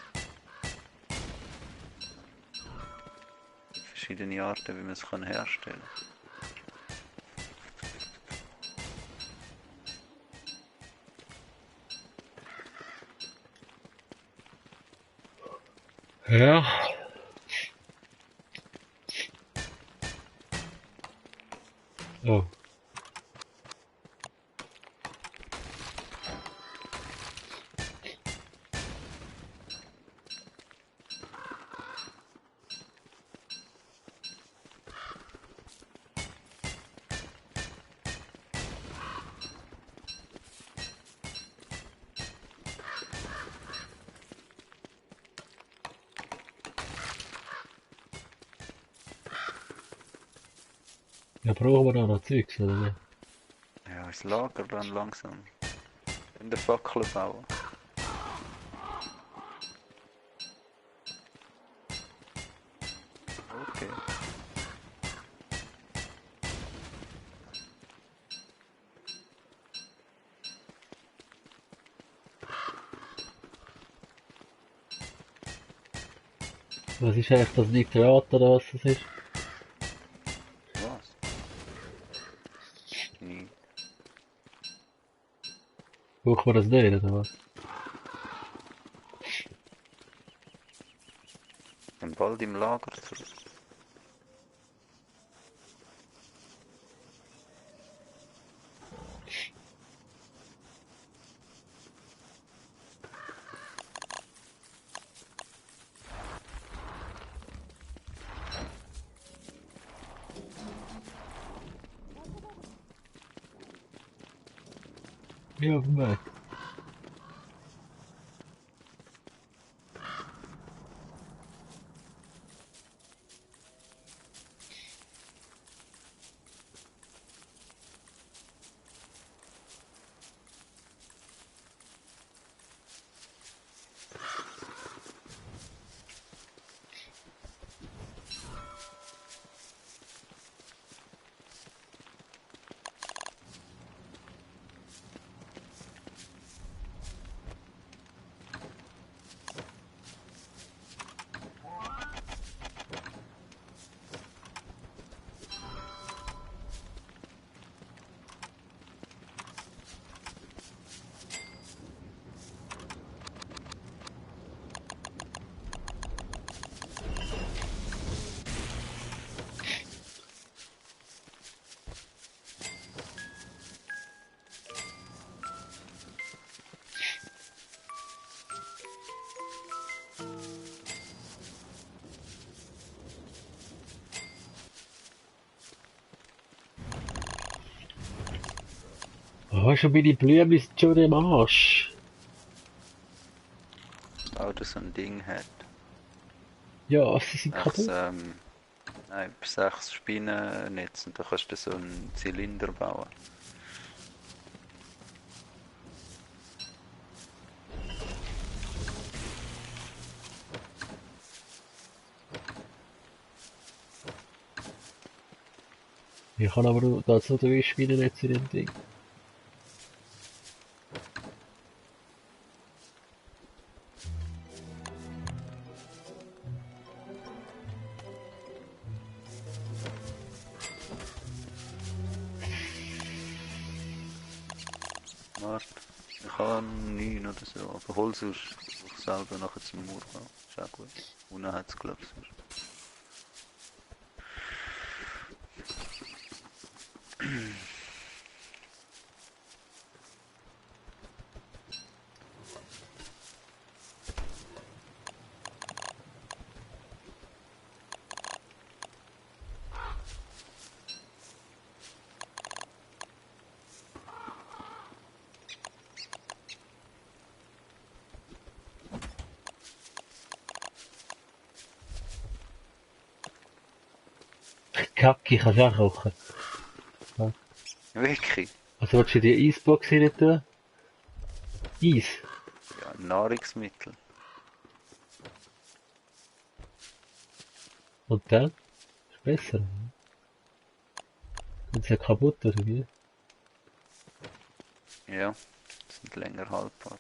Verschiedene Arten, wie man es herstellen kann. Ja. Oh. Ja, brauchen wir da noch Zeugs, oder nicht? Ja, das Lager dann langsam. In der Fackel bauen. Okay. Was ist eigentlich das Nitrat oder was das ist? Was? Nie. Brauchen wir das nicht, oder was? Dann bald im Lager zurück. Ja, auf dem Weg. hast du meine Blümchen sind schon im Arsch? Bau das so ein Ding hat. Ja, sie sind Sechs, kaputt. nein, 6 Spinnennetze und da kannst du so einen Zylinder bauen. Ich kann aber nur dazu 3 Spinnennetze in dem Ding. Warte, ich habe 9 oder so, aber hol sonst ich selber nachher zum Mauer gehen. Ist auch gut. Unten hat es glaube ich sonst. Kacke, kannst du auch kochen. Wirklich? Also willst du die Eisbox rein tun? Eis? Ja, Nahrungsmittel. Und dann? Ist besser. Ist ja kaputt, oder wie? Ja, sind länger haltbar.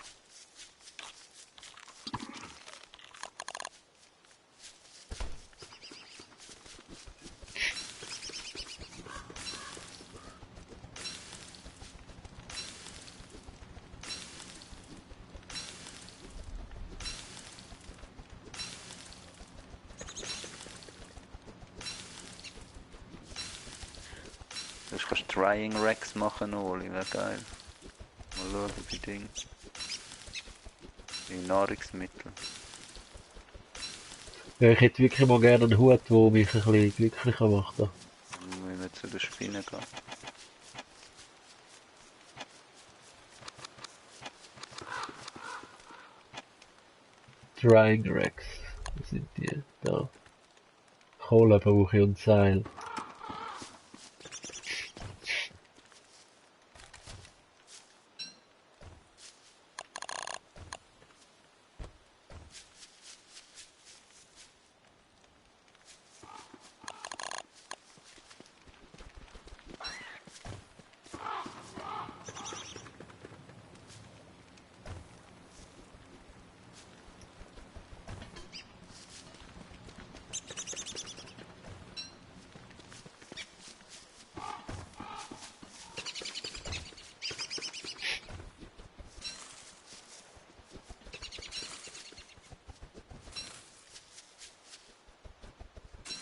Du kannst Drying Racks machen, Oli, wäre geil. Mal schauen, die Dinge. Die Nahrungsmittel. Ja, ich hätte wirklich mal gerne einen Hut, der mich ein bisschen glücklicher macht. Da. Dann müssen wir zu den Spinnen gehen. Drying Racks. Wo sind die? Da. Kohle brauche ich und Seil.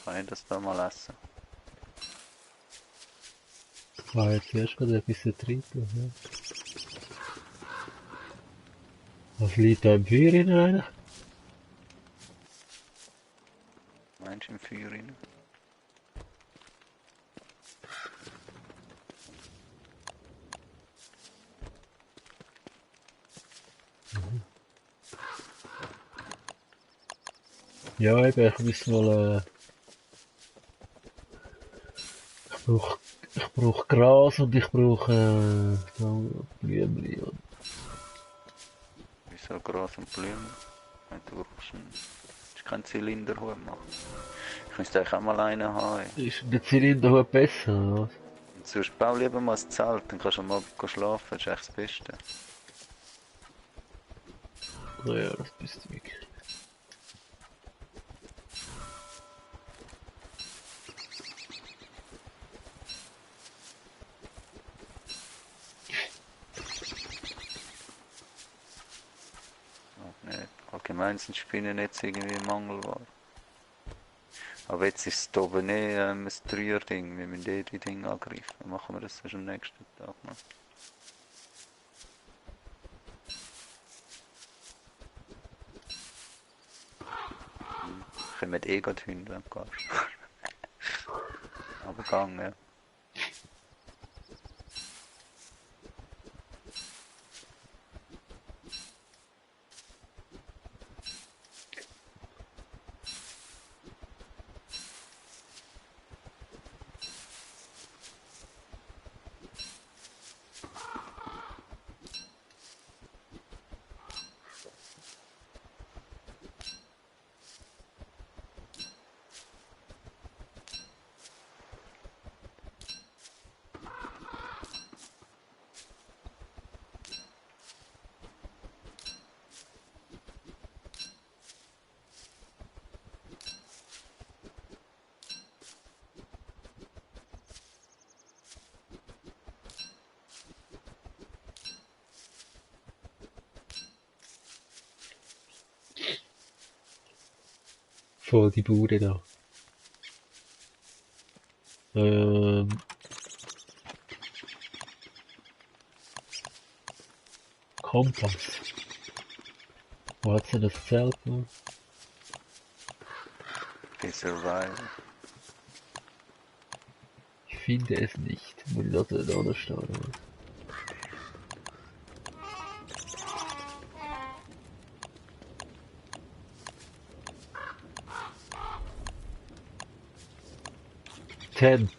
Kann ich das da mal essen? Ich war jetzt erst gerade etwas trinken. Ja. Was liegt da im Feuer rein eigentlich? Meinst du im Feuer rein? Ja, eben, ich muss mal, ich brauch Gras und ich brauche, Blümchen und, Wieso Gras und Blumen? Du brauchst keinen Zylinderhut machen. Ich müsste eigentlich auch mal einen haben. ist der Zylinderhut besser, oder was? Und sonst bau lieber mal ein Zelt, dann kannst du mal schlafen, das ist echt das Beste. Naja, das bist du wirklich. Auch nicht. Allgemein sind Spinnen jetzt irgendwie Mangelware. Aber jetzt ist es da oben ein Dreier-Ding. Wir müssen die Dinge angreifen. Dann machen wir das erst am nächsten Tag noch. Kommen eh gerade Hunde, wenn du gehst. Aber gang, ja. Voll die Bude da. Kompass. Wo hat sie das Zelt noch? Be survival. Ich finde es nicht. Muss ich da stehen? Oder? Tent.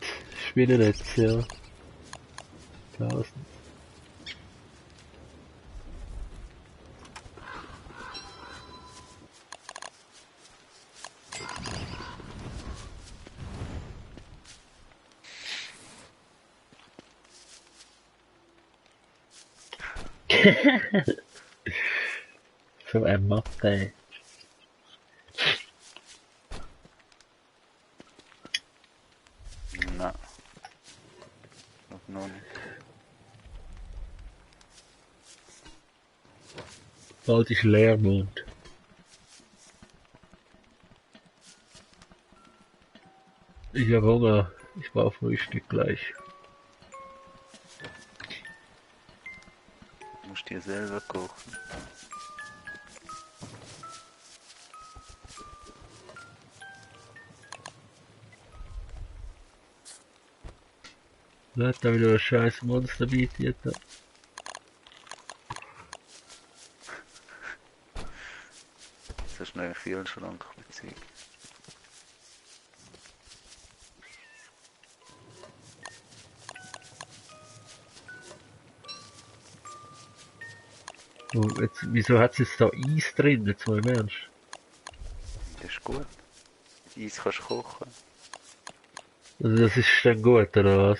Spinnennetz, ja. 1000. So ein Mathe. Na. Noch nicht. Bald ist Leermond. Ich habe Hunger. Ich brauche Frühstück gleich. Du musst dir selber kochen. Wer hat da wieder ein scheiß Monster bietet? So schnell einen Kühlschrank beziehen. Oh, jetzt, wieso hat es jetzt da Eis drin? Jetzt mal im Ernst. Das ist gut. Eis kannst du kochen. Also das ist dann gut, oder was?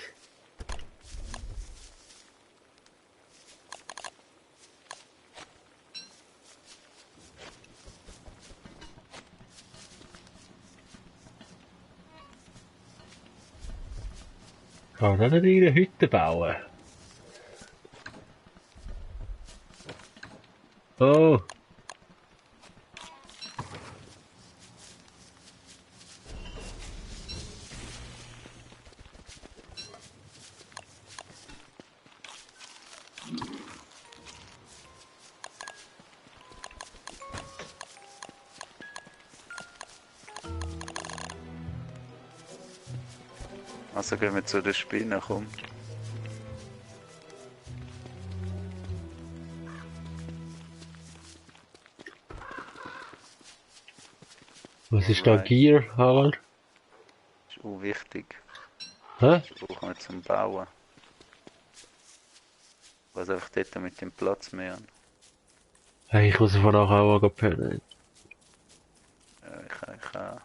Kann man nicht eine Hütte bauen? Oh! Also gehen wir zu der Spinne, komm. Was ist da Right. Gear, Harald? Das ist auch wichtig. Hä? Das brauchen wir zum Bauen. Was einfach dort mit dem Platz mehr an. Hey, ich muss von nachher auch mal pennen. Ja, ich auch.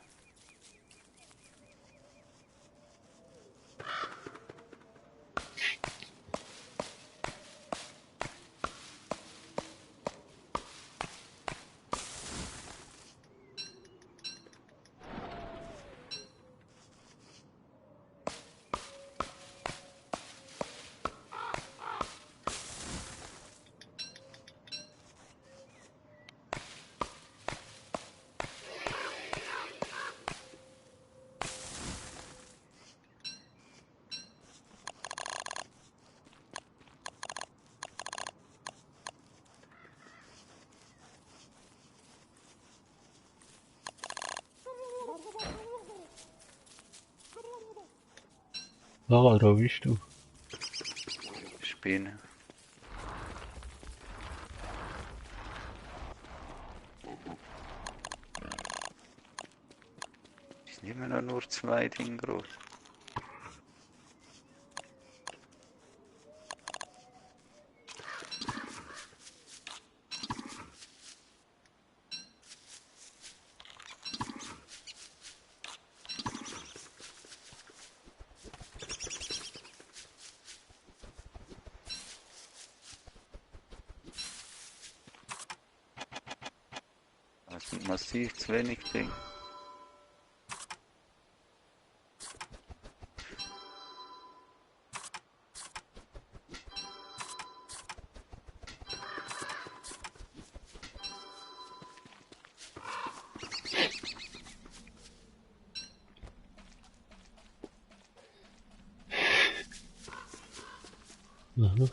Harald, wo bist du? Spinne. Die sind immer noch nur 2 Dinge groß. Das sind massiv zu wenig Dinge. Aha.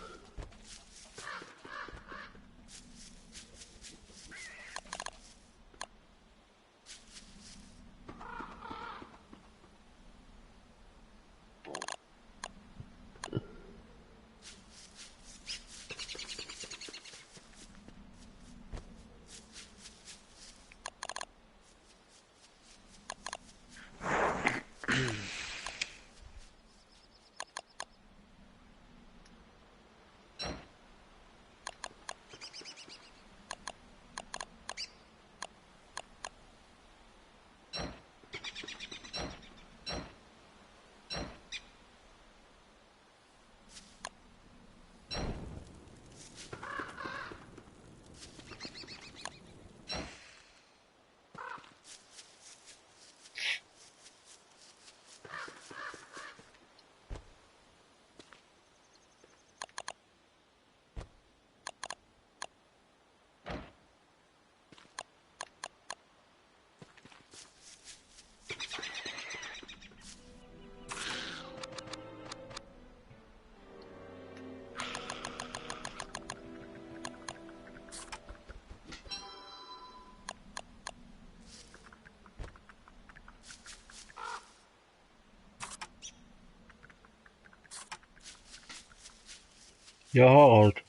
Ja, Harald.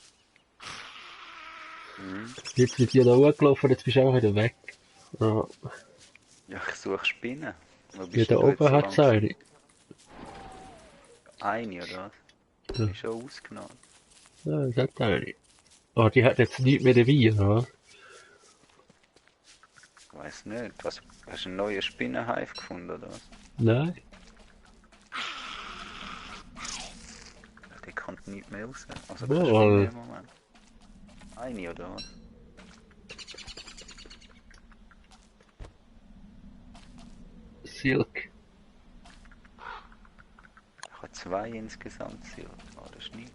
Jetzt wird dir da hochgelaufen, jetzt bist du auch wieder weg. Ja, Ja, ich suche Spinnen. Wo ja bist da denn du jetzt oben so hat es lang? eine. Eine, oder was? Ja. Die ist schon ausgenommen. Ja, das hat eine. Aber die hat jetzt nichts mehr dabei, oder? Ich weiß nicht. Was, hast du einen neuen Spinnenhive gefunden, oder was? Nein. Die kommt nicht mehr raus. Also Ja, keine Spinne weil- im Moment. Eine, oder was? Silk. Ich habe zwei insgesamt Silk. Oh, das ist nicht.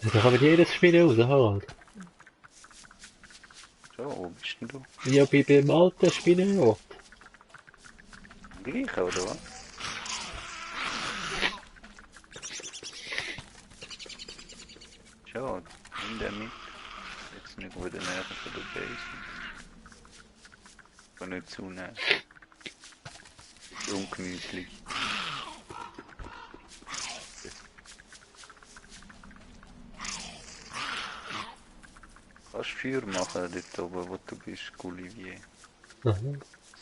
Ja, da kommt jedes Spiel raus, Harald. So, wo bist denn du? Ja, beim alten Spinnenrot. Gleich, oder was? Schon, in der Mitte. Jetzt nicht wo der Nähe von der Base. Aber nicht zu nah. Ist ungemütlich. Kannst Feuer machen dort oben, wo du bist, Olivier. Aha.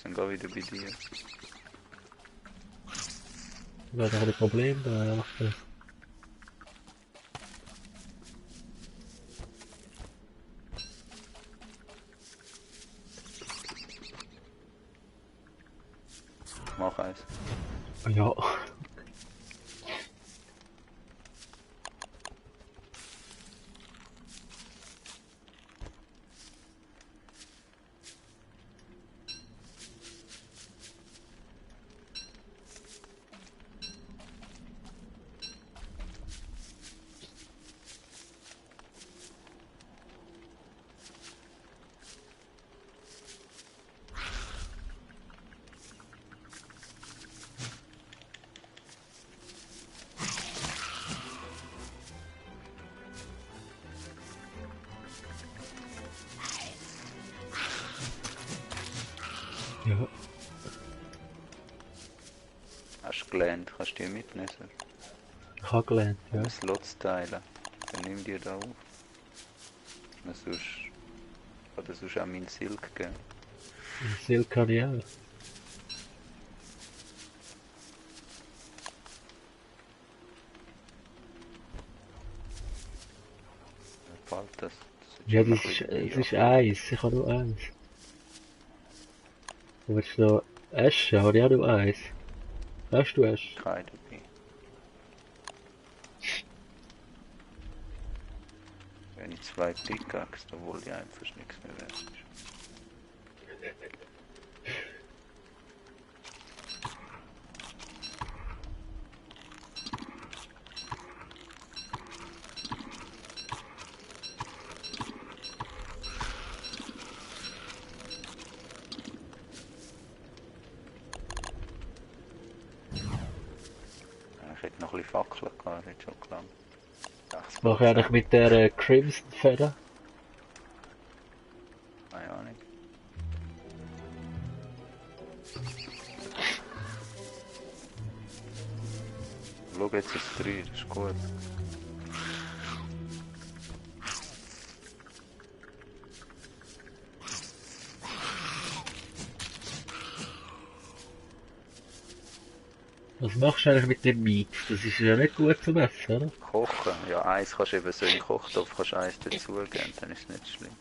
Sind gar wieder bei dir. Ja, da habe ich ein Problem, da macht er. Mach eins. Ja. Ja. Hast du gelernt, kannst du die mitnehmen? Ich habe gelernt, ja. Ja. Slots teilen. Dann nimm die da auf. Und sonst, oder sonst auch mein Silk geben. Silk kann ich auch. Bald das. Ja, immer das ein ist, bisschen es ist Eier. eins. Ich habe nur eins. Du willst noch Asche habe ich auch noch eins. Hast du Asche? Keine dabei. Wenn ich 2 Pickaxe, obwohl die einfach nichts mehr wert ist. Ich hätte noch ein bisschen Fackeln gehabt, hätte schon gelangt. Was mache ich eigentlich mit der Crimson Feder? Keine Ahnung. Schau, jetzt ist es 3, das ist gut. Was machst du eigentlich mit dem Meat? Das ist ja nicht gut zum Essen, oder? Kochen, ja, eins kannst du eben so in den Kochtopf kannst du eins dazugeben, dann ist es nicht schlimm.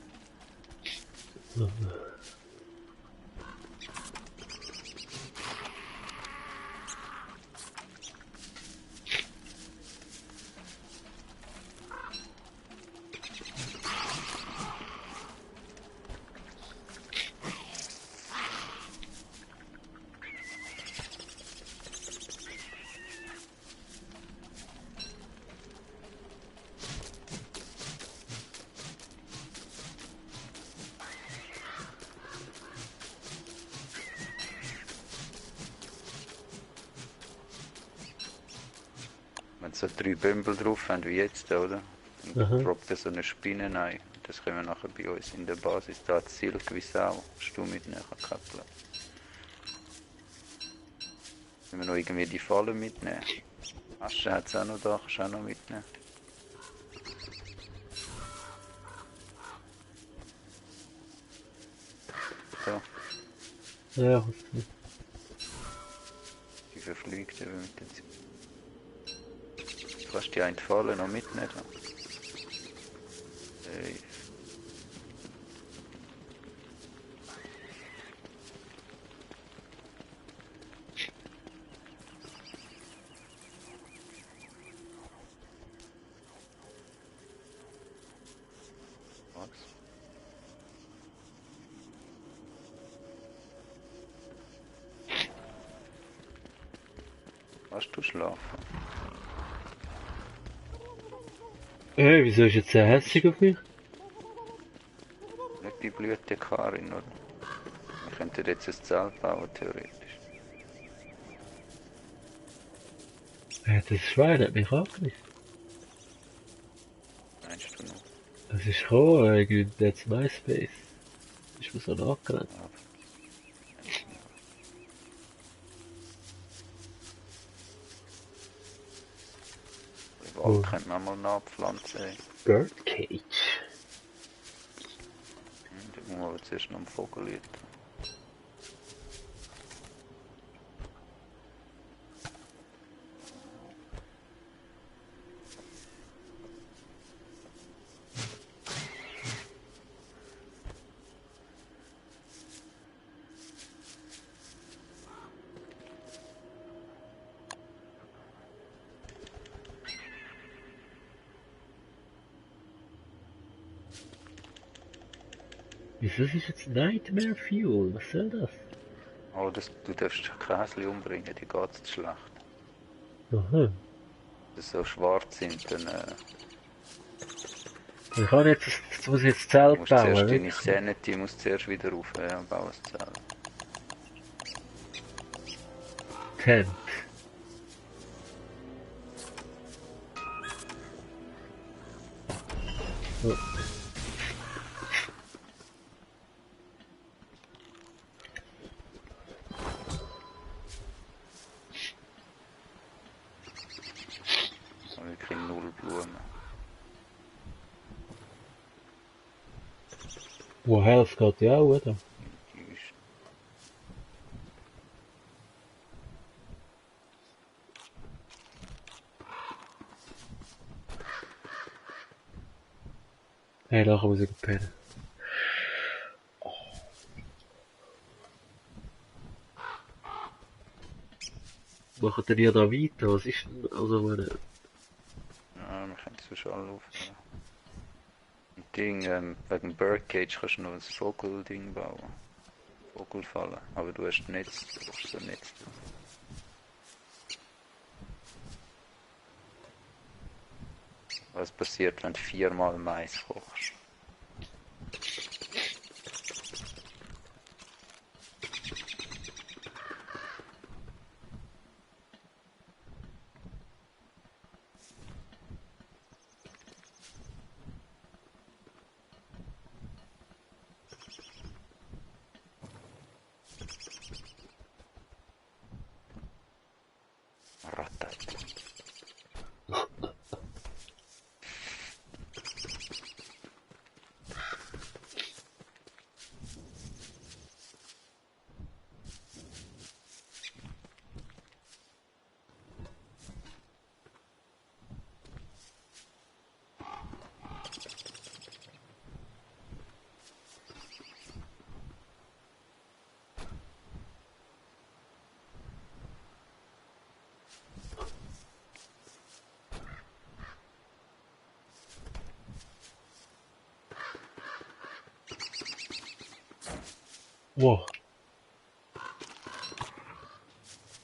Wenn so 3 Bümbel drauf haben wie jetzt, oder? Dann droppt er so eine Spinne rein. Das können wir nachher bei uns in der Basis da Silk wie Sau. Kannst du mitnehmen, kein Platz. Wenn wir noch irgendwie die Fallen mitnehmen. Asche hat es auch noch da, kannst du auch noch mitnehmen. So, Ja, die verfliegt eben mit den Silk. Du kannst die eine Falle noch mitnehmen. Hey. Was? Kannst du schlafen? wieso ist jetzt sehr hässlich auf mich? Nicht die blühende Karin, oder? Wir könnten jetzt ein Zelt bauen, theoretisch. Das Schwein hat mich angegriffen. Meinst du noch? Das ist gekommen, irgendwie jetzt MySpace. Ist mir so nachgerannt. Ja. Den Wald könnte man mal nachpflanzen. Ey. Birdcage. Da muss man aber zuerst noch einen Vogel lieten. Wieso ist jetzt Nightmare Fuel? Was soll das? Oh, du darfst kein Häschen umbringen, die geht zu schlecht. Aha. Wenn sie so schwarz sind, dann Ich kann jetzt muss ich jetzt du Zelt musst zuerst bauen. deine Sanity musst zuerst wieder rauf, ja, bau ein Zelt. Tent. Oh. Und wir kriegen 0 Blumen. Wo Health geht ja auch, oder? Die ist Hey, nachher muss ich pennen. Machen denn ihr da weiter? Was ist denn, also, Ja, wir können es schon alle aufnehmen. Und Ding, wegen Birdcage kannst du noch ein Vogel-Ding bauen. Vogelfallen. Aber du hast Netz, du brauchst so Netz. Was passiert, wenn du 4-mal Mais kochst? Ratter. wow.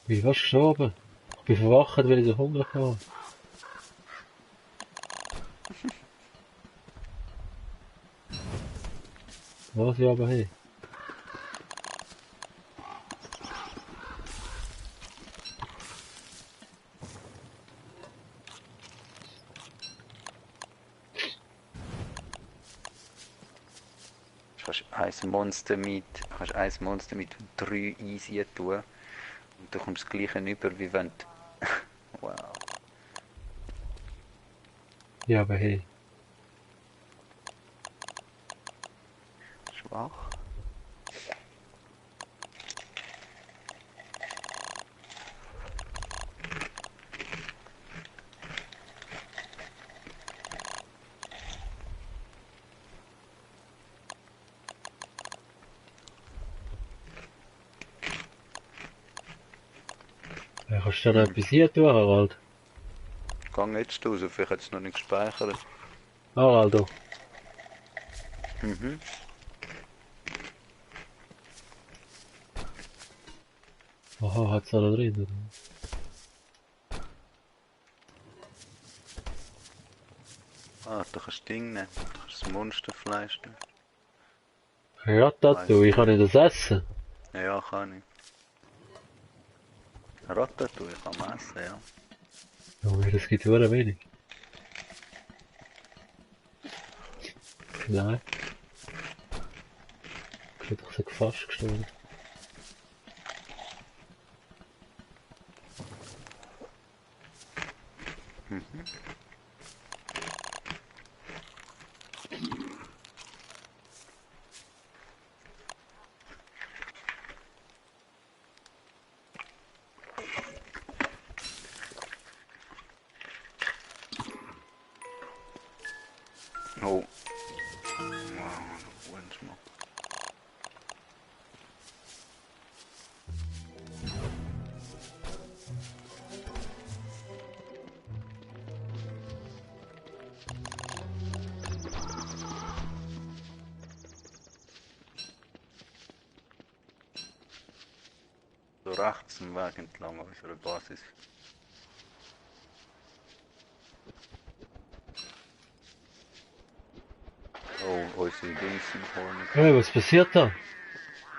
Wie warst du gestorben? Ich bin verwacht, weil ich so Hunger hatte. Was ja aber hey. Kannst ein Monster mit 3 easy tun und du kommst das gleiche über, wie wenn du... Wow. Ja, aber hey. Schwach. Ja, kannst du da noch etwas hier tun, Harald? Gang jetzt raus, vielleicht hat es noch nicht gespeichert. Haraldo. Mhm. Aha, hat's da noch drin, oder? Ah, du kannst Ding nehmen. Du kannst das Monsterfleisch nehmen. Ratatouille, ich kann nicht das essen. Ja, kann ich. Ratatouille kann man essen, ja. Oh, das gibt sehr wenig. Nein. Ich hätte doch so fast gestorben. Mhm. Oh. Wow, once more. So rechts am Weg entlang unserer Basis. Oh, unsere Dings sind vorne. Hey, was passiert da?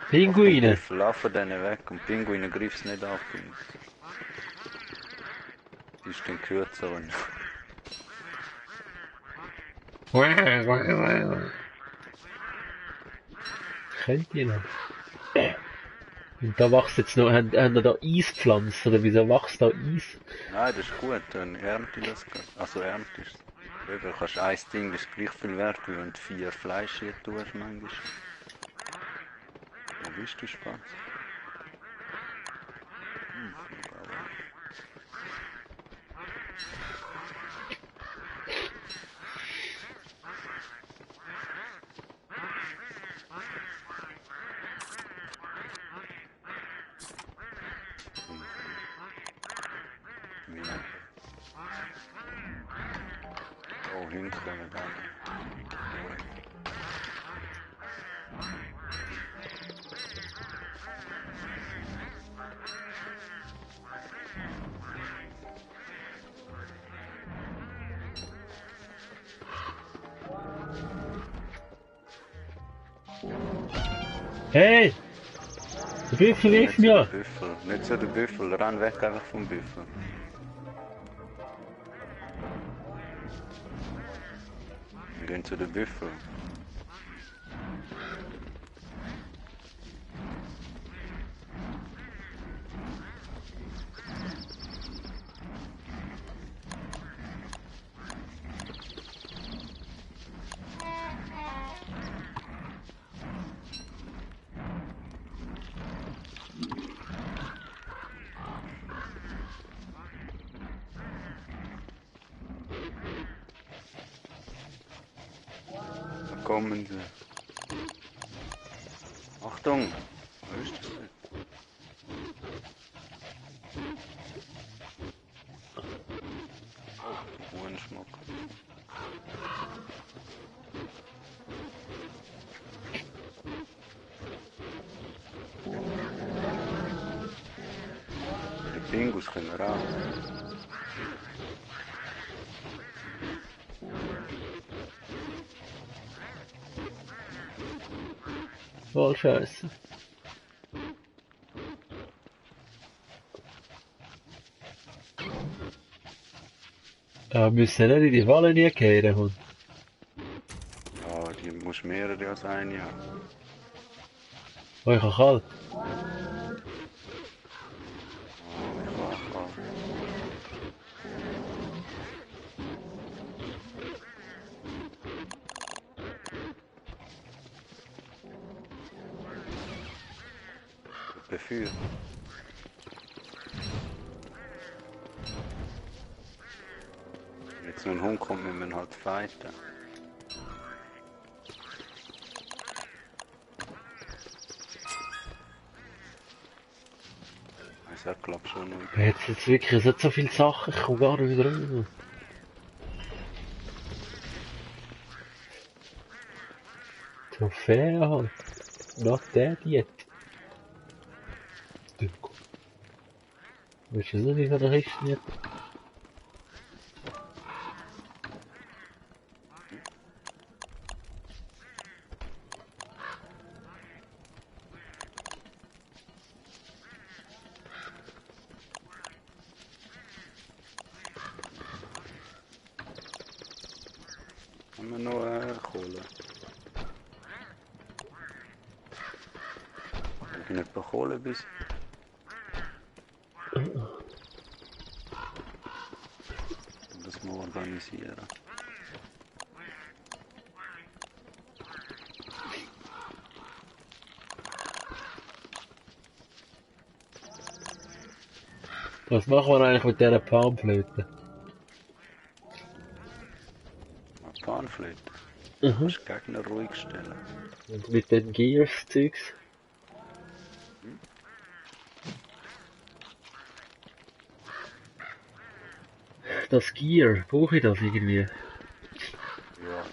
Pinguine. Laufen denen weg und Pinguine greifen es nicht an. Die ist dann kürzer und... Kennt ihr noch? Und da wächst jetzt noch, haben da Eispflanzen, oder wieso wächst da Eis? Nein, das ist gut, dann ernte ich das gerade. Also erntest du. Du kannst ein Ding, das ist gleich viel wert, wie wenn du 4 Fleisch hier tust manchmal. Wo bist du, Spatz? Aber... Hunde kommen dann. Hey! Der Büffel Nicht lief zu mir! den Büffel, nicht zu den Büffel, renn weg einfach vom Büffel. Wir gehen zu den Büffel. Da kommen sie. Achtung! Was ist das denn? Oh, Uhrenschmuck. Die Pingus können raus. Voll scheiße. Ja, wir müssen nicht in die Falle nie gehen, Hund. Ja, die muss mehrere als ein Jahr. Oh, ich habe kalt. Oh, ich war auch. Befür. Wenn jetzt noch ein Hund kommt, müssen wir halt fighten. Ich sag, glaub schon nicht. Jetzt wirklich, es hat so viele Sachen, ich komme gar nicht wieder rein. Trophäe halt. Not dead yet. Willst du das nicht von der Kiste nicht? Haben wir noch Kohle? Habe ich nicht mehr Kohle bis? Das mal organisieren. Was machen wir eigentlich mit dieser Palmflöte? Eine Panflöte. Mhm. Kannst du Gegner ruhig stellen. Und mit den Gears-Zeugs? Das Gear, brauche ich das irgendwie? Ja,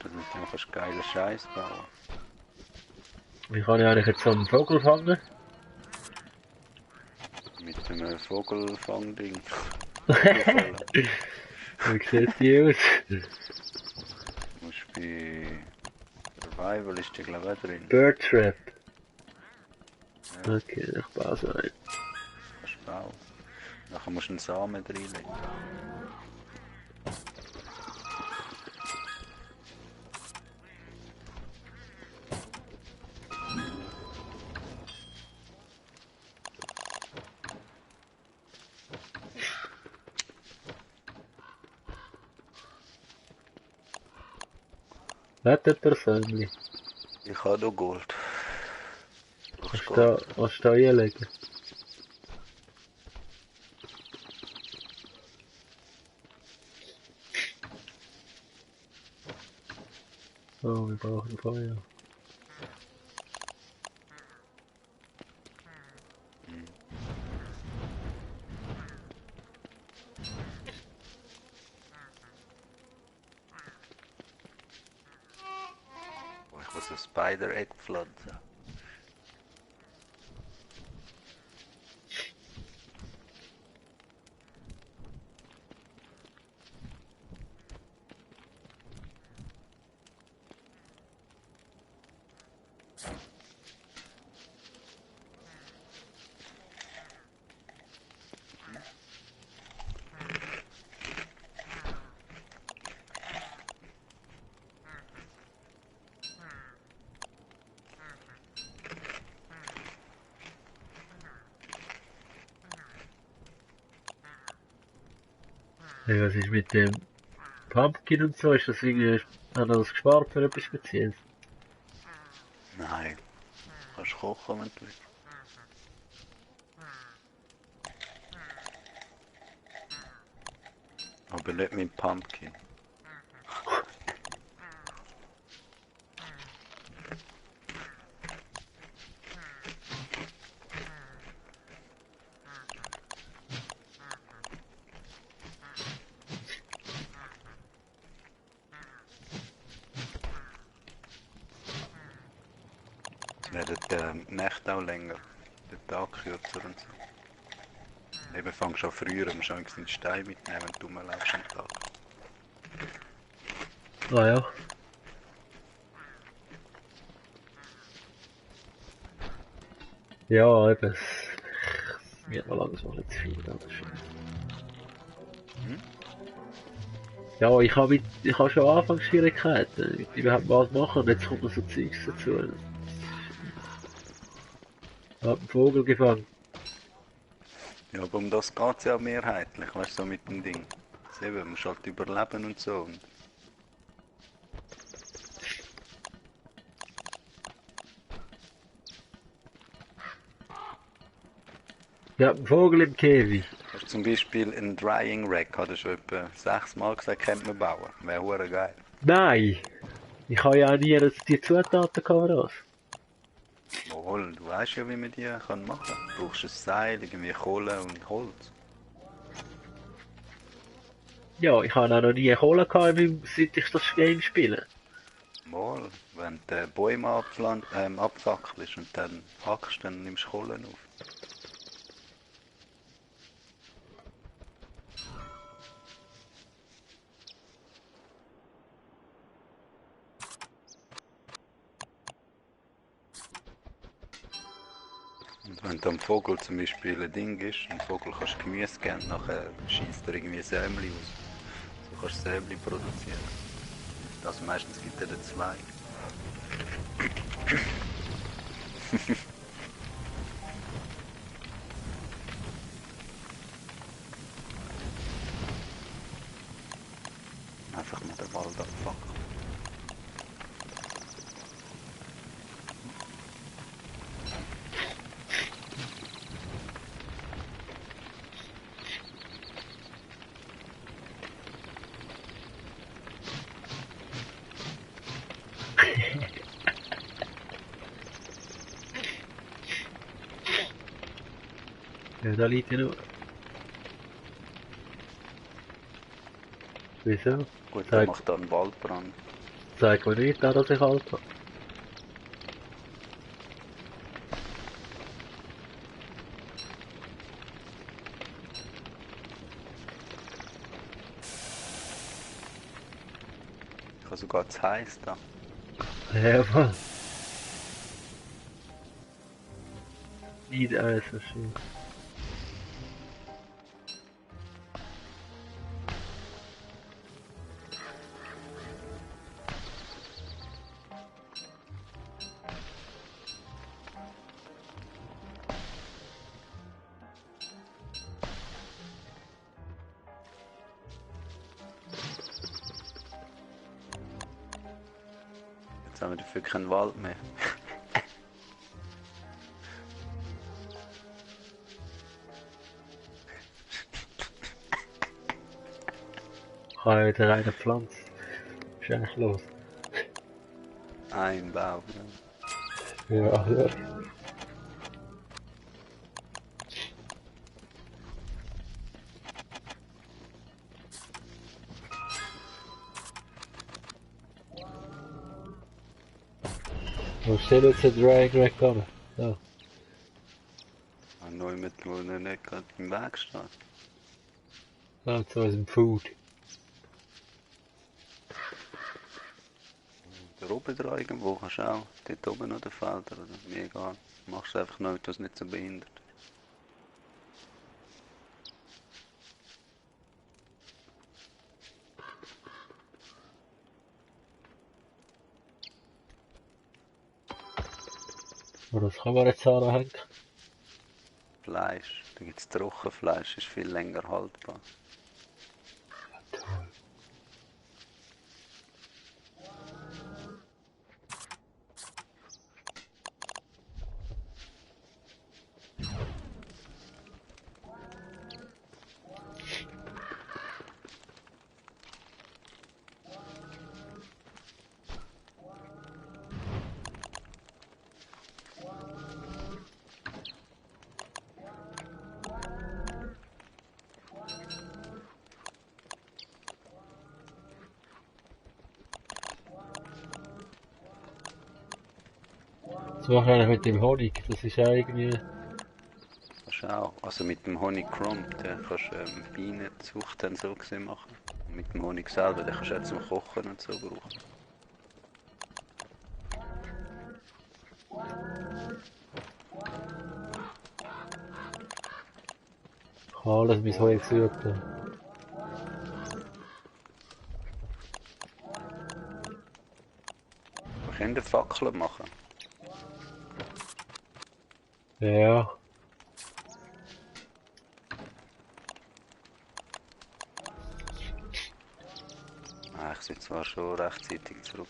dann kannst du geilen Scheiß bauen. Wie kann ich eigentlich jetzt so einen Vogel fangen? Mit dem Vogelfangding. Wie sieht die aus? Du musst bei Survival ist die glaube ich auch drin. Bird Trap. Ja. Okay, ich baue so ein. Kannst du bauen. Nachher musst du einen Samen reinlegen. Wettet der Söhnli. Ich habe noch Gold. Was da einlegen? Oh, wir brauchen Feuer. Also Spider Egg Pflanze. Hey, was ist mit dem Pumpkin und so? Ist das irgendwie, hat er das gespart für etwas Spezielles? Nein. Kannst kochen, wenn du willst. Aber nicht mit Pumpkin. Es werden die Nächte auch länger, der Tag kürzer und so. Eben fang schon früher, du musst einen Stein mitnehmen, wenn du rumlaufst am Tag. Ah ja. Ja, eben. Es wird mal langsam nicht zu viel, das ist schön. Ja, ich habe schon Anfangsschwierigkeiten, mit überhaupt was machen, und jetzt kommt noch so Zeugs dazu. Ich habe einen Vogel gefangen. Ja, aber um das geht es ja auch mehrheitlich, weißt du, so mit dem Ding. Also eben, du musst halt überleben und so. Und Ich habe einen Vogel im Käfig. hast du zum Beispiel ein Drying Rack, hat er schon etwa 6 Mal gesagt, könnte man bauen. Wäre hure geil. Nein! Ich habe ja nie die Zutaten gehabt, das. Wohl, du weißt ja, wie man die kann machen kann. Du brauchst ein Seil, irgendwie Kohle und Holz. Ja, ich habe auch noch nie Kohle gehabt, seit ich das Game spiele. Wohl, wenn du Bäume abfackelst und dann hackst, dann nimmst du Kohle auf. Und wenn du am Vogel zum Beispiel ein Ding ist, ein Vogel kannst du Gemüse geben, nachher schießt er irgendwie Sämli aus. So kannst du Sämli produzieren. Das meistens gibt er den Zweig. Einfach mal den Wald abfacken. Ja, da liegt ja nur. Wieso? Gut, Zeig- dann macht da einen Waldbrand. Zeig mir nicht, dass ich alt habe. Ich habe sogar zu heiß da. Ja, Mann. Nicht alles so schön. Jetzt haben wir dafür keinen Wald mehr. Ich habe wieder eine Pflanze. Ist eigentlich los. Ein Baum. Ja. Ja, ja. Wo steht jetzt der Drag Rack an? Ja. Neu mit, wo er nicht gerade im Weg steht. Da zu unserem Food. Da oben dran irgendwo kannst du auch. Dort oben noch den Felder, oder? Mir egal. Machst einfach noch etwas nicht so behindert. Oder das kann man jetzt anhängen. Fleisch. Da gibt es Trockenfleisch, ist viel länger haltbar. Toll. Was mache ich eigentlich mit dem Honig? Das ist ja irgendwie... Kannst du auch. Also mit dem Honeycomb, den kannst du Bienenzucht dann so gesehen machen. Und mit dem Honig selber, den kannst du auch zum Kochen und so brauchen. Ich kann alles bis heute gesucht. Wir können Fackeln machen. Ja. Ah, ich bin zwar schon rechtzeitig zurück.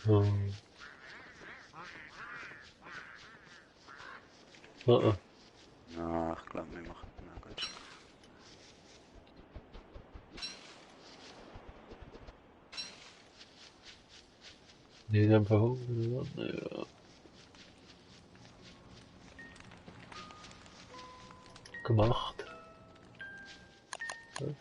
Hm. Oh, Ja, ich glaube, wir machen den auch gut. nicht einfach Hunger. Ja. Gemacht. Das,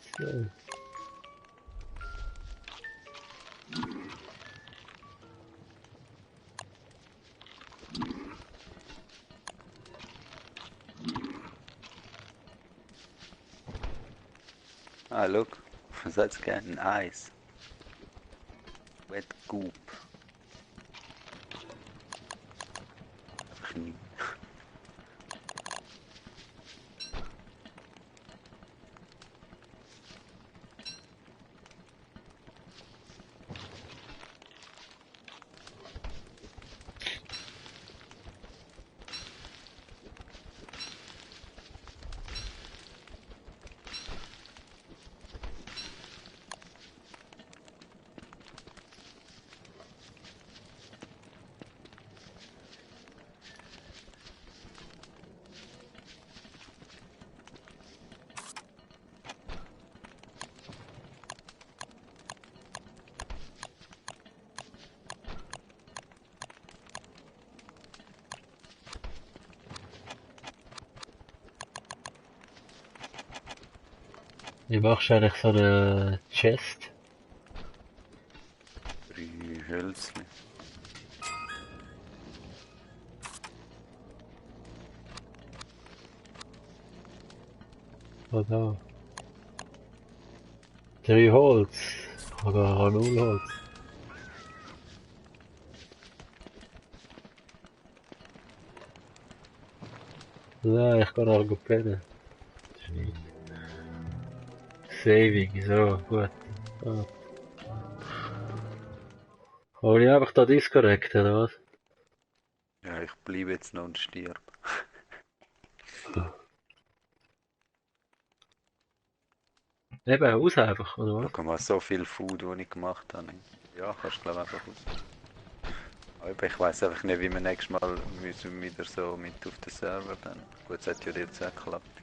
Ah, look. Was hat's gegeben? Ein Eis. Wet Goop. Einfach nie. wie machst du eigentlich so eine Chest? 3 Hölzchen. Oder? 3 Holz. Oder 0 Holz. Nein, ich kann auch gut pennen. Saving, so, gut. Ah. Hol ich einfach da disconnect, oder was? Ja, ich bleibe jetzt noch und stirb. Eben, aus einfach, oder was? Schau mal, so viel Food, das ich gemacht habe. Ja, kannst du glaube ich einfach aus. Aber ich weiß einfach nicht, wie wir nächstes Mal müssen wieder so mit auf den Server dann. Gut, es hat ja jetzt auch geklappt.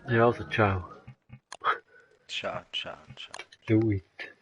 Ja, also ciao. Ciao, ciao, ciao. Do it.